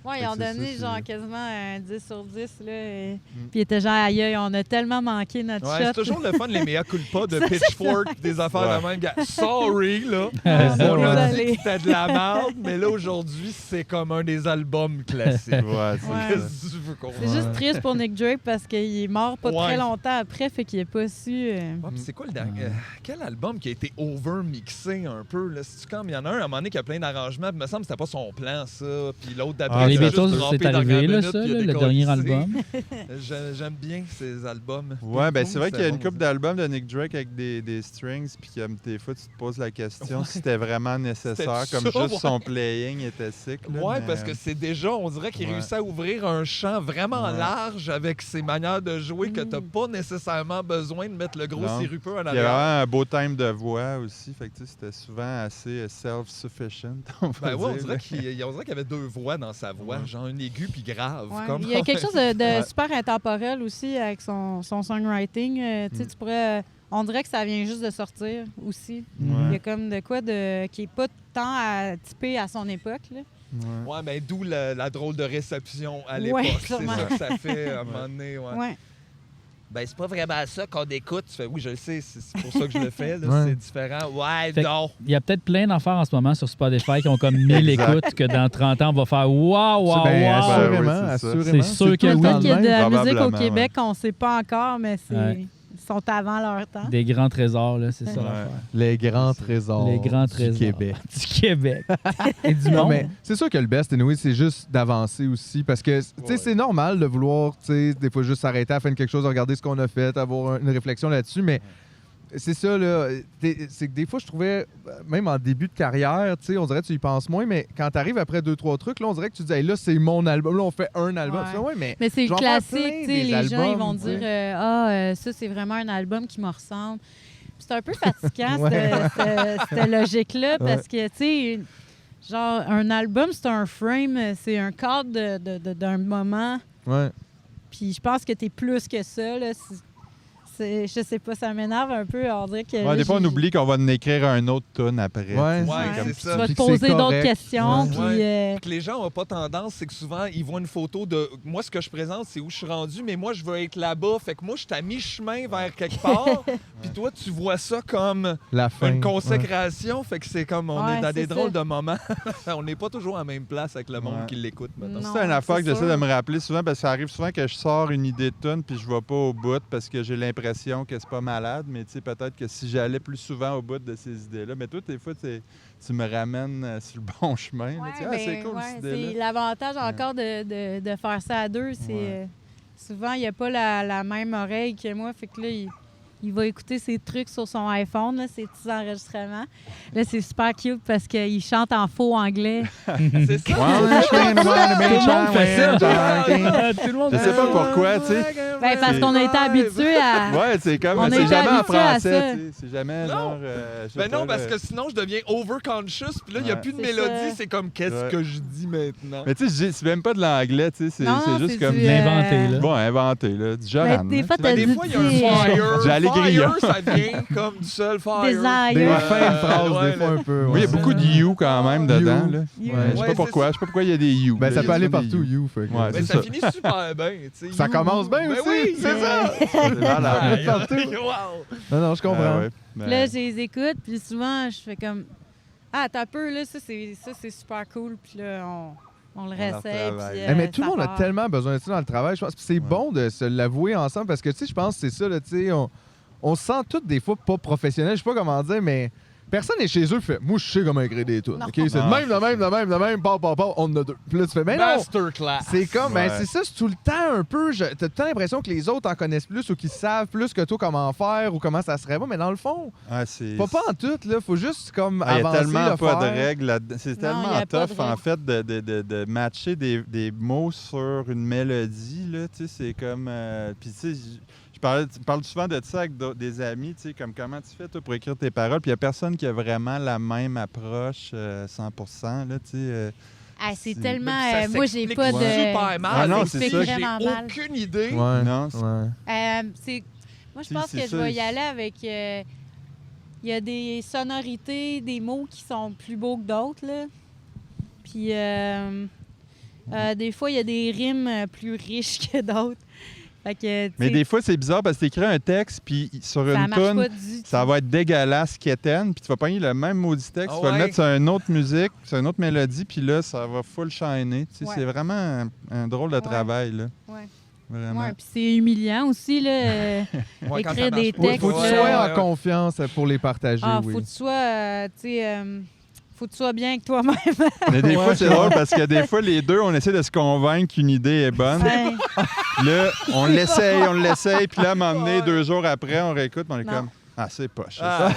E: Ouais,
D: Fait
E: ils ont
D: que c'est
E: donné
D: ça,
E: genre
D: c'est-
E: quasiment un 10 sur 10. Là, Puis ils étaient genre, aïe, on a tellement manqué notre
B: Ouais, c'est
E: shot.
B: toujours le fun, les mea culpa de Pitchfork, des affaires de même. Gars, sorry, là.
E: Ah,
B: On a dit
E: désolé.
B: que c'était de la merde, mais là, aujourd'hui, c'est comme un des albums classiques.
D: Ouais, c'est
E: Ouais.
D: ça.
B: Qu'est-ce que tu veux qu'on
E: C'est juste triste pour Nick Drake parce qu'il est mort pas
B: Ouais.
E: très longtemps après, fait qu'il est pas su.
B: Ah, puis c'est quoi le dernier? Quel album qui a été over-mixé un peu? Là? C'est-tu comme il y en a un à un moment donné qui a plein d'arrangements, puis il me semble que c'était pas son plan, ça. Puis l'autre d'après,
D: Ah,
A: les
B: il a juste
A: Beatles,
B: droppé
A: c'est
B: dans la
A: arrivé, là,
B: minute,
A: ça,
B: puis il a
A: là, le
B: décollé.
A: dernier album.
B: J'aime bien ces albums.
D: Ouais, ben c'est vrai qu'il y a une
B: couple
D: couple d'albums de Nick Drake avec des strings, puis que des fois, tu te poses la question si c'était vraiment nécessaire,
B: C'était
D: comme
B: ça,
D: juste
B: ouais.
D: son playing était sick. Là,
B: Ouais,
D: mais-
B: parce que c'est déjà, on dirait qu'il
D: Ouais.
B: réussit à ouvrir un champ vraiment
D: Ouais.
B: large avec ses manières de jouer que t'as pas nécessairement besoin de mettre le gros
D: Non.
B: sirupeux en
D: Puis il y avait
B: arrière.
D: vraiment un beau time de voix aussi, fait que tu sais, c'était souvent assez self-sufficient, on va
B: Ben ouais, on
D: dire.
B: dirait qu'il y avait deux voix dans sa voix, genre une aiguë puis grave.
E: Ouais.
B: Comme...
E: Il y a quelque chose de
D: Ouais.
E: super intemporel aussi avec son songwriting. Tu sais, tu pourrais. On dirait que ça vient juste de sortir aussi. Il y a comme de quoi qui est pas tant à typer à son époque. Là.
D: Ouais.
B: Ouais, ben d'où la drôle de réception à
E: Ouais,
B: l'époque. c'est
E: sûrement.
B: ça que ça fait à un moment donné. Ouais.
E: Ouais.
B: Ben c'est pas vraiment ça qu'on écoute. Tu fais, oui, je le sais, c'est pour ça que je le fais. Là,
C: Ouais.
B: c'est différent. Ouais,
A: Fait que-
B: non.
A: Il y a peut-être plein d'affaires en ce moment sur Spotify qui ont comme 1000
D: Exact.
A: écoutes que dans 30 ans, on va faire wow, wow,
C: Ben,
A: wow.
C: assurément,
D: oui, c'est ça.
C: assurément.
A: C'est sûr que
C: tout le
A: oui.
C: temps
E: Peut-être qu'il y a
C: de
E: de
C: même.
E: la musique au
D: Probablement,
E: Québec qu'on sait pas encore, mais
A: Ouais.
E: ils sont avant leur temps.
A: Des grands trésors, là, c'est ça
D: Ouais.
A: l'affaire.
C: Les grands trésors
A: Les grands
C: du
A: trésors
C: Québec.
A: du Québec. Et du
C: Non,
A: monde.
C: mais c'est sûr que le best, anyway, c'est juste d'avancer aussi. Parce que, tu sais,
B: Ouais.
C: c'est normal de vouloir, tu sais, des fois juste s'arrêter à la fin de quelque chose, regarder ce qu'on a fait, avoir une réflexion là-dessus. Mais c'est ça, là. C'est que des fois, je trouvais, même en début de carrière, tu sais, on dirait que tu y penses moins, mais quand tu arrives après 2-3 trucs, là, on dirait que tu dis, hey, là, c'est mon album. Là, on fait un album.
E: Ouais.
C: Tu fais, ouais, mais.
E: Mais c'est
C: Je vais en faire
E: classique,
C: plein,
E: tu sais,
C: des
E: les gens ils vont
C: albums,
E: dire
C: ouais.
E: ça c'est vraiment un album qui me ressemble. Puis c'est un peu fatigant
C: Ouais.
E: cette logique-là
C: Ouais.
E: parce que tu sais genre un album c'est un frame, c'est un cadre d'un moment.
C: Ouais.
E: Puis je pense que t'es plus que ça là. Je sais pas, ça m'énerve un peu. On dirait que
D: Ouais,
E: là,
D: des fois, on
E: j'ai-
D: oublie qu'on va en écrire un autre tune après.
C: Ouais.
D: tu sais,
B: Ouais,
D: comme-
B: c'est
E: Tu
B: ça.
E: vas te
C: Puis que
E: poser
C: c'est
E: d'autres
C: correct.
E: questions.
C: Ouais.
E: Puis
B: Ouais. Que les gens n'ont pas tendance, c'est que souvent, ils voient une photo de. Moi, ce que je présente, c'est où je suis rendu, mais moi, je veux être là-bas. Fait que moi, je suis à mi-chemin vers quelque part. Puis toi, tu vois ça comme
C: La fin.
B: une consécration. Fait que c'est comme on
E: Ouais,
B: est dans
E: c'est
B: des
E: ça.
B: drôles de moments. on n'est pas toujours à la même place avec le monde
D: Ouais.
B: qui l'écoute, maintenant.
E: Non,
D: C'est une affaire
E: c'est
D: que j'essaie
E: sûr.
D: de me rappeler souvent parce que ça arrive souvent que je sors une idée de tune puis je vais pas au bout parce que j'ai l'impression que c'est pas malade. Mais tu sais, peut-être que si j'allais plus souvent au bout de ces idées-là. Mais toi, des fois, tu me ramènes sur le bon chemin. là.
E: Ouais,
D: Tu dis,
E: ben,
D: c'est cool
E: ouais,
D: cette
E: c'est
D: idée-là.
E: l'avantage encore de faire ça à deux. C'est
D: Ouais.
E: souvent, il n'y a pas la même oreille que moi. Fait que là, il va écouter ses trucs sur son iPhone, là, ses petits enregistrements. Là, c'est super cute parce qu'il chante en faux anglais.
B: C'est ça.
A: Tout le monde fait ça. Tout le monde
D: Je
A: fait
D: sais pas
A: ça.
D: pourquoi, tu sais.
E: Ben, parce qu'on a été habitués à...
D: Ouais, c'est comme.
E: On a
D: C'est
E: été
D: jamais en
E: habitués à
D: français,
E: ça.
D: tu sais. C'est jamais
B: Non.
D: genre. je sais
B: Ben non,
D: pas,
B: parce que sinon, je deviens overconscious, puis là, il n'y a
D: Ouais.
B: plus de
E: C'est
B: mélodie.
E: ça.
B: C'est comme, qu'est-ce
D: Ouais.
B: que je dis maintenant?
D: Mais tu sais, c'est même pas de l'anglais, tu sais. C'est
E: Non,
D: c'est juste
E: c'est
D: comme.
E: du,
A: L'inventé, là.
D: Bon, inventé, là. Du Joran.
E: des fois,
D: là,
E: t'as
B: Ben, des
E: dit,
B: fois, il y a
E: tu sais,
B: un fire.
D: J'ai Allegria.
B: Fire, ça vient comme du seul fire.
C: Des
E: Desire.
C: fins de phrases,
B: Ouais,
C: des fois un peu.
D: Oui, il y a
C: ouais.
D: beaucoup de you quand même dedans,
C: You.
D: là.
E: You.
C: Ouais.
D: Je sais
B: Ouais,
D: pas pourquoi.
B: c'est
D: Je sais pas pourquoi il y a des you.
C: Ben,
D: là.
C: ça
D: Il y
C: peut
D: a
C: aller
D: souvent des
C: partout,
D: you.
C: you. Fait que-
D: Ouais,
B: Mais
D: c'est
B: ça
D: ça.
B: finit super bien. tu sais.
C: Ça commence bien
B: Ben
C: aussi.
B: oui,
C: c'est ça.
D: C'est malade.
B: Aïe,
C: Partout.
B: aïe, wow.
C: Non, non, je comprends.
D: Ah ouais.
E: Puis là, je les écoute, puis souvent, je fais comme... Ah, t'as peu, là, ça, c'est super cool. Puis là, on le réessaye,
D: retravaille.
E: puis
C: Mais tout le
E: ça
C: monde a
E: part.
C: tellement besoin de ça dans le travail, je pense. Puis c'est bon de se l'avouer ensemble parce que, tu sais, je pense que c'est ça, là, tu sais, on se sent tous des fois pas professionnels, je sais pas comment dire, mais personne n'est chez eux fait « Moi, je sais comment écrire des tunes.
E: Non.
C: OK? C'est de
D: Non,
C: même, de même, de même, de même, on en a deux. » Puis là, tu fais « Mais non! »
B: Masterclass.
C: C'est comme, ben,
D: Ouais.
C: c'est ça, c'est tout le temps un peu. T'as tout le temps l'impression que les autres en connaissent plus ou qu'ils savent plus que toi comment faire ou comment ça serait bon, mais dans le fond,
D: Ah, c'est.
C: pas en tout, là. Faut juste comme
D: Ah, il y a
C: avancer,
D: tellement
C: le
D: pas
C: faire.
D: de règles là-dedans. C'est
E: Non, il
D: tellement
E: y a pas
D: tough,
E: de
D: en
E: règles.
D: fait, de matcher des mots sur une mélodie. Là, tu sais, c'est comme. Puis, tu sais, je parle souvent de ça avec des amis, tu sais, comme comment tu fais, toi, pour écrire tes paroles. Puis, il n'y a personne qui a vraiment la même approche 100%, là, tu sais.
E: Ah, c'est
D: C'est-
E: tellement...
B: Ça
E: moi, j'ai
B: s'explique
E: pas de...
B: super mal.
D: Ah non,
B: Ça
D: c'est
B: s'explique
D: ça.
B: J'ai
E: Vraiment mal.
B: aucune idée.
C: Ouais.
D: Non, c'est-
C: ouais.
E: Moi, je
D: Si,
E: pense
D: c'est
E: que je
D: ça.
E: vais y aller avec... Il y a des sonorités, des mots qui sont plus beaux que d'autres, là. Puis, des fois, il y a des rimes plus riches que d'autres. Fait que, tu
D: Mais
E: sais,
D: des fois, c'est bizarre parce que tu écris un texte, puis sur
E: ça
D: une
E: marche
D: toune,
E: pas du tout.
D: ça va être dégueulasse, quétaine, puis tu vas pogner le même maudit texte,
B: Ah
D: tu vas
B: ouais?
D: le mettre sur une autre musique, sur une autre mélodie, puis là, ça va full shiner. Tu sais,
E: Ouais.
D: c'est vraiment un drôle de
E: Ouais.
D: travail, là.
E: Ouais.
D: Vraiment.
E: Ouais, puis c'est humiliant aussi, là.
B: Ouais, quand
E: Écrire
B: ça marche
E: des
B: pas.
E: textes,
C: Faut que tu
E: Ouais,
C: sois
B: ouais,
C: en
B: ouais.
C: confiance pour les partager,
E: Ah,
C: oui.
E: faut que tu sois, tu sais, faut que tu sois bien avec toi-même.
D: Mais des
C: Ouais,
D: fois, c'est
C: je
D: drôle parce que des fois, les deux, on essaie de se convaincre qu'une idée est bonne.
E: Ouais.
D: Là, on l'essaye, puis là, à un moment donné, 2 jours après, on réécoute, puis on est
E: Non.
D: comme Ah, c'est poche.
B: Ah.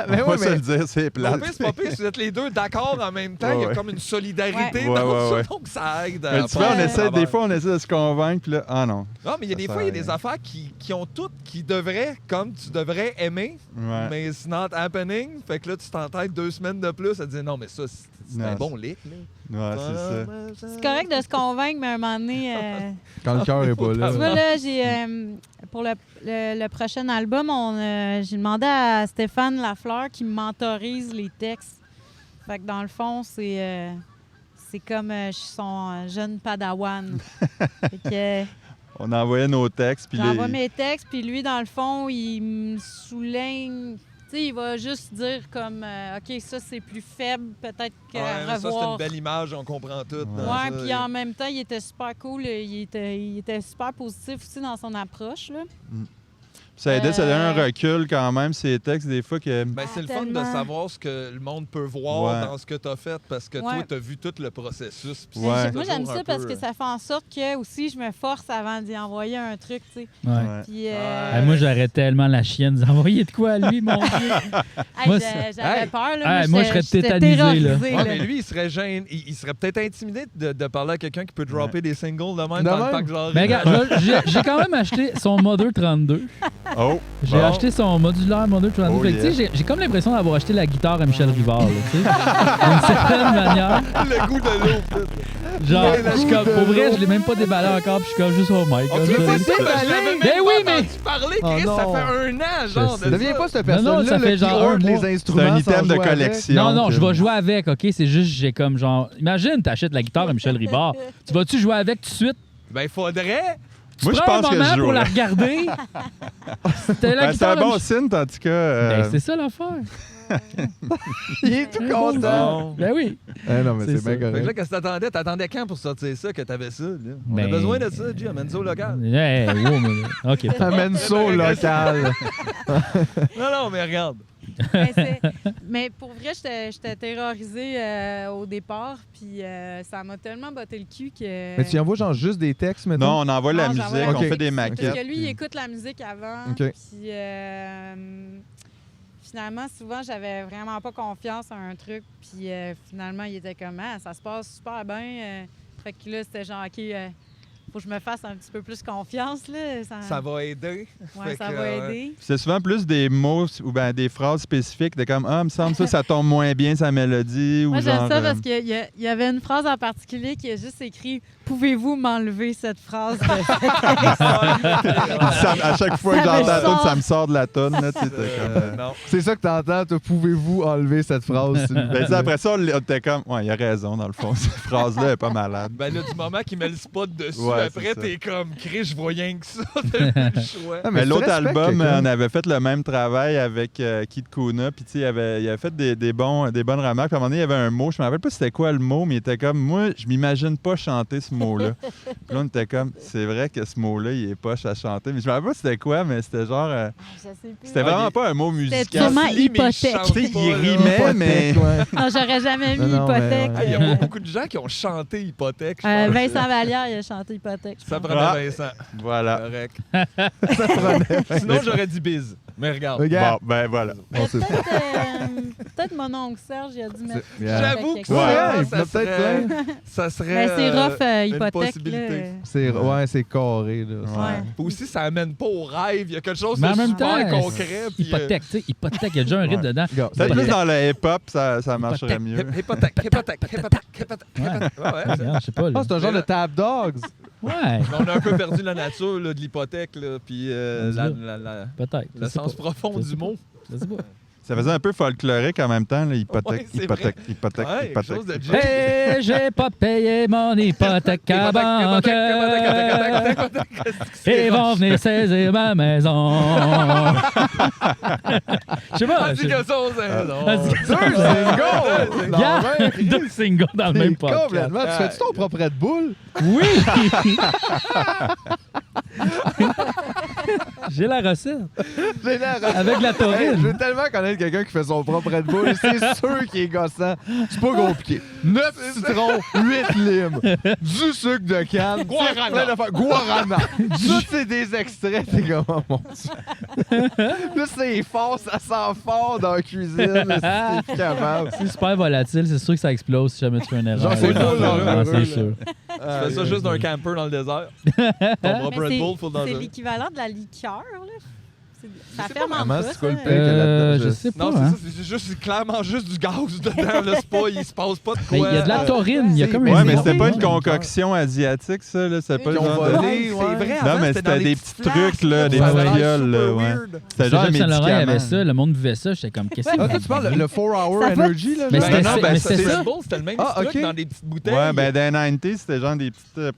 C: Mais
D: On
C: ouais,
D: va se
C: mais-
D: le dire, c'est
B: Le
D: plate.
B: pire, c'est pas pire, si vous êtes les deux d'accord en même temps, il y a
D: Ouais.
B: comme une solidarité
D: Ouais.
B: dans
D: Ouais,
B: ça,
D: ouais.
B: donc ça aide.
D: Mais tu vois,
E: Ouais.
D: des fois, on essaie de se convaincre, puis là, ah non.
B: Non, mais il y a des
D: Ça
B: fois, il y a
D: sert à
B: des affaires qui ont toutes, qui devraient, comme tu devrais aimer,
D: Ouais.
B: mais it's not happening. Fait que là, tu t'entêtes 2 semaines de plus à dire non, mais ça, c'est un
D: Non,
B: bon lick.
D: Ouais, c'est ça.
E: C'est correct de se convaincre, mais à un moment donné...
C: Quand le cœur est pas là.
E: Tu vois, là, j'ai, pour le prochain album, j'ai demandé à Stéphane Lafleur qui me mentorise les textes. Fait que dans le fond, c'est comme je suis son jeune padawan. Fait que
D: On envoyait nos textes, puis
E: j'envoie
D: les...
E: mes textes, puis lui, dans le fond, il me souligne... Tu sais, il va juste dire comme, OK, ça, c'est plus faible, peut-être
B: Ouais,
E: qu'à
B: mais ça, c'est une
E: revoir.
B: belle image, on comprend tout.
D: Ouais.
B: dans
E: Ouais,
B: ça.
E: puis en même temps, il était super cool. Il était super positif aussi dans son approche, là.
D: Ça aidait, ça donnait un recul quand même, ces textes, des fois que...
B: Ben, c'est le fun de
E: tellement.
B: savoir ce que le monde peut voir
D: Ouais.
B: dans ce que tu as fait parce que toi,
E: Ouais.
B: tu as vu tout le processus. puis
D: Ouais.
B: c'est
E: Moi, j'aime
B: toujours
E: ça
B: un
E: parce
B: peu,
E: que ça fait en sorte que aussi je me force avant d'y envoyer un truc, tu sais.
A: Ouais.
D: Ouais.
E: Puis,
A: Ah, moi, j'aurais tellement la chienne d'envoyer de quoi à lui, mon Dieu.
E: hey,
A: moi,
E: j'avais
B: Hey.
E: peur, là.
A: Moi, je serais
E: j'étais
A: tétanisé, là.
E: terrorisée,
B: Ouais, mais lui, il serait gêné. Il serait peut-être intimidé de parler à quelqu'un qui peut dropper des singles de même
C: De
B: dans le
C: même?
B: parc genre.
A: Mais regarde, j'ai quand même acheté son Model 32.
D: Oh!
A: J'ai
D: Bon.
A: acheté son modulaire Model 32.
D: Oh,
A: Fait que, tu sais,
D: yeah.
A: j'ai comme l'impression d'avoir acheté la guitare à Michel Rivard, là, tu sais. D'une certaine manière.
B: le goût de l'eau. tout.
A: Genre,
B: Mais la
A: je suis comme, pour vrai, je l'ai même pas déballé encore, puis je suis comme juste, oh my
B: On
A: god.
B: te l'a
A: je-
B: pas dit, ben, je l'avais même
A: Ben
B: pas
A: oui, mais-
B: entendu parler,
C: Oh
B: Chris, ça
C: non.
B: fait 1 an, genre.
A: sais.
B: de
C: Deviens
B: ça.
C: pas cette
A: Non,
C: personne-là
A: ça
C: là,
A: fait
C: qui
A: genre
C: hoard
A: un mois.
C: les instruments.
D: C'est un
C: sans
D: item de
C: jouer avec.
D: collection.
A: Non, non, je
D: que-
A: vais jouer avec, OK? C'est juste, j'ai comme genre... Imagine, t'achètes la guitare à Michel Rivard. Tu vas-tu jouer avec tout de suite?
B: Ben, il faudrait.
A: Tu
D: Moi, je
A: prends
D: pense
A: un
D: que
A: moment
D: je
A: pour la
D: jouerais.
A: regarder. T'as la
D: Ben, c'est
A: guitare
D: un
A: de
D: bon
A: Mich-
D: signe, en tout cas.
A: Ben, c'est ça l'affaire.
C: Il est tout content.
B: Bon.
A: Ben oui.
C: Eh non, mais
A: C'est
C: c'est bien
A: ça.
B: Fait que là,
C: correct.
B: qu'est-ce que t'attendais? T'attendais quand pour sortir ça, que t'avais ça? Là? On a
A: Ben-
B: besoin de ça, G, amène ça au local.
A: Hey, wow, mais- OK.
C: Amène ça au local.
B: Non, non, mais regarde.
E: Mais pour vrai, j'étais terrorisée au départ, puis ça m'a tellement botté le cul que...
C: Mais tu y envoies genre juste des textes, mettons?
D: Non, on envoie la
E: Non, j'envoie
D: musique,
E: la
D: on
C: musique.
D: fait des
E: Parce
D: maquettes.
E: que lui, il écoute la musique avant.
C: OK.
E: Puis finalement, souvent, j'avais vraiment pas confiance en un truc. Puis finalement, il était comme, ah, ça se passe super bien. Fait que là, c'était genre, OK, faut que je me fasse un petit peu plus confiance. Là.
B: Ça va aider.
E: Ouais,
B: Fait
E: ça
B: que,
E: va aider.
D: C'est souvent plus des mots ou ben des phrases spécifiques de comme me semble ça tombe moins bien sa mélodie ou
E: Moi,
D: genre.
E: j'aime ça parce qu'il y avait une phrase en particulier qui a juste écrit « Pouvez-vous m'enlever cette phrase? »
D: à chaque fois que
E: Ça me
D: j'entends la toune,
E: sort.
D: ça me sort de la toune. Là, tu sais, t'es comme,
B: non.
C: C'est ça que t'entends, toi, pouvez-vous enlever cette phrase? s'il vous
D: Ben,
C: plaît?
D: tu sais, après ça, on était comme, ouais, il a raison, dans le fond. Cette phrase-là est pas malade.
B: Ben là, du moment qu'il met le spot dessus,
D: Ouais,
B: après,
D: c'est ça.
B: t'es comme, Chris, je vois rien que ça. T'as plus le choix.
C: Ah,
D: Mais
C: tu
D: l'autre
C: respectes
D: album,
C: quelqu'un.
D: on avait fait le même travail avec Kid Kuna, puis tu sais, il avait fait des bonnes remarques. Puis à un moment donné, il y avait un mot, je me rappelle pas c'était quoi le mot, mais il était comme, moi, je m'imagine pas chanter ce mot-là. Puis là, on était comme, c'est vrai que ce mot-là, il est poche à chanter. Mais je me rappelle pas c'était quoi, mais c'était genre,
E: Je sais plus.
D: c'était vraiment pas un mot
E: C'était
D: musical.
E: sûrement
B: Lee, mais il
E: hypothèque.
B: chante
D: Tu sais,
B: pas,
D: il
B: là.
D: rimait, mais...
C: Ouais.
E: Non, j'aurais jamais mis
C: Non, mais
E: hypothèque.
C: ouais.
B: Il y a pas beaucoup de gens qui ont chanté Hypothèque, je pense.
E: Vincent Vallière, il a chanté hypothèque. je
B: Ça
E: pense.
B: prenait
D: Ah.
B: Vincent.
D: Voilà.
B: Correct.
C: Ça prenait.
B: Sinon, j'aurais dit Biz. Mais regarde.
C: Regarde.
D: Bon, ben voilà.
C: Bon, c'est-
E: Peut-être mon oncle Serge, il a dû mettre.
B: J'avoue que
E: Ouais,
B: ça,
C: il
B: ça
C: y en a peut-être
B: serait...
C: plein.
B: Ça serait...
E: Mais c'est rough,
B: une
E: hypothèque.
B: possibilité.
E: Là.
C: C'est carré, là.
E: Ouais.
B: Puis aussi, ça amène pas au rêve. Il y a quelque chose
A: Mais
B: de
A: en même
B: super
A: temps,
B: concret. puis,
A: hypothèque, tu sais, hypothèque, il y a déjà un rythme dedans.
C: Regarde,
D: Peut-être
C: ça y
D: plus
C: est.
D: dans le hip-hop, ça marcherait mieux.
B: Hypothèque.
A: Ouais.
B: Ouais,
A: Regarde, je sais pas.
C: Ah,
A: Là.
C: c'est un genre de Tap Dogs.
A: Ouais,
B: Mais on a un peu perdu la nature là, de l'hypothèque, là, puis
A: peut-être.
B: le
A: Je sais
B: sens
A: pas.
B: profond
A: Je sais
B: du
A: pas.
B: mot.
A: Je sais pas.
D: Ça faisait un peu folklorique en même temps, là, hypothèque,
B: Ouais, c'est
D: hypothèque, hypothèque,
B: Ouais, quelque
D: hypothèque.
B: chose de jazz.
A: Hey, j'ai pas payé mon hypothèque à banque. Ils vont venir saisir ma maison. Je sais pas.
B: Vas-y que ça, c'est non.
A: Vas-y que ça,
C: Singles!
A: Yeah! Deux singles dans le même podcast.
C: Complètement. Tu fais-tu ton propre Red Bull?
A: Oui! J'ai la recette.
C: J'ai l'air...
A: Avec la
C: Hey, je
A: taurine.
C: veux tellement connaître quelqu'un qui fait son propre Red Bull. C'est sûr qu'il est gossant. C'est pas compliqué. 9 citrons, 8 limes, du sucre de canne,
B: Guarana.
C: plein d'affaires. Guarana. Tout, c'est des extraits. T'es comme, oh mon Dieu. Là, c'est fort, ça sent fort dans la cuisine. C'est plus capable.
A: C'est super volatile. C'est sûr que ça explose si jamais tu fais une erreur.
C: Genre, c'est
A: Ouais,
C: full dangereux,
A: ouais, c'est
C: là.
A: sûr.
B: Tu fais ça juste d'un camper dans le désert. Ton propre
E: Mais
B: Red Bull, full
E: c'est
B: dangereux.
E: l'équivalent de la liqueur. Là. Ça
C: sais pas
E: fermente
C: vraiment
E: pas,
C: c'est quoi le
E: ça.
C: pire qu'il y a là-dedans.
A: Je sais pas.
B: Non, c'est
A: hein.
B: ça, c'est clairement juste du gaz dedans. Là, c'est pas, il se passe pas de
A: Mais
B: quoi.
A: il y a de la taurine. Il y a comme
D: Ouais,
A: une
D: mais c'était pas une
C: Ouais.
D: concoction asiatique, ça, là. C'était pas
E: Ils
D: le
C: ont
D: genre de...
C: volé.
B: C'est
C: ouais.
B: vrai,
D: Non,
B: avant,
D: mais
B: c'était dans
D: c'était des
B: petits
D: petits trucs, là,
B: flasques,
D: des
B: ça avait l'air
D: fioles,
B: super
D: là, ouais.
B: weird.
D: C'était genre un
A: Saint-Laurent avait
D: médicament.
A: ça. Le monde buvait ça. J'étais comme, qu'est-ce que
C: Ah,
A: c'est?
C: toi, tu parles le 4-Hour
E: Ça va-
C: Energy, là?
A: Mais
C: genre?
A: c'était
B: non,
A: ça-
B: ben,
A: mais c'était
B: c'est
A: ça.
B: Red Bull, c'était le même
C: Ah,
B: petit
C: ok.
B: truc dans des petites bouteilles.
D: Ouais, ben, dans les 90s, c'était genre des petites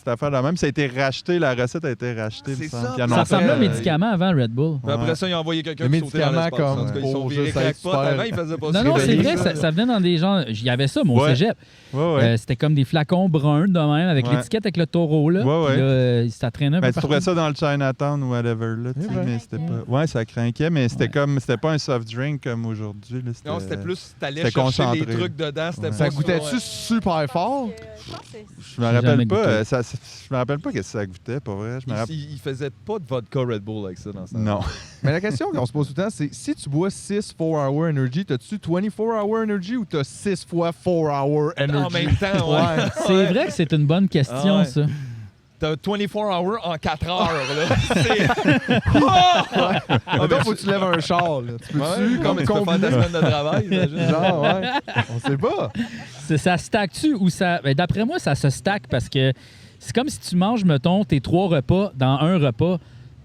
D: affaires de même. Ça a été racheté, la recette a été rachetée.
B: C'est
D: me semble.
B: ça.
D: Puis
A: Ça
D: annoncé,
A: ressemblait à un
B: euh,
A: médicament avant Red Bull.
B: Puis après ça, ils ont envoyé quelqu'un
C: Le
B: qui sautait dans
C: médicament
B: l'espace. En
C: comme
B: tout cas, ils sont
C: pour
B: virés
C: juste être
B: crackpot.
C: super-
B: Avant, ils faisaient pas ça.
A: Non, non, c'est
C: réveillé,
A: vrai,
C: ça.
A: ça venait dans des gens. Il y avait ça, mon
D: Ouais.
A: cégep.
D: Ouais, ouais.
A: C'était comme des flacons bruns de même, avec
D: Ouais.
A: l'étiquette avec le taureau. Là.
D: Ouais, ouais.
A: Puis là, ça traînait un
D: Ben,
A: peu
D: tu trouvais
A: partout.
D: ça dans le Chinatown ou whatever, là, tu sais,
C: Ouais.
D: mais c'était pas... Ouais, ça craquait, mais c'était comme... C'était pas un soft drink comme aujourd'hui, là.
B: Non, c'était plus, t'allais
D: C'était
B: chercher les
D: concentré.
B: trucs dedans. C'était
D: Ouais.
B: pas
C: Ça goûtait-tu super fort?
E: Je pense que c'est-
D: Je me
A: J'ai jamais
D: rappelle pas,
A: goûté.
D: je me rappelle pas qu'est-ce que ça goûtait, pour vrai. Je me rappelle...
B: Il faisait pas de vodka Red Bull avec ça dans ça.
D: Non.
C: Mais la question qu'on se pose tout le temps, c'est si tu bois 6 4-Hour Energy, t'as-tu 24-Hour Energy ou t'as 6 fois 4-Hour Energy?
B: En même temps, ouais.
A: C'est vrai que c'est une bonne question,
B: Ah ouais.
A: ça.
B: T'as 24 hours en 4 heures, là. C'est...
C: Maintenant, faut que tu lèves un char, là. Tu peux-tu,
B: Ouais,
C: comme
B: mais tu peux faire ta
C: combiner?
B: semaine de travail, j'imagine.
C: Genre, ouais. On sait pas.
A: Ça stack-tu ou ça. Ben, d'après moi, ça se stack parce que c'est comme si tu manges, mettons, tes 3 repas dans un repas.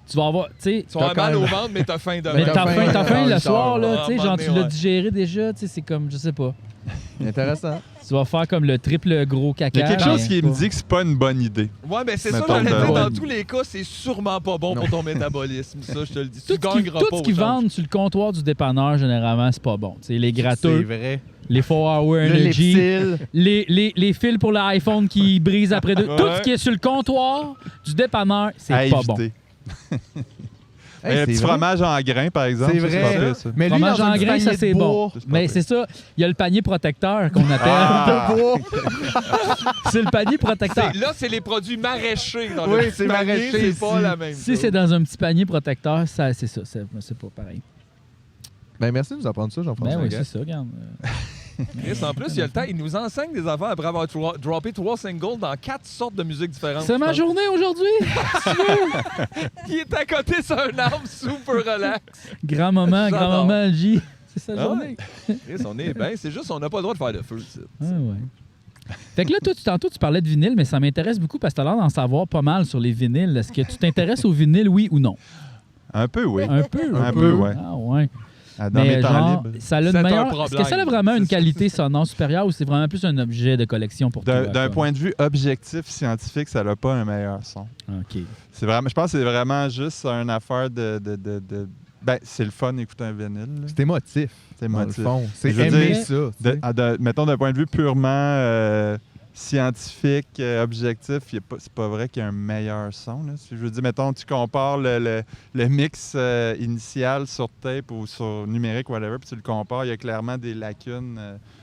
A: Tu vas avoir. Tu sais,
B: Tu vas avoir mal au ventre, mais t'as faim demain.
A: mais t'as faim,
C: dans
A: le
C: le
A: soir,
C: char,
A: là.
B: ouais.
A: Tu sais,
B: À un
A: genre,
B: moment
A: tu
B: donné,
A: l'as
B: ouais.
A: digéré déjà. Tu sais, c'est comme, je sais pas.
C: Intéressant.
A: Tu vas faire comme le triple gros caca.
D: Il y a quelque chose
A: mais-
D: qui me dit que c'est pas une bonne idée.
B: Ouais, mais c'est ça,
D: Mettons
B: j'allais
D: de-
B: dire, dans
A: Ouais.
B: tous les cas, c'est sûrement pas bon pour ton métabolisme. Ça, je te le dis.
A: Tout
B: Tu gagneras
A: tout
B: pas
A: ce
B: au
A: qu'ils
B: change.
A: vendent sur le comptoir du dépanneur, généralement, c'est pas bon. Tu sais, les
C: C'est
A: gratteux,
C: vrai.
A: les 4-Hour
C: Le
A: Energy,
C: Lepsil.
A: les fils pour l'iPhone qui brisent après deux.
B: Ouais.
A: Tout ce qui est sur le comptoir du dépanneur, c'est
D: À
A: pas bon.
D: éviter.
C: Hey,
D: un petit
C: c'est vrai.
D: fromage en grains, par exemple.
C: C'est
D: ça,
C: vrai.
D: pas pire, ça.
C: Mais lui,
A: Fromage
C: dans
A: en
C: un
A: grains, ça
C: panier
A: c'est
C: de
A: bon.
C: bois.
A: Mais c'est ça, il y a le panier protecteur qu'on appelle.
D: Ah.
C: De bois.
A: C'est le panier protecteur.
B: Là, c'est les produits maraîchers dans
C: Oui,
B: le
C: c'est
B: panier,
C: maraîcher
B: c'est pas
C: ici.
B: la même
A: Si
B: chose.
A: c'est dans un petit panier protecteur, ça, c'est ça. C'est pas pareil.
C: Ben, merci de nous apprendre ça, Jean-François.
A: Ben oui,
C: Gagne.
A: c'est ça, regarde.
B: Chris, en plus, il y a le temps. Il nous enseigne des affaires après avoir droppé 3 singles dans 4 sortes de musique différentes.
A: C'est ma journée aujourd'hui!
B: Il est à côté sur un arbre super relax.
A: Grand moment, J. C'est sa journée.
B: Chris, on est bien. C'est juste on n'a pas le droit de faire de feu.
A: Ah ouais. Fait que là, toi, tantôt, tu parlais de vinyle, mais ça m'intéresse beaucoup parce que tu as l'air d'en savoir pas mal sur les vinyles. Est-ce que tu t'intéresses aux vinyles, oui ou non?
D: Un peu, oui.
A: Un peu?
D: Un peu, ouais.
A: Ah ouais.
D: Dans mes temps
A: genre,
D: libres.
A: ça a une
B: C'est un
A: meilleure...
B: problème.
A: Est-ce que ça a vraiment une qualité sonore supérieure ou c'est vraiment plus un objet de collection pour toi?
D: D'un point de vue objectif, scientifique, ça n'a pas un meilleur son.
A: OK.
D: C'est vraiment, je pense que c'est vraiment juste une affaire de ben, c'est le fun d'écouter un vinyle. là.
C: C'est émotif.
D: C'est
C: Dans le
D: émotif.
C: fond. C'est
D: Je veux
C: aimer
D: dire,
C: ça.
D: Mettons d'un point de vue purement scientifique, objectif, c'est pas vrai qu'il y a un meilleur son. Là. Si je veux dire, mettons, tu compares le mix initial sur tape ou sur numérique, whatever, puis tu le compares, il y a clairement des lacunes.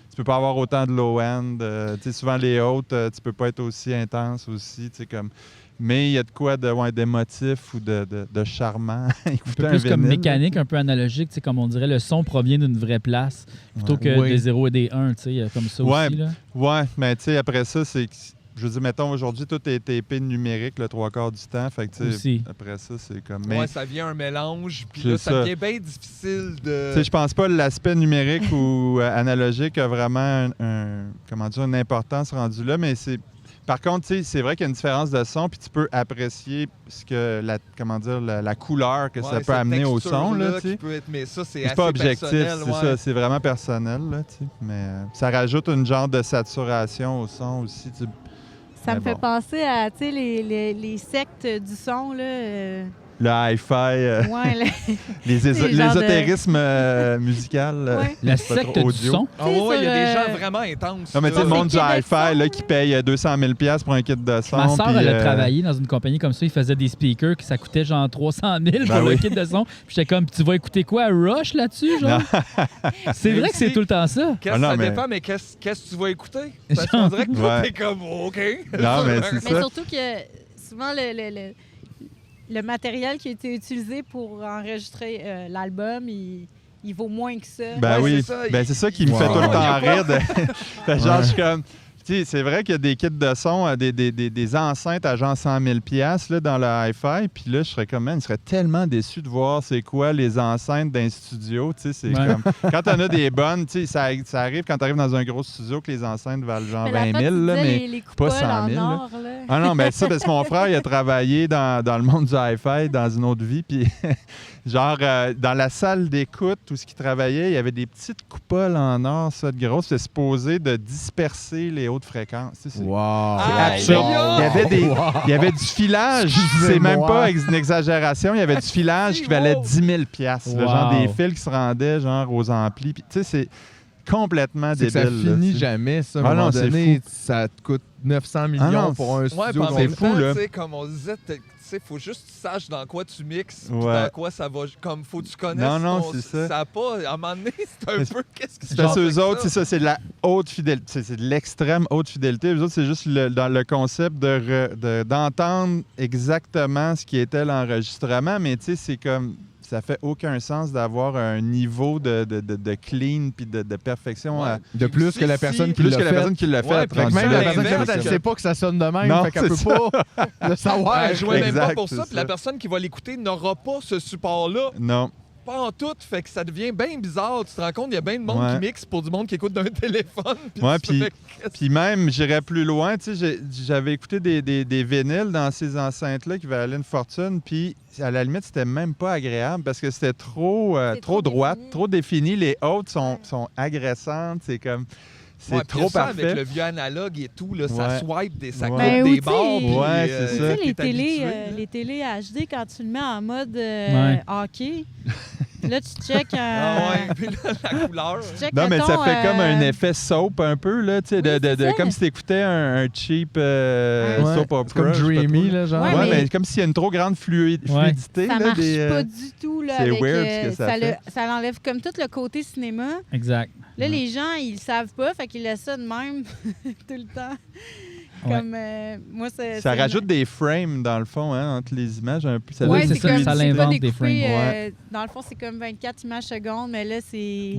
D: Tu peux pas avoir autant de low-end. Tu sais, souvent, les hautes, tu peux pas être aussi intense aussi. Tu sais, comme... Mais il y a de quoi d'émotif ou de charmant.
A: Un peu plus comme mécanique, un peu analogique, comme on dirait, le son provient d'une vraie place plutôt que des 0 et des 1, comme ça aussi. Là.
D: Ouais, mais tu sais, après ça, c'est... Je veux dire, mettons, aujourd'hui, tout est tapé numérique le 3/4 du temps. Fait que, tu sais, après ça, c'est comme...
B: Ouais, ça vient un mélange, puis là, ça devient bien difficile de...
D: Tu sais, je pense pas que l'aspect numérique ou analogique a vraiment une importance rendue là, mais c'est... Par contre, c'est vrai qu'il y a une différence de son, puis tu peux apprécier ce que la couleur que ça peut amener au son. Là,
B: mais ça,
D: c'est pas objectif, c'est ça, c'est vraiment personnel. Là, mais ça rajoute une genre de saturation au son aussi.
E: Ça me fait penser à les sectes du son. Là,
D: le hi-fi, les ésotérismes musicaux.
A: La secte du son.
B: Oh, il y a des gens vraiment intenses.
D: Non, mais tu sais, le monde du hi-fi qui paye 200 000 $ pour un kit de son.
A: Ma soeur, elle a travaillé dans une compagnie comme ça. Ils faisaient des speakers que ça coûtait genre 300 000 pour le kit de son. Puis j'étais comme, tu vas écouter quoi? Rush là-dessus? Genre? C'est vrai que c'est tout le temps ça.
B: Ça dépend, mais qu'est-ce que tu vas écouter? Parce qu'on dirait que toi, t'es comme, OK.
D: Non, mais c'est ça.
E: Mais surtout que souvent, le matériel qui a été utilisé pour enregistrer l'album, il vaut moins que ça.
D: Ben oui, c'est ça qui me fait tout le temps rire. Genre, je suis comme... C'est vrai qu'il y a des kits de son, des enceintes à genre 100 000 $ là, dans le hi-fi. Puis là, je serais comme, je serais tellement déçu de voir c'est quoi les enceintes d'un studio. C'est comme, quand t'en as des bonnes, ça arrive quand t'arrives dans un gros studio que les enceintes valent genre 20 000 là, mais
E: les
D: pas 100 000.
E: Or,
D: ah non, mais ça, parce que mon frère, il a travaillé dans le monde du hi-fi dans une autre vie. Puis genre, dans la salle d'écoute où il travaillait, il y avait des petites coupoles en or, ça, de grosses. C'était supposé de disperser les hautes fréquences. C'est absurde. Il y avait du filage. C'est même pas une exagération. Il y avait du filage qui valait 10 000 $. Genre des fils qui se rendaient genre aux amplis. Tu sais, c'est complètement débile.
C: Ça finit jamais, ça. À un moment donné, ça te coûte 900 millions pour un studio.
B: C'est fou, là. Comme on disait, il faut juste que tu saches dans quoi tu mixes, dans quoi ça va. Comme faut que tu connaisses.
D: Non, c'est ça.
B: Ça a pas. À un moment donné, c'est un peu. Qu'est-ce que
D: c'est parce que eux autres, c'est ça, c'est de la haute fidélité. C'est de l'extrême haute fidélité. Eux autres, c'est juste dans le concept d'entendre exactement ce qui était l'enregistrement, mais tu sais, c'est comme. Ça fait aucun sens d'avoir un niveau de clean puis de perfection.
C: De plus que la personne qui l'a fait. Même la personne qui l'a fait, elle ne sait pas que ça sonne de même.
D: Non,
C: fait qu'elle peut pas le savoir.
B: Elle ne jouait même pas pour ça. Puis la personne qui va l'écouter n'aura pas ce support-là.
D: Non.
B: Pas en tout, fait que ça devient bien bizarre. Tu te rends compte, il y a bien de monde qui mixe pour du monde qui écoute d'un téléphone.
D: Puis même, j'irais plus loin. Tu sais, j'avais écouté des vinyles dans ces enceintes-là qui valaient une fortune. Puis à la limite, c'était même pas agréable parce que c'était trop droite, trop défini. Les hautes sont agressantes. C'est comme... C'est trop parfait.
B: Avec le vieux analogue et tout, là, ça swipe, ça coupe
E: Ben,
B: des bords.
D: C'est ça.
E: Les télé HD, quand tu le mets en mode hockey, là, tu check
B: puis là, la couleur.
D: Non, mais ça fait comme un effet soap un peu, là, tu sais, comme si t'écoutais un cheap soap opera.
C: Comme Dreamy, là, genre.
D: Ouais, mais comme s'il y a une trop grande fluidité.
E: Ça
D: là,
E: marche pas du tout, là.
D: C'est
E: avec,
D: weird ce que ça fait.
E: Ça enlève comme tout le côté cinéma.
A: Exact.
E: Là, les gens, ils le savent pas, fait qu'ils laissent ça de même tout le temps. Comme, moi,
D: ça rajoute des frames, dans le fond, entre les images. Un peu.
E: Oui, c'est ça,
A: ça l'invente des frames.
E: Dans le fond, c'est comme 24 images secondes, mais là, c'est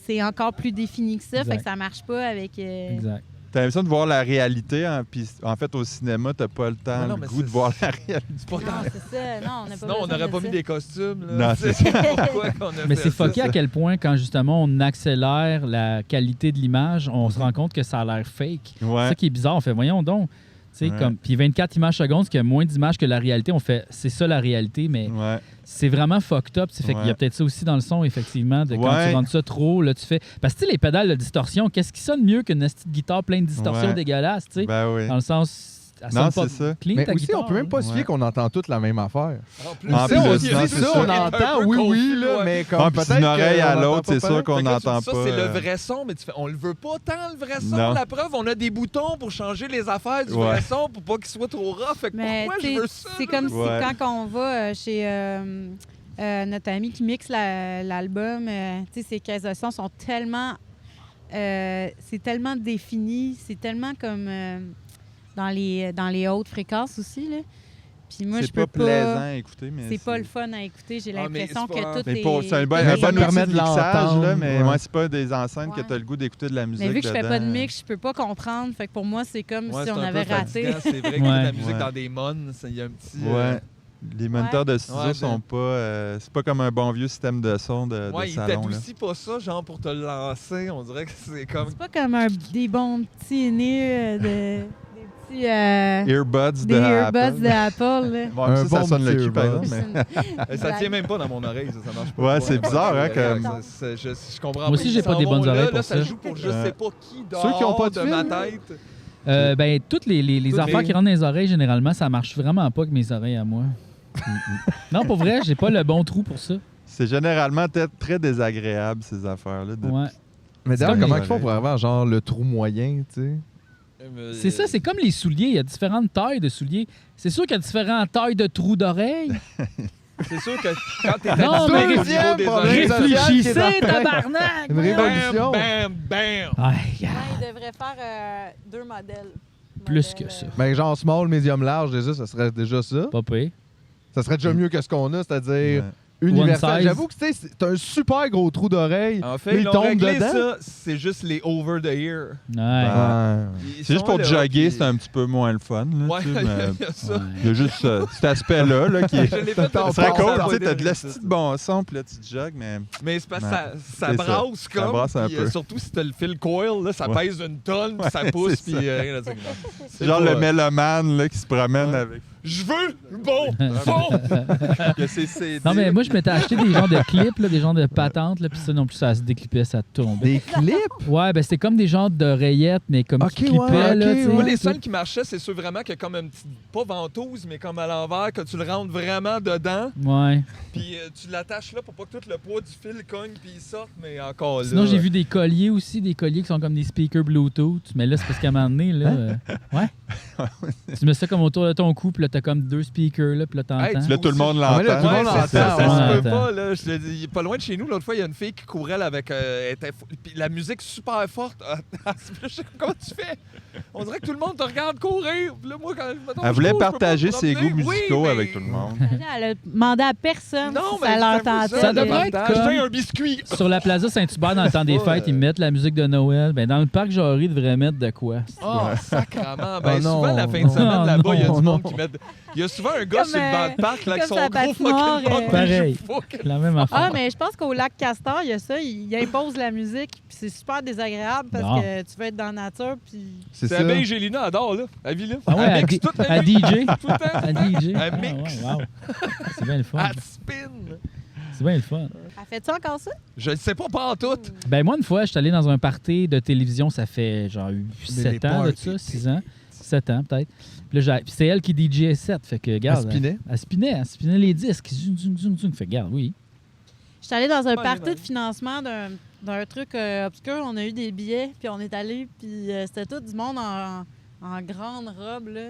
E: c'est encore plus défini que ça,
A: Exact.
E: fait que ça marche pas avec...
A: Exact.
D: T'as l'impression de voir la réalité, hein, puis en fait, au cinéma, t'as pas le temps,
B: Non,
D: le
B: mais
D: goût de
B: c'est-
D: voir la réalité.
B: C'est pas
E: Non, c'est ça. Non, on n'a pas
B: Sinon, on
E: besoin
B: n'aurait
E: de
B: pas
E: ça.
B: mis des costumes. Là.
D: Non, c'est ça.
B: Pourquoi qu'on a
A: Mais
B: fait
A: c'est
B: ça?
A: fucké à quel point, quand justement on accélère la qualité de l'image, on se rend compte que ça a l'air fake. C'est
D: Ouais.
A: ça qui est bizarre. On fait, voyons donc. Tu sais,
D: Ouais.
A: comme, puis 24 images secondes, ce qui a moins d'images que la réalité, on fait, c'est ça la réalité, mais
D: Ouais.
A: c'est vraiment fucked up. Fait qu'il y a
D: Ouais.
A: peut-être ça aussi dans le son, effectivement, de quand
D: Ouais.
A: tu rentres ça trop, là, tu fais. Parce que tu sais, les pédales de distorsion, qu'est-ce qui sonne mieux qu'une petite guitare pleine de distorsions
D: Ouais.
A: dégueulasses, tu sais?
D: Ben oui.
A: Dans le sens. Elle
D: Non,
A: sonne pas
D: c'est ça.
A: clean,
C: Mais
A: ta
C: aussi,
A: guitare,
C: on peut même pas se fier
D: Ouais.
C: qu'on entend toutes la même affaire.
B: En plus,
D: En
C: Ça,
D: plus,
C: on
D: non,
C: dit
D: c'est
C: ça,
D: ça.
C: on
B: est un
C: entend,
B: peu
C: oui,
B: confus,
C: là,
B: ouais.
C: mais comme
D: Ah, puis
C: peut-être
D: d'une oreille à
C: qu'on
D: l'autre,
C: entend
D: c'est
C: pas
D: sûr
C: pareil.
D: qu'on
B: Fait que là,
D: n'entend
B: ça,
D: pas.
B: c'est le vrai son, mais tu fais, on le veut pas tant, le vrai son.
D: Non.
B: La preuve, on a des boutons pour changer les affaires du
D: Ouais.
B: vrai son pour pas qu'il soit trop rough. Fait que
E: Mais
B: pourquoi je
E: t'sais,
B: veux ça?
E: c'est
B: là?
E: comme si
D: Ouais.
E: quand on va chez notre ami qui mixe l'album, tu sais, ses caisses de son sont tellement... c'est tellement défini, c'est tellement comme dans les hautes fréquences aussi, là. Puis moi, je
D: C'est
E: peux
D: pas plaisant à écouter, mais
E: C'est pas le fun à écouter. J'ai
B: Ah, mais
E: l'impression
B: c'est pas-
E: que tout
D: Mais
E: est...
D: pour- c'est un bon,
E: tout
D: un
E: est-
C: ça
D: bon
C: permet
D: outil
C: de
D: de mixage,
C: l'entendre,
D: là, mais
C: ouais.
D: moi, c'est pas des enceintes que
E: Ouais.
D: tu as le goût d'écouter de la musique.
E: Mais vu que je fais pas de
D: dedans.
E: mix, je peux pas comprendre. Fait que pour moi, c'est comme
B: Ouais,
E: si
B: c'est
E: on
B: un
E: avait
B: peu
E: raté.
B: fatigant. C'est vrai que
A: Ouais.
B: la musique
D: Ouais.
B: dans des mons, il y a un petit...
D: Ouais. Les moniteurs de studio
B: Ouais,
D: sont pas... c'est pas comme un bon vieux système de son de
B: Ouais, il
D: salon. là.
B: t'adoucit pas ça, genre pour te lancer. On dirait que c'est comme...
E: C'est pas comme des bons petits nez, des petits...
D: Earbuds
E: des
D: de
E: earbuds
D: Apple.
E: d'Apple, là.
D: Bon,
C: Un
D: ça, ça
C: bon
D: sonne le
C: petit
D: cul, par
C: earbud.
D: exemple. Mais...
B: Ça tient même pas dans mon oreille, ça marche pas.
D: Ouais, c'est bizarre, hein, comme-
B: Je comprends
A: Moi aussi,
B: pas.
A: j'ai
B: Ils
A: pas
B: s'en
A: des bonnes
B: vont là,
A: oreilles
B: là,
A: pour
B: ça
A: ça.
B: joue pour je
D: Ouais.
B: sais pas qui dehors
C: Ceux qui ont pas de
B: de
C: fil,
B: ma
C: là.
B: tête.
A: Ben, toutes les
B: Toutes
A: affaires
B: les-
A: qui rentrent dans les oreilles, généralement, ça marche vraiment pas avec mes oreilles à moi. Non, pour vrai, j'ai pas le bon trou pour ça.
D: C'est généralement très désagréable, ces affaires-là. de-
A: Ouais.
C: Mais d'ailleurs,
A: comme
C: comment
D: les
C: ils font pour avoir genre le trou moyen, tu sais?
A: C'est ça, c'est comme les souliers. Il y a différentes tailles de souliers. C'est sûr qu'il y a différentes tailles de trous d'oreilles.
B: C'est sûr que quand t'es
A: Non,
B: habitué
A: mais
B: au niveau des
C: problème
B: oreilles,
C: social qui est
A: Réfléchissez,
C: en train-
A: tabarnak!
C: Une révolution.
B: bam, bam.
A: Ah,
E: Ouais, il devrait faire 2 modèles.
A: Plus que ça.
C: Ben, genre small, medium, large, déjà, ça serait déjà ça.
A: Pas pire.
C: Ça serait déjà mieux que ce qu'on a, c'est-à-dire
D: Ouais.
C: universel.
A: size.
C: J'avoue que tu sais, c'est un super gros trou d'oreille.
B: En
C: Mais
B: fait,
C: il
B: ils ont
C: tombe
B: réglé
C: dedans?
B: ça, c'est juste les over the ear.
A: Ouais.
D: Ben,
B: Ils
D: C'est juste
B: sont
D: pour
B: là,
D: jogger,
B: puis-
D: c'est un petit peu moins le fun. Là,
B: Ouais,
D: tu sais, mais
B: il y a ça.
A: Ouais.
D: il y a juste cet aspect-là là, qui est...
B: Je l'ai fait
C: Ça
B: une
D: Ce serait
B: fois,
D: cool,
B: ça a
D: tu
B: pas
D: sais,
B: été
D: t'as de la
B: réussi.
D: petite bon son, puis là, tu te jogues, mais...
B: Mais c'est parce que
D: Ouais.
B: ça
D: C'est ça.
B: brasse
D: Ça
B: comme.
D: brasse un
B: puis,
D: peu.
B: surtout si t'as le fil coil, là, ça
D: Ouais.
B: pèse une tonne, puis ça
D: Ouais,
B: pousse,
D: c'est
B: puis
D: ça.
B: rien à dire.
D: C'est genre
B: pas-
D: le mélomane là, qui se promène avec...
B: Je veux bon son!
D: que c'est CD.
A: Non, mais moi, je m'étais acheté des genres de clips, là, des genres de patentes, là, puis ça non plus, ça se déclippait, ça tombait.
C: Des clips?
A: Ouais, ben c'était comme des genres d'oreillettes, mais comme
C: Ok,
A: qui clippaient,
C: ouais,
A: là,
C: ok,
A: tu sais.
B: Moi, les
A: tout.
B: seuls qui marchaient, c'est ceux vraiment que comme une petite, pas ventouse, mais comme à l'envers, que tu le rentres vraiment dedans,
A: Ouais.
B: puis tu l'attaches là pour pas que tout le poids du fil cogne puis il sorte, mais encore là.
A: Sinon, j'ai vu des colliers aussi, des colliers qui sont comme des speakers Bluetooth. Mais là, c'est parce qu'à un moment donné, là. Ouais. Tu mets ça comme autour de ton cou, puis là, t'as comme 2 speakers, là, puis là, t'entends.
B: Hey, tu
D: Là, tout le monde
C: Ah, mais là,
D: l'entend.
C: tout le monde
B: Ouais,
C: l'entend,
B: c'est ça,
C: ouais.
B: ça se peut
A: Attends.
B: pas, là. Je te dis, pas loin de chez nous, l'autre fois, il y a une fille qui courait là, avec puis la musique super forte. Je sais pas comment tu fais. On dirait que tout le monde te regarde courir. Puis là, moi, quand mettons,
D: Elle
B: je
D: voulait
B: cours, je peux
D: partager
B: pas me
D: ses
B: promener.
D: goûts
B: Oui,
D: musicaux
B: mais-
D: avec tout le monde.
E: Elle a demandé à personne
B: Non,
E: si
B: mais
E: ça
B: c'est un peu
E: l'entendait.
A: Ça devrait être
B: Partage,
A: comme-
B: j'ai un biscuit.
A: Sur la Plaza Saint-Hubert, dans le temps des
B: pas,
A: fêtes, ils mettent la musique de Noël. Ben, dans le parc Jarry, ils devraient mettre de quoi?
B: Oh, sacrement. Ben,
C: Oh non,
B: souvent, la fin de
C: non.
B: semaine, là-bas, il y a du
C: Non,
B: monde
C: non.
B: qui met... Il y a souvent un gars
E: Comme,
B: sur le banc de parc, là, avec
E: comme
B: son
E: sa
B: gros
E: patinoire,
B: fucking bande
A: Pareil.
B: de fuck.
A: La même affaire.
E: Ah, mais je pense qu'au lac Castor, il y a ça. Il impose la musique, puis c'est super désagréable parce
A: Bon.
E: que tu veux être dans la nature, puis...
C: C'est
B: C'est
C: ça.
B: la belle Gélina adore, là. La vie, là.
A: Ah ouais,
B: Elle
A: à,
B: mixe toute la
A: à
B: nuit,
A: DJ.
B: tout le temps.
A: À DJ.
B: Elle
A: Ah,
B: mixe.
A: ouais, wow. C'est bien le fun.
B: Elle spin.
A: C'est bien le fun.
E: Elle fait-tu encore ça?
B: Je ne sais pas, pas en tout.
A: Ben moi, une fois, je suis allé dans un party de télévision, ça fait genre 7 ans de
C: parties.
A: ça, 6 ans. 7 ans peut-être. Puis là, puis c'est elle qui DJ 7, fait que, regarde.
C: spinait?
A: Elle spinait les disques. Zoom, zoom, zoom, zoom. Fait que, regarde, oui.
E: Je suis allée dans un
B: Pas
E: party
B: les mêmes.
E: de financement d'un truc obscur. On a eu des billets, puis on est allé, puis c'était tout du monde en grande robe, là.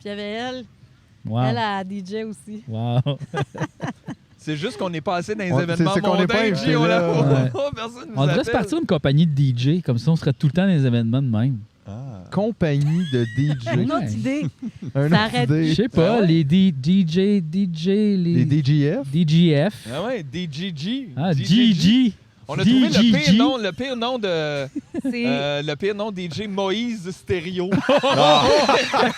E: Puis il y avait elle.
A: Wow.
E: Elle a DJ aussi.
A: Wow.
B: C'est juste qu'on n'est pas assez dans les
C: On-
B: événements
C: c'est qu'on n'est pas
B: mondains,
C: invité
B: puis on
C: là.
B: la
A: Ouais.
B: voit, personne nous
A: On devrait se
B: appelle.
A: partir une compagnie de DJ, comme ça on serait tout le temps dans les événements de même.
D: Ah.
C: Compagnie de DJ.
E: Une autre
A: Ouais.
E: idée.
C: Un
E: Ça
C: autre
E: arrête.
A: Je
C: idée.
A: sais pas,
B: Ah ouais?
A: les DJ,
C: Les
A: les
C: DJF.
A: DGF.
B: Ah ouais, DGG.
A: Ah,
B: DGG.
A: GG.
B: On a trouvé
A: DJG.
B: le pire nom de...
E: C'est
B: le pire nom DJ Moïse Stéréo.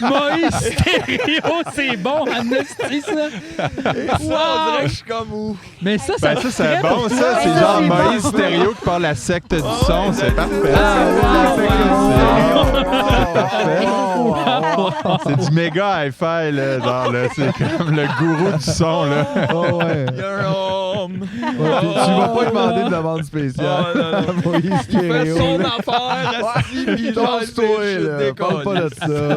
A: Moïse Stéréo, c'est bon, Amnesty, ça.
B: Ça, on dirait que je suis comme où?
A: Mais ça,
D: Ben ça, c'est
A: ferait
D: bon,
A: pour
D: ça.
A: toi.
D: C'est
E: ça,
D: genre
E: c'est
D: Moïse
E: bon.
D: Stéréo qui parle la secte du son. C'est parfait. C'est du méga hi-fi, là. Genre, là, c'est comme le gourou du son, là.
C: Oh, ouais.
B: You're home.
C: Ouais, tu vas pas demander de demande spéciale.
B: Oh, non, non.
C: Moïse
B: Il fait
C: Stéréo,
B: son
C: là.
B: affaire, assis, puis genre,
C: Lance-toi,
B: je
C: là. Parle pas de ça.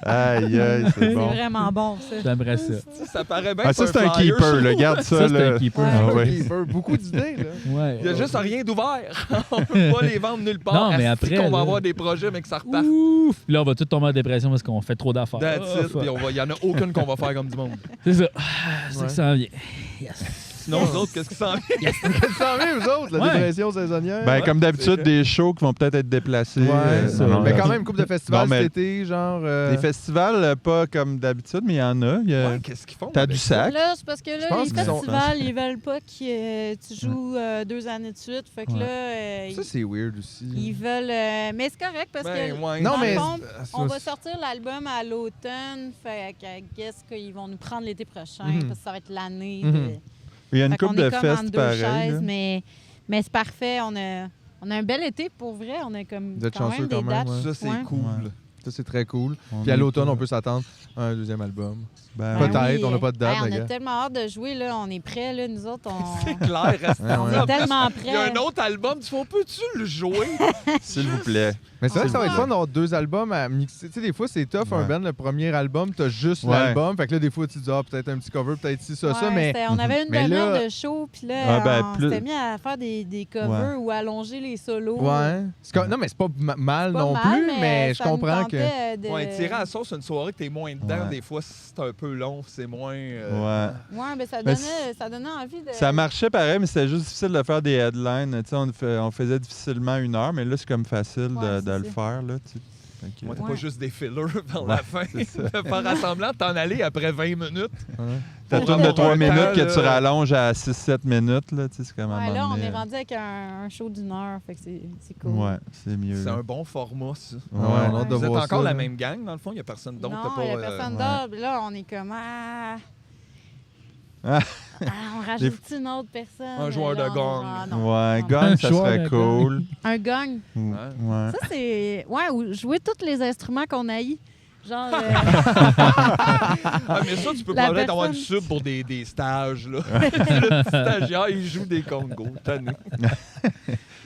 D: Aïe, aïe, c'est
E: c'est
D: bon.
E: vraiment bon, ça.
A: J'aimerais ça.
B: Ça paraît bien
D: Ah,
B: que
D: ça, c'est un
B: flyer
D: keeper,
B: chez
D: là.
B: nous.
D: Garde ça,
A: Ça, c'est
D: là.
A: un keeper.
E: Ouais.
D: Ah, ouais.
C: Il veut beaucoup d'idées, là.
A: Ouais.
B: Il n'y a juste rien d'ouvert. On peut pas les vendre nulle part.
A: Non, mais
B: Asti
A: après,
B: qu'on va
A: là-
B: avoir des projets, mais que ça repart.
A: Ouf! Puis là, on va tous tomber en dépression parce qu'on fait trop d'affaires.
B: That's
A: Ah,
B: it.
A: fuck.
B: Puis il n'y en a aucune qu'on va faire comme du monde.
A: C'est ça. Ah, c'est ça
C: Ouais.
A: que ça en vient. Yes.
B: Sinon, vous autres, qu'est-ce qui s'en vient?
C: Qu'est-ce que vous autres, la
A: Ouais.
C: dépression saisonnière?
D: Ben, comme d'habitude, des shows qui vont peut-être être déplacés.
C: Ouais,
A: ça.
D: non,
C: mais
D: non,
C: quand même, une couple de festivals
D: Non, mais-
C: cet été, genre...
D: Des festivals, pas comme d'habitude, mais il y en a. Il y a
B: Ouais, qu'est-ce qu'ils font?
D: T'as
B: avec
D: du
B: ça?
D: sac.
E: Là, c'est parce que
C: Je
E: là,
C: pense
E: les
C: qu'ils sont-
E: festivals, ils veulent pas que tu joues 2 années de suite. Fait que
A: Ouais.
E: là,
C: Ça, c'est weird aussi.
E: ils veulent... mais c'est correct parce
B: Ben,
E: que
B: ouais.
C: Non,
E: dans
C: mais...
E: le fond,
C: c'est-
E: on va sortir l'album à l'automne. Fait que, guess qu'ils vont nous prendre l'été prochain
C: Mhm.
E: parce que ça va être l'année.
C: Mhm.
D: Il y a une
E: Fait qu'on
D: couple de
E: est comme entre
D: fest
E: deux
D: pareil.
E: chaises,
D: là.
E: mais c'est parfait. On a un bel été pour vrai. On a comme
C: Vous êtes
E: quand
C: chanceux
E: même des
C: quand même,
E: dates.
C: ouais.
B: Ça, c'est
E: Ouais.
B: cool.
D: Ouais.
C: Ça, c'est très cool.
D: On
C: Puis à
D: est
C: l'automne,
D: pas-
C: on peut s'attendre à un deuxième album.
D: Ben,
E: Ben
C: Peut-être,
E: oui,
C: on n'a pas de date,
E: on
C: les
E: a
C: gars.
E: tellement hâte de jouer. Là. On est prêts. Là. Nous autres,
B: C'est
E: on,
B: clair. Asti.
C: Ouais,
E: on
C: ouais.
E: est tellement
B: Il y a
E: prêts.
B: un autre album. Tu fais, peux-tu le jouer?
D: S'il vous plaît.
C: Mais c'est vrai que ça va être
E: Ouais.
C: fun d'avoir 2 albums à mixer. Tu sais, des fois, c'est tough, un
D: Ouais.
C: band, le premier album, t'as juste
D: Ouais.
C: l'album. Fait que là, des fois, tu dis, ah, peut-être un petit cover, peut-être ci, ça, ça.
E: Ouais,
C: Mais
E: on avait une
C: Mais
E: demi-heure
C: là-
E: de show, puis là,
D: Ah, ben,
E: on
D: plus-
E: s'était mis à faire des covers ou allonger les solos.
C: ouais. Non, mais c'est pas mal
E: Pas
C: non
E: mal,
C: plus, mais je
E: ça nous
C: comprends que.
E: tentait de-
B: Ouais, tirer à la sauce une soirée que t'es moins dedans,
D: Ouais.
B: des fois, c'est un peu long, c'est moins...
D: Ouais.
E: Ouais, ben ça
D: Mais
E: donnait envie de...
D: Ça marchait pareil, mais c'était juste difficile de faire des headlines. Tu sais, on faisait difficilement 1 heure, mais là, c'est comme facile
E: Ouais,
D: de
E: c'est
D: le
E: ça.
D: faire. Là, tu sais. Fait que-
B: Ouais, t'as
E: Ouais.
B: pas juste des fillers vers
D: Ouais,
B: la fin.
D: c'est ça.
B: De faire rassemblant, t'en aller après 20 minutes.
D: Ta
B: Pour
D: tourne de
B: avoir
D: 3
B: un
D: minutes
B: temps,
D: que
B: là.
D: tu rallonges à 6-7 minutes. Là, tu sais, c'est comme à un
E: Ouais, là,
D: moment
E: on
D: donné,
E: est rendu avec un show d'1 heure, fait que c'est cool.
D: Ouais, c'est mieux.
B: C'est
D: là.
B: un bon format, ça.
C: Ouais,
D: Ouais.
C: on a hâte de
B: Vous êtes
C: voir
B: encore
C: ça,
B: la
C: là.
B: même gang, dans le fond? Il n'y a personne d'autre?
E: Non,
B: t'as
E: il n'y a
B: pas,
E: personne d'autre. Là, on est comme... Ah,
D: Ah.
E: on rajoute une autre personne.
B: Un joueur
E: Là,
B: de gong.
E: ah, non,
D: Ouais,
E: non.
D: gang, ça
A: Choix
D: serait
A: de
D: cool.
E: Un gong.
D: Ouais.
E: Ça, c'est... Ouais, ou jouer tous les instruments qu'on haït. Genre...
B: Ah, mais ça, tu peux
E: La
B: probablement avoir une
E: personne-
B: sub pour des stages. Là. Le petit stagiaire, il joue des congos. Tanné.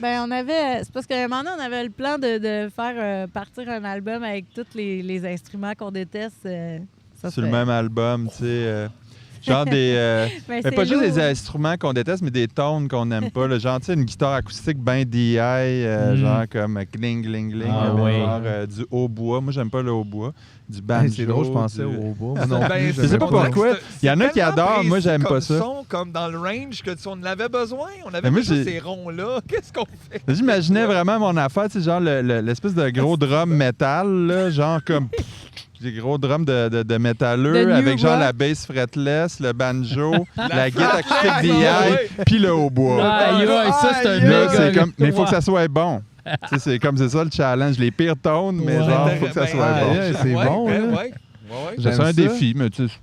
E: Ben, on avait... C'est parce qu'à un moment donné, on avait le plan de faire partir un album avec tous les instruments qu'on déteste. Ça
D: Sur le
E: serait-
D: même album, tu sais. Genre des.
E: Ben,
D: Mais
E: c'est
D: pas juste
E: lourd.
D: des instruments qu'on déteste, mais des tones qu'on n'aime pas. Là. Genre, tu sais, une guitare acoustique ben DI, genre comme cling, gling, gling.
A: Ah
D: avec
A: ouais.
D: genre du hautbois. Moi, j'aime pas le hautbois. Du banjo.
C: Hey, c'est drôle, je pensais
D: du-
C: au bois. Moi non
B: Ben,
C: plus,
B: je
C: j'aimais
D: sais pas
C: pas.
D: pourquoi. Il y en a qui
B: tellement
D: adorent, moi,
B: précis
D: j'aime pas
B: comme
D: ça.
B: son, comme dans le range, que si on en avait besoin, on avait
D: Mais moi,
B: déjà
D: j'ai-
B: ces ronds-là. Qu'est-ce qu'on fait?
D: J'imaginais vraiment mon affaire, tu sais, genre l'espèce de gros drum métal, là, genre comme des gros drums de métalleux
E: De new
D: avec genre
E: rock.
D: la bass fretless, le banjo, la guitare
B: fretless,
D: acoustique
B: ah
D: DI,
B: ouais.
D: puis le hautbois.
A: Aïe, aïe, ça, c'est un
C: Aïe,
D: Là,
A: méga...
D: c'est comme, mais il faut
A: Ouais.
D: que ça soit bon. Tu sais, c'est comme c'est ça le challenge, les pires tones, mais
A: Ouais.
D: genre, il faut que ça
B: Ben,
D: soit
C: ouais,
D: bon.
C: ouais. c'est bon,
B: ben,
C: là.
B: ouais.
C: J'aime
D: C'est un
C: ça.
D: défi, mais tu sais,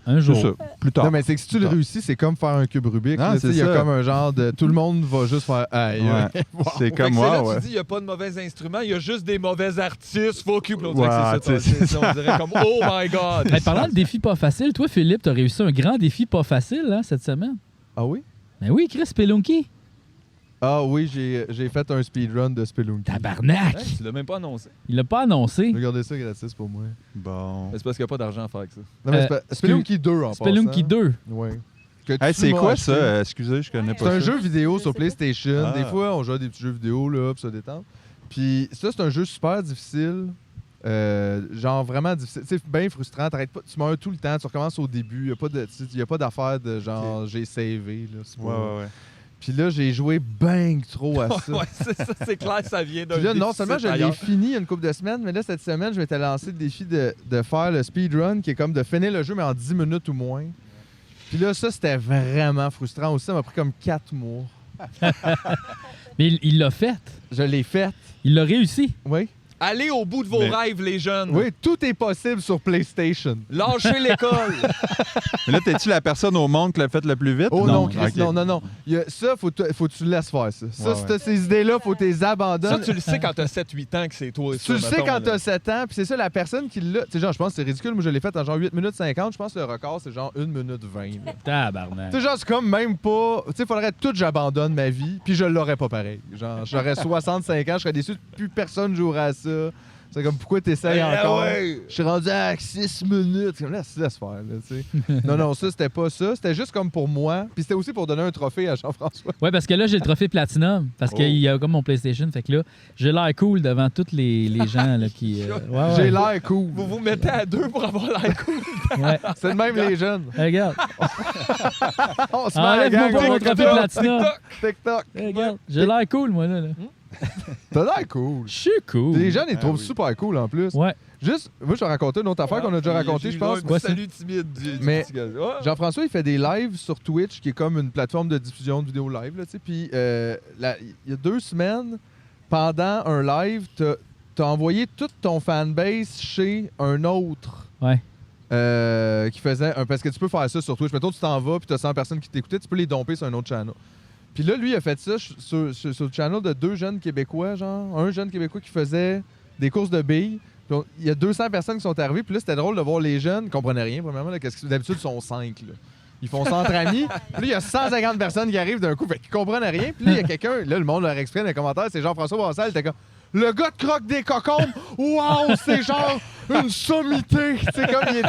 A: Un
D: c'est
A: jour.
D: ça, plus tard.
C: Non, mais c'est que si tu le réussis, c'est comme faire un cube Rubik.
D: Non,
C: là, tu sais,
D: c'est
C: il y a
D: ça.
C: comme un genre de. Tout le monde va juste faire. Aïe,
D: Ouais.
C: aïe.
D: C'est
B: Fait
D: comme
B: que
D: moi,
B: là,
D: ouais.
B: tu dis, il n'y a pas de mauvais instruments, il y a juste des mauvais artistes. Fuck you. Puis on
D: Ouais,
B: dirait que c'est ça.
D: tu sais,
B: On dirait comme, oh my God.
A: Hey, parlant de défi pas facile, toi, Philippe, t'as réussi un grand défi pas facile hein, cette semaine.
C: Ah oui?
A: Ben oui, Chris Spelunky.
C: Ah oui, j'ai fait un speedrun de Spelunky.
A: Tabarnak!
B: Hein, tu l'as même pas annoncé.
A: Il l'a pas annoncé.
C: Regardez ça gratis pour moi.
D: Bon.
B: Mais c'est parce qu'il n'y a pas d'argent à faire avec ça.
C: Non, mais
A: Euh,
C: c'est pas- Spelunky 2 en
A: Spelunky
C: passant.
A: 2.
C: Ouais. Que
D: Hey,
C: tu
D: c'est
C: m'as
D: quoi
C: acheté.
D: ça? Excusez, je connais
E: Ouais.
C: C'est
D: pas
C: un
D: ça.
C: jeu vidéo
E: Je
C: sur
E: sais pas.
C: PlayStation.
D: Ah.
C: Des fois, on joue à des petits jeux vidéo là, pour se détendre. Puis ça, c'est un jeu super difficile. Genre vraiment difficile. C'est bien frustrant. T'arrêtes pas, tu meurs tout le temps. Tu recommences au début. Il n'y a pas d'affaire de genre j'ai savé. Là, c'est
D: Ouais,
C: pas-
D: ouais, ouais.
C: Puis là, j'ai joué bang trop à ça.
B: Ouais, c'est ça, c'est clair, ça vient d'un
C: Puis là, non
B: déficit
C: seulement je l'ai
B: ailleurs.
C: fini il y a une couple de semaines, mais là, cette semaine, je m'étais lancé le défi de faire le speedrun, qui est comme de finir le jeu, mais en 10 minutes ou moins. Puis là, ça, c'était vraiment frustrant aussi. Ça m'a pris comme 4 mois.
A: Mais il l'a fait.
C: Je l'ai faite.
A: Il l'a réussi.
C: Oui.
B: Allez au bout de vos rêves, les jeunes.
C: Oui, tout est possible sur PlayStation.
B: Lâchez l'école.
D: Mais là, t'es-tu la personne au monde qui l'a fait le plus vite?
C: Oh non, Chris,
D: Ok.
C: non. Ça, faut que tu le laisses faire, ça. Ça,
D: Ouais,
C: si t'as ces idées-là, faut que tu les abandonnes.
B: Ça, tu le sais quand t'as 7-8 ans que c'est toi.
C: Tu le sais quand t'as 7 ans, puis c'est ça, la personne qui l'a... Tu sais, genre, je pense que c'est ridicule. Moi, je l'ai fait en genre 8 minutes 50. Je pense que le record, c'est genre 1 minute 20. là.
A: Tabarnak.
C: Tu sais, genre, c'est comme même pas... Tu sais, faudrait tout j'abandonne ma vie, puis je l'aurais pas pareil. Genre, j'aurais 65 ans, je serais déçu, plus personne jouerait à ça. C'est comme, pourquoi t'essayes encore?
B: Ouais.
C: Je suis rendu à 6 minutes. Comme là, laisse faire, là, tu sais. Non, ça, c'était pas ça. C'était juste comme pour moi. Puis c'était aussi pour donner un trophée à Jean-François.
A: Ouais, parce que là, j'ai le trophée Platinum. Parce qu'il y a comme mon PlayStation. Fait que là, j'ai l'air cool devant tous les gens là, qui. Ouais.
C: J'ai l'air cool.
B: Vous vous mettez à deux pour avoir l'air cool.
A: Ouais.
C: C'est de même les jeunes.
A: Regarde.
C: On se met à la
A: Enlève-moi
C: gang.
A: pas mon
C: TikTok,
A: trophée Platinum.
C: TikTok.
A: Regarde. J'ai l'air cool, moi, là.
C: T'as l'air cool.
A: Je suis cool.
C: Les jeunes, ils trouvent super cool en plus.
A: Ouais.
C: Juste, moi, je vais raconter une autre affaire qu'on a déjà racontée, je pense.
B: Un salut timide du
C: Mais-
B: petit gars. Ouais.
C: Jean-François, il fait des lives sur Twitch, qui est comme une plateforme de diffusion de vidéos live. Là, tu sais. Puis, il y a 2 semaines, pendant un live, t'as envoyé toute ton fanbase chez un autre.
A: Ouais.
C: Qui faisait parce que tu peux faire ça sur Twitch. Mettons, tu t'en vas, puis t'as 100 personnes qui t'écoutaient, tu peux les domper sur un autre channel. Puis là, lui, il a fait ça sur le channel de 2 jeunes Québécois, genre. Un jeune Québécois qui faisait des courses de billes. Puis il y a 200 personnes qui sont arrivées. Puis là, c'était drôle de voir les jeunes. Ils comprenaient rien, premièrement. Là, d'habitude, ils sont 5. Là. Ils font ça entre amis. Puis là, il y a 150 personnes qui arrivent d'un coup. Fait qu'ils comprennent rien. Puis là, il y a quelqu'un. Là, le monde leur exprime dans les commentaires. C'est Jean-François Bassal. Il était comme... Le gars de croque des cocombes, wow, c'est genre une sommité. Tu sais, comme il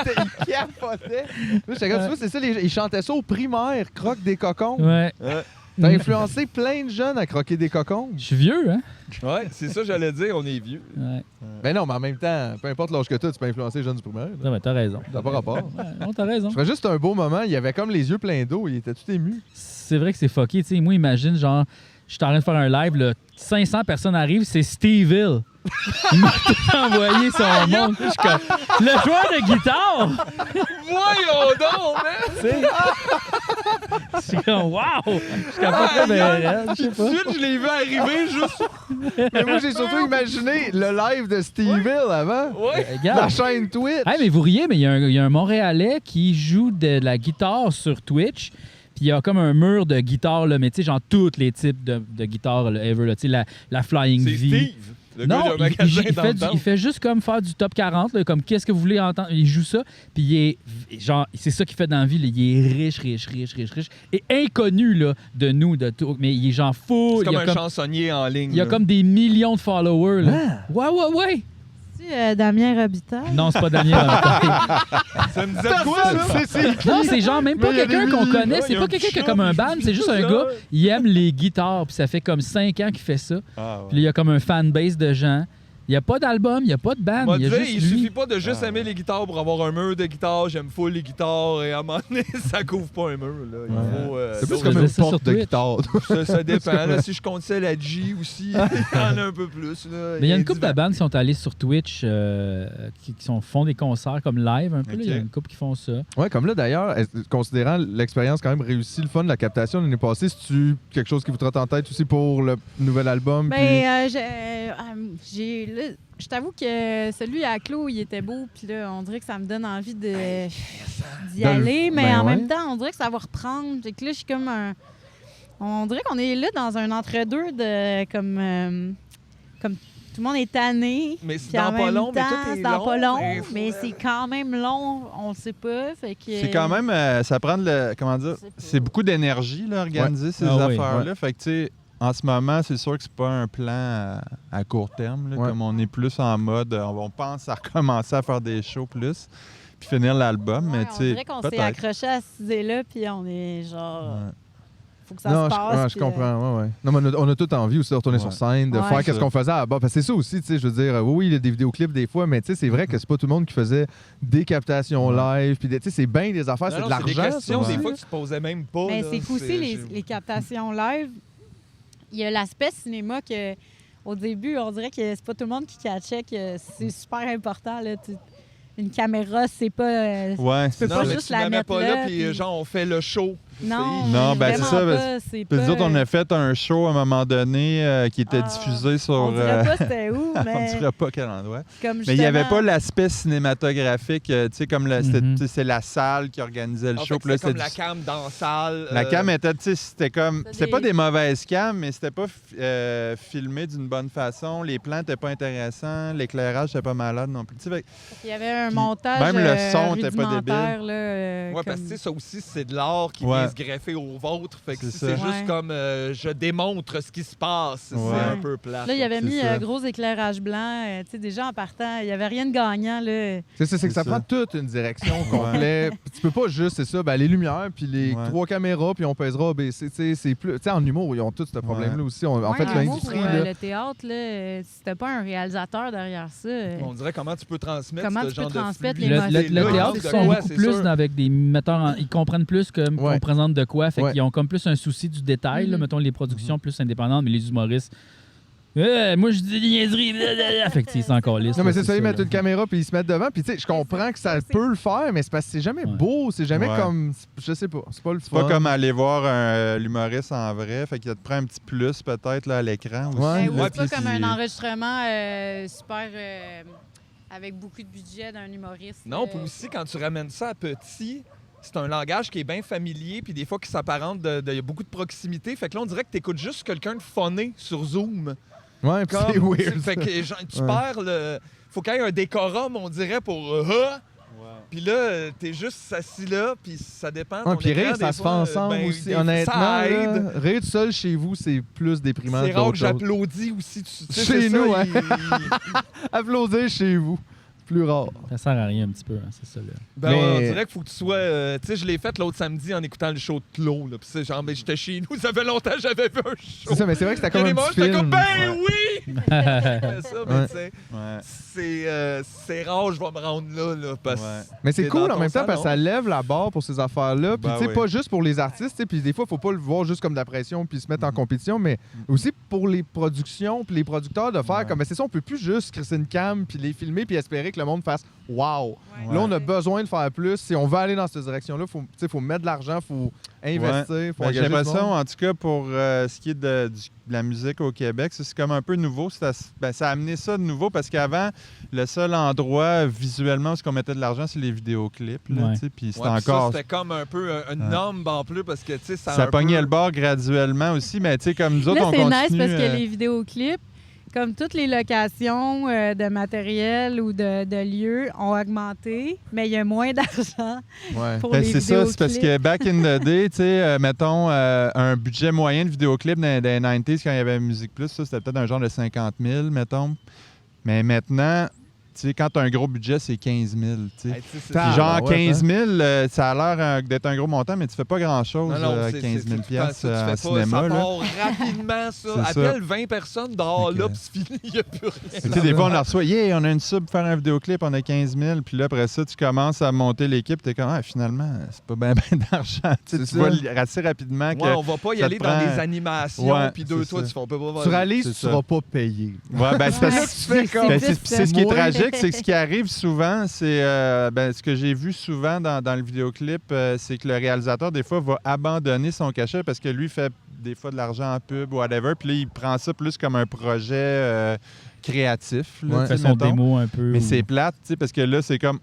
C: capotait. Là, j'étais comme, tu vois, c'est ça, ils chantaient ça au primaire, croque des cocombes.
A: Ouais.
C: T'as influencé plein de jeunes à croquer des cocombes.
A: Je suis vieux, hein?
B: Ouais, c'est ça, j'allais dire, on est vieux.
A: Ouais.
C: Ben non, mais en même temps, peu importe l'âge que tu peux influencer les jeunes du primaire. là.
A: Non, mais t'as raison.
C: Ça n'a pas rapport.
A: Ouais, non, t'as raison.
C: Je ferais juste un beau moment. Il avait comme les yeux pleins d'eau. Il était tout ému.
A: C'est vrai que c'est fucké. Tu sais, moi, imagine, genre, je suis en train de faire un live, là, 500 personnes arrivent, c'est Steve Hill. Il m'a tout envoyé son monde. Je suis comme, le joueur de guitare!
B: Voyons donc, man!
A: Tu sais? Je suis comme, wow! Je suis capable de faire je sais
B: Tout de
A: pas.
B: suite, je l'ai vu arriver juste.
C: Mais moi, j'ai surtout imaginé le live de Steve Hill avant.
B: Ouais.
C: La
A: Regarde.
C: chaîne Twitch.
A: Hey, mais vous riez, mais il y a un Montréalais qui joue de la guitare sur Twitch. Puis il y a comme un mur de guitare, là, mais tu sais, genre tous les types de guitares là, ever. Là, tu sais, la Flying
B: C'est
A: V.
B: Steve. Le gars,
A: Non,
B: il a un magasin dans le
A: il fait juste comme faire du top 40, là, comme qu'est-ce que vous voulez entendre. Il joue ça, puis il est genre, c'est ça qu'il fait dans la vie. Là, il est riche, et inconnu là, de nous, de tout. Mais il est genre fou.
B: C'est
A: Il
B: comme
A: y a
B: un
A: comme,
B: chansonnier en ligne.
A: il y a
B: là.
A: comme des millions de followers. Là. Ouais.
E: C'est Damien Robitaille.
A: Non, c'est pas Damien Robitaille.
B: Ça me disait quoi, ça?
C: C'est
A: Non, c'est genre même pas
C: Mais il y a
A: quelqu'un
C: des
A: qu'on
C: milliers.
A: connaît.
B: Ouais,
A: C'est
B: il y a
A: pas
B: un
A: quelqu'un qui a
B: chat,
A: comme un
B: il
A: band. C'est juste un
B: ça.
A: gars, il aime les guitares. Puis ça fait comme 5 ans qu'il fait ça.
D: Ah,
A: Puis là, il y a comme un fanbase de gens. Il n'y a pas d'album, il n'y a pas de band.
B: Moi,
A: Il y a
B: dire,
A: juste
B: il
A: lui.
B: suffit pas de juste aimer les guitares pour avoir un mur de guitare. J'aime full les guitares et à un moment donné, ça couvre pas un mur. Là. Il faut,
C: C'est plus
B: d'autres-
C: comme
A: faisais
C: une
A: ça sur
C: porte de
A: Twitch.
C: guitare.
B: ça dépend. Là, si je comptais la G aussi, il y en a un peu plus. Là.
A: Mais il y a une
B: couple
A: couple de bandes qui sont allées sur Twitch font des concerts comme live un peu. là. Il y a
D: Ok.
A: une couple qui font ça.
C: Ouais, comme là d'ailleurs, considérant l'expérience quand même réussie, le fun de la captation l'année passée, c'est-tu quelque chose qui vous trotte en tête aussi pour le nouvel album? puis-
E: Ben, je t'avoue que celui à Clos, il était beau, puis là, on dirait que ça me donne envie d'y
C: De le-
E: aller, mais
C: ben
E: en
C: ouais.
E: même temps, on dirait que ça va reprendre. Fait que là, je suis comme un... On dirait qu'on est là dans un entre-deux de... Comme tout le monde est tanné.
B: Mais c'est
E: puis en
B: dans pas
E: même
B: long, mais
E: temps,
B: tout est
E: c'est dans
B: long,
E: pas long,
B: mais
E: mais c'est quand même long, on le sait pas. Fait que...
D: C'est quand même, ça prend comment dire,
E: Je sais pas.
D: c'est beaucoup d'énergie, là, organiser ces
A: Ah oui,
D: affaires-là. Fait que, tu sais, en ce moment, c'est sûr que c'est pas un plan à court terme, là,
C: Ouais.
D: comme on est plus en mode, on pense à recommencer à faire des shows plus, puis finir l'album,
E: Ouais,
D: mais tu
E: on
D: sais,
E: dirait qu'on s'est
D: peut-être.
E: accroché à cette idée-là, puis on est genre...
D: Ouais.
E: Faut que ça
C: non,
E: se passe.
C: je
E: puis,
C: comprends. Ouais. Non, mais on a tout envie aussi de retourner
D: Ouais.
C: sur scène, de
E: Ouais.
C: faire
D: C'est
C: qu'est-ce
D: ça.
C: qu'on faisait à la base. Parce que c'est ça aussi, tu sais, je veux dire, oui, il y a des vidéoclips des fois, mais tu sais, c'est vrai que c'est pas tout le monde qui faisait des captations live, puis tu sais, c'est bien des affaires,
B: Non,
C: c'est
B: non,
C: de
B: c'est des
C: l'argent.
B: questions,
C: ça,
B: des
C: ouais.
B: fois, que tu te posais même pas.
E: Mais
B: là.
E: c'est qu'aussi les captations live, il y a l'aspect cinéma que au début, on dirait que c'est pas tout le monde qui catchait que c'est super important. Là. Une caméra, c'est pas...
D: Ouais,
E: peux
D: c'est
E: pas
B: Non, mais
E: juste
B: tu
E: la
B: la mets
E: mettre
B: pas
E: là,
B: là, puis
E: puis-
B: genre, on fait le show.
E: Non,
D: Non, ben, c'est
E: vraiment
D: ça,
E: pas, c'est
D: Puis
E: pas...
D: nous autres, on a fait un show à un moment donné qui était
E: Ah,
D: diffusé sur...
E: On dirait pas c'était où,
D: on
E: mais...
D: dirait pas quel endroit.
E: Comme
D: Mais il n'y avait
E: justement-
D: pas l'aspect cinématographique, tu sais, comme
A: Mhm.
D: c'est la salle qui organisait le
B: Ah,
D: show.
B: fait que
D: puis là,
B: c'est comme
D: c'était
B: la cam dans la salle.
D: La cam était, tu sais, c'était comme...
E: C'était
D: C'était pas
E: des-
D: des mauvaises cams, mais c'était pas filmé d'une bonne façon. Les plans étaient pas intéressants. L'éclairage était pas malade non plus. Tu sais, fait que-
E: Il y avait un
D: Puis
E: montage
D: même le son était pas
E: rudimentaire, là,
B: Ouais, parce que tu sais, ça aussi, c'est de l'art qui
D: Ouais.
B: vient se greffer au vôtre. Fait que
D: C'est
B: si
D: ça.
B: c'est
E: Ouais.
B: juste comme je démontre ce qui se passe,
D: Ouais.
B: c'est un peu plat.
E: Là, il avait
D: C'est
E: mis
D: ça.
E: gros éclairage blanc. Tu sais, déjà en partant, il n'y avait rien de gagnant. Là.
C: C'est que ça
D: C'est
C: prend
D: ça.
C: toute une direction complète. Puis tu peux pas juste, c'est ça, ben, les lumières, puis les
D: Ouais.
C: 3 caméras, puis on pèsera ABC. Tu sais, c'est plus. Tu sais, en humour, ils ont tout ce problème-là aussi. En
E: Ouais,
C: fait,
E: en
C: l'industrie,
E: humour,
C: là.
E: le théâtre, là, si t'as pas un réalisateur derrière ça...
B: On dirait comment tu peux transmettre
E: Comment
B: ce
E: tu peux
B: genre de
E: transmettre
B: fluide.
E: les
A: Le
E: émotions.
A: théâtre,
B: de
A: ils sont
B: quoi,
A: beaucoup
B: c'est
A: plus
B: sûr.
A: avec des metteurs... Ils comprennent plus qu'on
C: Ouais.
A: présente de quoi. Fait
C: Ouais.
A: qu'ils ont comme plus un souci du détail. Là,
E: Mhm.
A: mettons, les productions plus indépendantes, mais les humoristes... Moi, je dis des niaiseries. Blablabla. Fait que c'est encore lisse.
C: Non, mais
A: là,
C: c'est ça, ils mettent
A: là.
C: une caméra puis ils se mettent devant. Puis, tu sais, je comprends que ça peut le faire, mais c'est parce que c'est jamais
A: Ouais.
C: beau. C'est jamais
D: Ouais.
C: comme. Je sais pas. C'est pas le
D: C'est pas
C: fun.
D: comme aller voir l'humoriste en vrai. Fait qu'il te prend un petit plus peut-être là, à l'écran aussi.
C: Ouais.
E: Ou
D: là,
E: c'est pas
D: puis-
E: comme un enregistrement super... avec beaucoup de budget d'un humoriste.
B: Non, puis aussi, quand tu ramènes ça à petit, c'est un langage qui est bien familier, puis des fois qui s'apparente il y a beaucoup de proximité. Fait que là, on dirait que tu écoutes juste quelqu'un de phoné sur Zoom.
C: Ouais, puis c'est
B: Comme,
C: weird.
B: Fait que genre, tu
C: Ouais.
B: perds le... Faut qu'il y ait un décorum, on dirait, pour... Puis là, t'es juste assis là, puis ça dépend.
C: Ouais,
B: ton
C: puis
B: écran,
C: rire, ça
B: des
C: se fait
B: fois,
C: ensemble
B: ben,
C: aussi.
B: des-
C: Honnêtement,
B: ça aide.
C: là, rire tout seul chez vous, c'est plus déprimant
B: C'est
C: que
B: rare
C: d'autres
B: que
C: choses.
B: j'applaudis aussi. Tu sais,
C: Chez
B: c'est
C: nous,
B: ça,
C: hein. Applaudir chez vous, plus rare.
A: Ça sert à rien un petit peu, hein, c'est ça. Là.
B: Ben,
C: Mais-
B: on dirait qu'il faut que tu sois... tu sais, je l'ai fait l'autre samedi en écoutant le show de Claude. Là. Puis c'est genre, ben, j'étais chez nous, ça fait longtemps que j'avais vu un show.
C: C'est ça, mais c'est vrai que c'était
B: Il y a
C: comme
B: des
C: un
B: moments,
C: petit
B: j'étais
C: film.
B: comme, ben oui! C'est ça, mais
C: Ouais.
B: tu sais,
D: Ouais.
B: c'est rare, je vais me rendre là parce
D: Ouais.
C: Mais c'est
B: T'es
C: cool
B: dans
C: en même
B: ton
C: temps parce que ça
B: salon.
C: lève la barre pour ces affaires-là. Puis
D: Ben
C: tu sais,
D: oui.
C: pas juste pour les artistes, tu sais, puis des fois, il faut pas le voir juste comme de la pression puis se mettre en compétition, mais aussi pour les productions puis les producteurs de faire
D: Ouais.
C: comme, ben, c'est ça, on peut plus juste crisser une cam puis les filmer puis espérer que le monde fasse « wow ».
E: Ouais.
C: Là, on a besoin de faire plus. Si on veut aller dans cette direction-là, faut mettre de l'argent, faut investir, faut
D: Ben, j'ai
C: engager du
D: l'impression,
C: monde.
D: en tout cas, pour ce qui est de la musique au Québec, c'est comme un peu nouveau. Ça a amené ça de nouveau parce qu'avant, le seul endroit visuellement où on mettait de l'argent, c'est les vidéoclips. Là,
A: Ouais.
D: tu sais, puis c'était
B: Ouais, puis ça,
D: encore.
B: c'était comme un peu une norme en plus parce que, tu sais, ça a
D: Ça
B: un
D: pognait
B: peu...
D: le bord graduellement aussi, mais tu sais, comme nous autres,
E: Là,
D: on
E: c'est
D: continue.
E: nice parce que les vidéoclips, comme toutes les locations de matériel ou de lieux, ont augmenté, mais il y a moins d'argent
C: Ouais.
E: pour
D: Ben,
E: les
D: c'est ça, c'est parce
E: vidéoclips.
D: que back in the day, tu sais, mettons, un budget moyen de vidéoclip dans les 90s quand il y avait Musique Plus, ça, c'était peut-être un genre de 50 000, mettons. Mais maintenant, tu sais, quand tu as un gros budget, c'est 15 000, tu sais.
B: Hey, tu sais, c'est
C: Ah,
D: Puis genre
C: ouais,
D: 15 000, ça a l'air d'être un gros montant, mais tu fais pas grand-chose
B: Non, non,
D: avec 15 000 piastres en
B: pas,
D: cinéma.
B: Ça
D: Là.
B: part rapidement, ça.
D: C'est ça.
B: Appelle 20 personnes dehors,
D: Fait
B: là,
D: que-
B: puis c'est fini, il n'y a plus rien.
D: Tu sais, des fois, on la reçoit, yeah, on a une sub pour faire un vidéoclip, on a 15 000. Puis là, après ça, tu commences à monter l'équipe, tu es comme, ah, finalement, c'est pas bien d'argent. Tu sais,
C: C'est
D: tu
C: ça.
D: vois assez rapidement que.
B: Ouais, on va pas y
D: ça
B: aller
D: te
B: dans
D: prend-
B: des animations,
D: Ouais,
B: puis deux,
D: c'est
B: toi,
D: ça.
B: tu fais pas
C: Tu réalises,
D: C'est
C: tu
D: ça.
C: seras pas payé.
D: Ouais, ben, c'est
E: Ouais,
D: parce-
C: tu fais comme-
D: ben,
E: plus
D: c'est ce qui est
C: moi.
D: tragique, c'est que ce qui arrive souvent, c'est ce que j'ai vu souvent dans le vidéoclip, c'est que le réalisateur, des fois, va abandonner son cachet parce que lui fait des fois de l'argent en pub ou whatever, puis là, il prend ça plus comme un projet créatif. Là,
C: Ouais.
D: tu sais,
A: Fait son
D: mettons.
A: démo un peu.
D: Mais
A: ou-
D: c'est plate, tu sais, parce que là, c'est comme,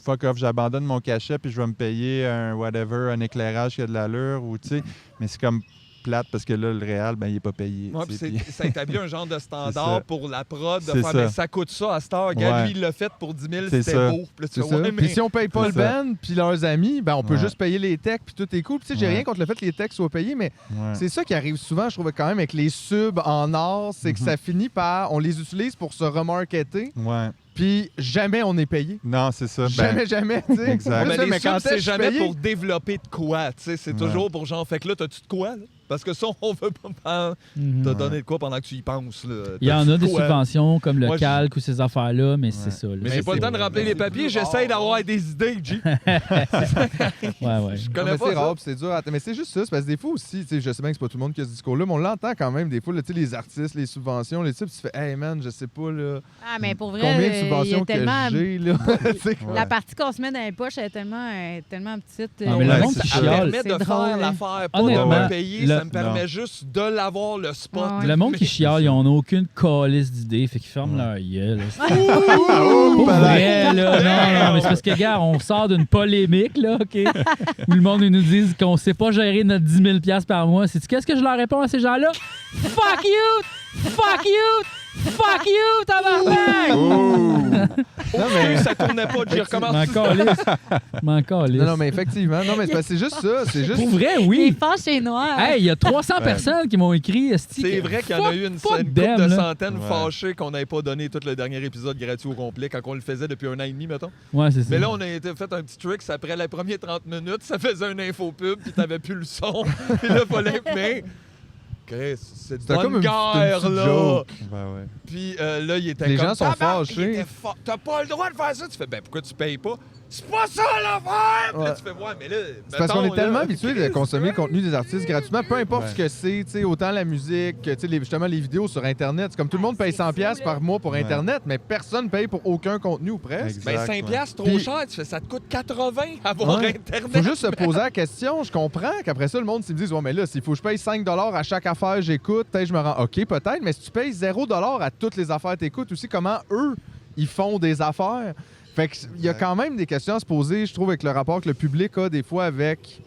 D: fuck off, j'abandonne mon cachet, puis je vais me payer un éclairage qui a de l'allure, ou tu sais, mais c'est comme plate parce que là, le réal, ben, il est pas payé.
B: Ouais,
D: tu
B: puis
D: sais, puis-
B: ça établit un genre de
D: C'est
B: standard
D: ça.
B: pour la prod de
D: C'est
B: faire,
D: ça.
B: mais ça coûte ça à cette heure. Regarde,
D: Ouais.
B: lui, il l'a fait pour 10 000,
D: C'est
B: c'était
D: ça.
B: beau. Puis là, tu
C: C'est
B: fais,
C: ça.
B: ouais,
C: Puis
B: mais...
C: si on paye pas
D: C'est
C: le
D: ça.
C: band puis leurs amis, ben on peut
D: Ouais.
C: juste payer les techs puis tout est cool. Puis tu sais, j'ai
D: Ouais.
C: rien contre le fait que les techs soient payés, mais
D: Ouais.
C: c'est ça qui arrive souvent, je trouve quand même avec les subs en or, c'est que
D: Mhm.
C: ça finit par on les utilise pour se remarketer,
D: Ouais.
C: puis jamais on est payé.
D: Non, c'est ça. Ben,
C: Jamais, jamais, tu sais.
D: Exact.
C: Là,
B: Mais
C: ça,
B: les
C: quand
B: subs,
C: est-ce que
B: c'est
C: je suis
B: jamais
C: payé?
B: pour développer de quoi, tu sais. C'est
D: Ouais.
B: toujours pour genre, fait que là, t'as-tu de quoi, là? Parce que ça, on veut pas faire...
A: Mhm.
B: T'as
D: Ouais.
B: donné de quoi pendant que tu y penses, là?
A: Il y en
B: T'as-tu
A: a
B: de
A: des
B: quoi?
A: subventions comme le
B: Moi, je-
A: calque ou ces affaires-là, mais c'est
D: Ouais.
A: ça. là.
B: Mais j'ai pas le temps de remplir les papiers, j'essaie d'avoir des idées, G.
A: Ouais, ouais.
B: Je
C: Non,
B: connais
C: mais
B: pas
C: c'est
B: ça.
C: rare, puis c'est dur. Mais c'est juste ça, c'est parce que des fois aussi, tu sais, je sais bien que c'est pas tout le monde qui a ce discours-là, mais on l'entend quand même des fois, là, tu sais, les artistes, les subventions, les types, tu fais, hey man, je sais pas, là.
E: Ah, mais pour vrai,
C: Combien de subventions que
E: tellement-
C: j'ai, là. C'est quoi?
E: La partie qu'on se met dans les poches, elle est tellement petite.
A: Ah, mais le
D: Ouais,
A: monde
D: c'est
A: qui
B: Ça
D: chiale.
B: permet
E: C'est
B: de
E: drôle,
B: faire
E: hein.
B: l'affaire, pas
A: Honnêtement,
B: de me payer. Ça me permet
D: Non.
B: juste de l'avoir, le spot.
E: Ouais.
A: Le monde qui chiale, ils n'ont aucune calice d'idées, fait qu'ils ferment leur gueule.
C: Oh,
A: Pour
C: palais.
A: vrai, là. Non, mais c'est parce que, gars, on sort d'une polémique, là, OK? Où le monde nous dit qu'on sait pas gérer notre 10 000 $ par mois. Sais-tu qu'est-ce que je leur réponds à ces gens-là? Fuck you! Fuck you! Fuck you, tabarnak!
C: Non, mais...
B: Ça tournait pas, j'y recommence.
A: M'en calisse.
C: Non, mais effectivement. Non, mais c'est parce que c'est juste ça. C'est juste...
A: Pour vrai,
E: Les
A: oui.
E: fâches noirs.
A: Hey, il y a 300 personnes qui m'ont écrit.
B: C'est vrai qu'il y en a eu une
A: fuck
B: couple
A: them,
B: de
A: là.
B: centaines
D: Ouais.
B: fâchées qu'on n'avait pas donné tout le dernier épisode gratuit au complet quand on le faisait depuis 1 an et demi, mettons.
A: Ouais, c'est ça.
B: Mais là, on a été fait un petit trick. Après les premières 30 minutes, ça faisait un info-pub, puis t'avais plus le son. Puis là, fallait... Mais... Chris, c'est
C: C'était comme
B: bonne
C: une
B: guerre,
C: petite
B: là.
C: joke.
D: Ben ouais.
B: Puis là, il était
C: Les
B: comme...
C: gens sont
B: Tabarnak,
C: fâchés.
B: il était T'as pas le droit de faire ça. Tu fais, ben pourquoi tu payes pas? C'est pas ça l'affaire! Puis là,
C: Ouais.
B: tu fais, ouais, mais là...
C: C'est parce qu'on
B: mettons,
C: est tellement
B: là,
C: habitué de
B: Chris,
C: consommer le contenu des artistes gratuitement, peu importe
D: Ouais.
C: ce que c'est, tu sais, autant la musique que tu sais, justement les vidéos sur Internet. C'est comme tout le monde paye
E: c'est
C: 100$
E: fou, là.
C: par mois pour
D: Ouais.
C: Internet, mais personne paye pour aucun contenu ou presque.
D: Exact,
B: Ben,
D: ouais.
B: 5 piastres, trop
C: Puis-
B: cher. Tu fais, ça te coûte 80 avoir
C: Ouais.
B: Internet.
C: Faut juste se poser la question. Je comprends qu'après ça, le monde s'ils me disent ouais, mais là, s'il faut que je paye 5$ à chaque affaire j'écoute, peut-être je me rends OK, peut-être, mais si tu payes 0$ à toutes les affaires que t'écoutes aussi, comment eux, ils font des affaires? Fait que il y a
D: Exact.
C: quand même des questions à se poser, je trouve, avec le rapport que le public a des fois avec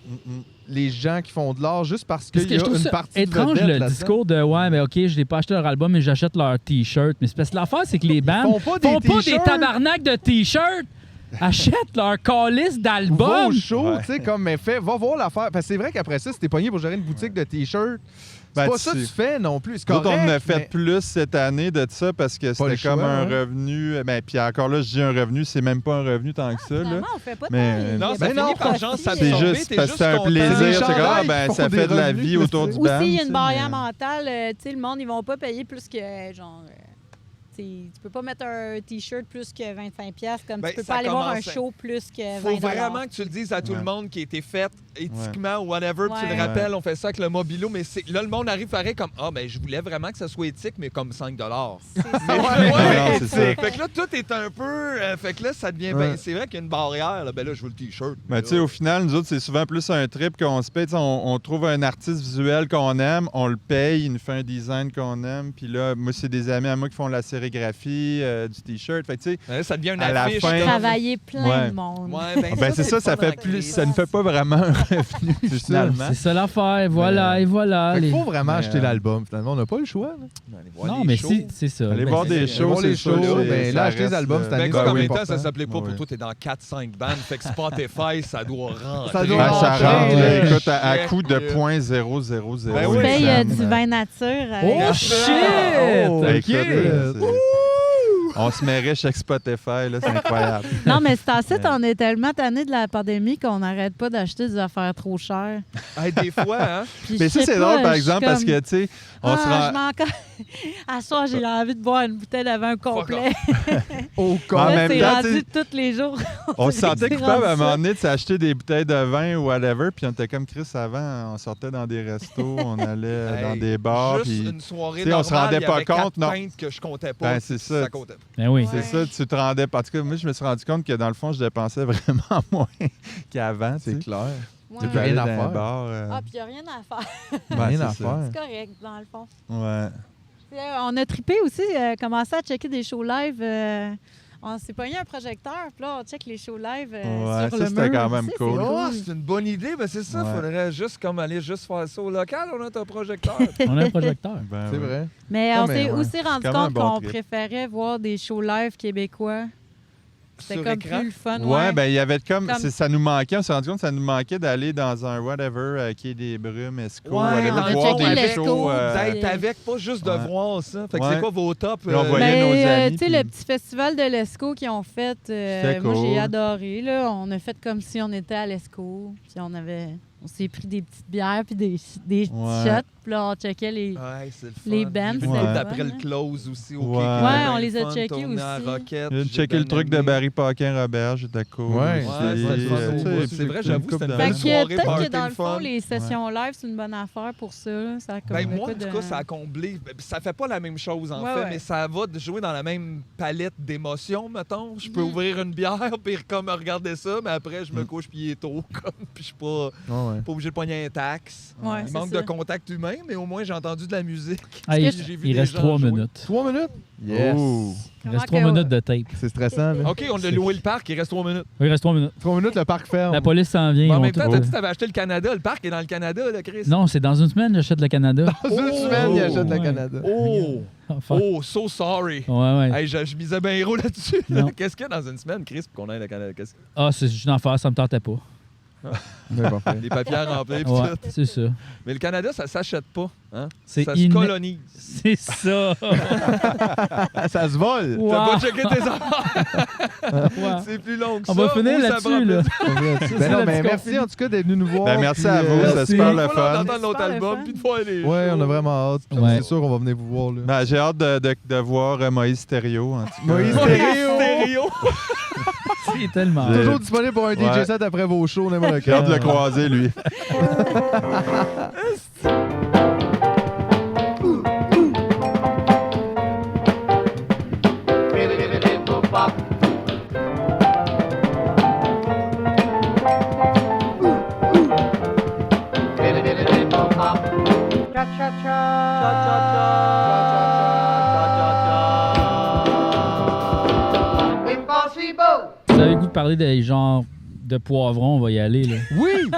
C: les gens qui font de l'art, juste parce
A: Parce
C: qu'il
A: que
C: y a
A: je trouve
C: une
A: ça
C: partie
A: étrange,
C: de vedette
A: le
C: là-dedans.
A: discours de « Ouais, mais OK, je n'ai pas acheté leur album, mais j'achète leur T-shirt. » Mais c'est parce que l'affaire, c'est que les bands
C: font pas des
A: des
C: t-shirts.
A: tabarnaks de T-shirts. Achètent leur calice
C: Va au
A: d'album.
C: show,
D: Ouais.
C: tu sais, comme, mais va voir l'affaire. Parce que c'est vrai qu'après ça, si t'es pogné pour gérer une boutique de t-shirts, c'est
D: Ben,
C: pas ça que tu fais non plus. C'est
D: Nous autres,
C: correct,
D: on en a fait
C: mais-
D: plus cette année de ça parce que
C: Pas le
D: c'était comme
C: choix,
D: un
C: hein.
D: revenu. Ben, puis encore là, je dis un revenu, c'est même pas un revenu tant que ça. Là.
E: Finalement, on fait pas
D: Mais-
E: tant.
B: Non,
E: Il y
B: ça
E: a
C: Ben
E: pas
B: finit
C: non,
E: de
B: par
E: profit.
B: genre
D: C'est
B: s'absorber.
D: juste
B: t'es
D: parce que c'est un
B: content.
C: C'est
D: plaisir.
C: des
D: C'est comme,
C: chandails
D: ah,
C: qui
D: ben,
C: font
D: ça
C: des
D: fait de la
C: revenus,
D: vie autour
C: tu
D: du
C: sais.
D: band.
E: Aussi, il y a
D: tu
E: une
D: sais,
E: barrière
D: mais-
E: mentale. Tu sais, le monde, ils vont pas payer plus que, genre... tu peux pas mettre un T-shirt plus que 25$ comme
B: Ben,
E: tu peux
B: ça
E: pas aller voir un
B: commence-
E: show plus que 20$.
B: Faut vraiment que tu le dises à tout
D: Ouais.
B: le monde qui a été fait éthiquement ou whatever. Tu
E: Ouais.
B: le rappelles, on fait ça avec le mobilo, mais là, le monde arrive pareil comme ah, ben, je voulais vraiment que ça soit éthique, mais comme 5$.
E: C'est ça.
B: Mais
D: Non, c'est ça.
B: Fait que là, tout est un peu. Fait que là, ça devient.
C: Ouais.
B: Ben, c'est vrai qu'il y a une barrière. Là. Ben là, je veux le T-shirt.
D: Mais tu sais, au final, nous autres, c'est souvent plus un trip qu'on se paye. Tu sais, on trouve un artiste visuel qu'on aime, on le paye, il nous fait un design qu'on aime. Puis là, moi, c'est des amis à moi qui font la sérigraphie du T-shirt. Fait que tu sais,
B: Ouais, ça devient une
D: À la
B: affiche.
D: fin-
B: comme-
E: Travailler plein
D: Ouais.
E: de monde.
B: Ouais,
D: ben c'est ça, ça
B: pas dans
D: fait
B: la
D: plus.
B: crise.
D: Ça ne fait pas vraiment un revenu, finalement.
A: C'est ça l'affaire. Voilà,
D: Mais-
A: et voilà.
C: Fait qu'il
A: les-
C: faut vraiment
D: Mais,
C: acheter l'album, finalement. On n'a pas le choix. Là.
B: Allez voir
A: Non,
B: les
A: mais
B: shows.
A: c'est ça.
D: Allez
A: Ben,
D: voir
A: c'est-
D: des
C: Allez
D: shows,
C: voir les
D: c'est
C: shows,
D: sûr,
C: ben,
D: ça
C: là, acheter
D: reste,
C: les albums cette année,
B: Ben,
C: c'est
B: écoute, en même
C: important.
B: temps, ça s'appelait pas
D: Ouais.
B: pour toi, t'es dans 4-5 bandes. Fait que Spotify, ça doit rentrer.
C: Ça doit
D: Ah, ça
C: rentrer,
D: rentre,
C: là.
D: là, écoute, à
B: Shit.
D: coût de 0.000.
B: Ben
E: Tu
B: oui.
E: payes
D: cents.
E: du vin nature. avec-
A: Oh shit!
C: Oh,
D: Écoute,
A: OK.
D: là, on se met riche avec Spotify, là, c'est incroyable.
E: Non, mais c'est assez, on est tellement tanné de la pandémie qu'on n'arrête pas d'acheter des affaires trop chères.
B: Hey, des fois, hein.
E: Puis
D: Mais
E: je
D: ça,
E: sais
D: c'est
E: pas,
D: drôle, par
E: je suis
D: exemple, parce
E: comme,
D: que, tu sais, on se
E: je
D: rend.
E: m'en encore. À soir, j'ai envie de boire une bouteille de vin complet.
C: Au
D: En
E: Là,
D: même
E: c'est
D: temps,
E: rendu
D: tu sais,
E: tous les jours.
D: on se sentait
E: C'est
D: coupable à un
E: rendu
D: moment
E: ça.
D: donné de s'acheter des bouteilles de vin ou whatever, puis on était comme Chris avant, on sortait dans des restos, on allait dans
B: Hey,
D: des bars,
B: Juste
D: puis
B: une soirée
D: tu sais, on se
B: normale,
D: rendait
B: il y
D: pas
B: avait
D: compte,
B: 4
D: non.
B: pintes que je comptais pas.
D: Ben, c'est ça.
B: Ça comptait pas.
A: Ben oui.
D: c'est ça, tu te rendais. En tout cas, moi, je me suis rendu compte que dans le fond, je dépensais vraiment moins qu'avant. tu sais.
C: C'est clair.
E: Ouais.
C: C'est
D: D'aller
C: rien à
D: dans un
C: faire.
D: bar,
E: Ah, puis il n'y a rien à faire.
D: ben,
C: Rien
D: c'est
C: à
D: ça.
C: faire.
E: C'est correct, dans le fond.
D: Ouais.
E: Puis, on a trippé aussi, commencé à checker des shows live. On s'est pogné un projecteur, puis là, on check les shows live
D: Ouais,
E: sur
D: ça,
E: le
D: c'était
E: mur.
D: quand même
E: Tu sais,
D: cool.
E: c'est
B: Oh, c'est une bonne idée. Ben, c'est ça.
D: Ouais.
B: Faudrait juste comme aller juste faire ça au local. On a un projecteur.
A: On a un projecteur.
D: Ben,
C: C'est
D: ouais.
C: vrai.
E: Mais
C: Non,
E: on
C: mais
E: s'est
C: ouais.
E: aussi rendu
D: quand même un
E: compte
D: bon
E: qu'on
D: trip.
E: préférait voir des shows live québécois. C'était
B: Sur
E: comme
B: écran.
E: plus le fun.
D: Ouais, ben il y avait comme,
E: Comme-
D: ça nous manquait, on s'est rendu compte que ça nous manquait d'aller dans un whatever qui est des brumes, Esco,
B: Ouais,
D: whatever,
B: on a
D: voir
E: checké
D: des
E: l'Esco,
D: shows.
B: D'être avec, pas juste de
D: Ouais.
B: voir ça. Fait que
D: Ouais.
B: c'est quoi vos tops?
D: Puis on voyait nos amis,
E: tu sais,
D: puis-
E: le petit festival de l'Esco qu'ils ont fait,
D: C'était
E: moi, j'ai
D: cool.
E: adoré. Là. On a fait comme si on était à l'Esco. Puis on avait On s'est pris des petites bières puis des
D: Ouais.
E: shots. Puis là, on checkait les...
B: Ouais, c'est le fun.
E: Les bands,
B: J'ai vu
D: c'est
B: le
D: le
B: d'après
E: fun,
B: le
E: hein.
B: close aussi. Au
D: Ouais.
B: Quai,
D: Ouais,
B: qui était
E: on
B: bien
E: les a
B: fun,
E: checkés
B: tourné à
E: aussi.
B: Roquette,
D: J'ai
B: j'ai
D: checké
B: bien
D: le truc de
B: aimé.
D: Barry Paquin-Robert, j'étais cool.
B: Ouais,
E: Ouais,
B: c'était le fun. C'est vrai, j'avoue, c'était une
E: Fait
B: belle
E: que
B: soirée,
E: peut-être que
B: party,
E: dans le
B: le
E: fond,
B: fun.
E: les sessions live, c'est une bonne affaire pour ça. Là. Ça a comme
B: Ben
E: de
B: moi,
E: quoi
B: en tout
E: de-
B: cas, ça a comblé. Ça fait pas la même chose, en
E: Ouais,
B: fait,
E: ouais.
B: mais ça va de jouer dans la même palette d'émotions, mettons. Je peux
E: Mm.
B: ouvrir une bière puis comme regarder ça, mais après, je me couche puis il est tôt, comme, puis je suis pas obligé de pogner un taxe.
E: Ouais,
B: Il
E: c'est
B: manque
E: ça.
B: de contact humain, mais au moins, j'ai entendu de la musique.
A: Hey,
B: J'ai vu
A: il
B: des
A: reste
B: gens
A: 3
B: jouer.
A: minutes.
C: 3 minutes? Yes.
D: Oh.
A: Il reste
E: Comment
A: 3
E: que-
A: minutes de tape.
C: C'est stressant, là.
B: OK, on a loué le parc, il reste 3 minutes.
A: Il reste 3 minutes.
C: 3 minutes, le parc ferme.
A: La police s'en vient.
B: Mais
A: ils
B: en
A: vont
B: même
A: tout-
B: temps, t'as dit que t'avais acheté le Canada. Le parc est dans le Canada, là, Chris.
A: Non, c'est dans une semaine, j'achète le Canada.
C: Dans une semaine, il achète le
A: Ouais.
C: Canada.
B: Oh!
A: Ah, fuck.
B: Oh, so sorry.
A: Ouais.
B: Hey, je misais bien héros là-dessus.
A: Non.
B: Qu'est-ce qu'il y a dans une semaine, Chris, pour qu'on aille le Canada?
A: Ah, c'est juste d'en faire, ça me tentait pas.
C: Ouais, parfait.
B: Des papiers à remplir pis
A: Ouais,
B: tout.
A: c'est ça.
B: Mais le Canada, ça s'achète pas. Hein?
A: C'est
B: Ça se colonise.
A: C'est ça.
C: Ça se vole.
A: Wow.
B: T'as pas checké tes affaires.
A: Wow.
B: C'est plus long que
A: On
B: ça.
A: va finir
B: ou ça
A: là-dessus,
B: prend
A: là.
B: plus-
C: Ben non,
A: la
C: mais
A: petite
C: merci
A: confine.
C: en tout cas d'être venu nous voir.
D: Ben, merci
C: puis,
D: à vous, c'est
A: merci.
D: super le
B: Faut
D: fun.
B: d'entendre l'autre
E: Super le
B: album
E: fun.
B: puis de voir les
C: Ouais, on a
B: shows.
C: vraiment hâte. puis
A: Ouais.
C: C'est sûr qu'on va venir vous voir. Là.
D: Ben, j'ai hâte de voir Moïse Stéréo. En tout cas.
C: Moïse
B: Ouais,
C: Stéréo.
B: stéréo.
A: C'est tellement.
D: J'ai-
C: Toujours disponible pour un DJ
D: Ouais.
C: set après vos shows, n'importe
D: J'ai hâte de le croiser, lui.
A: Si vous avez le goût de parler des genres de poivrons, on va y aller. Là.
C: Oui!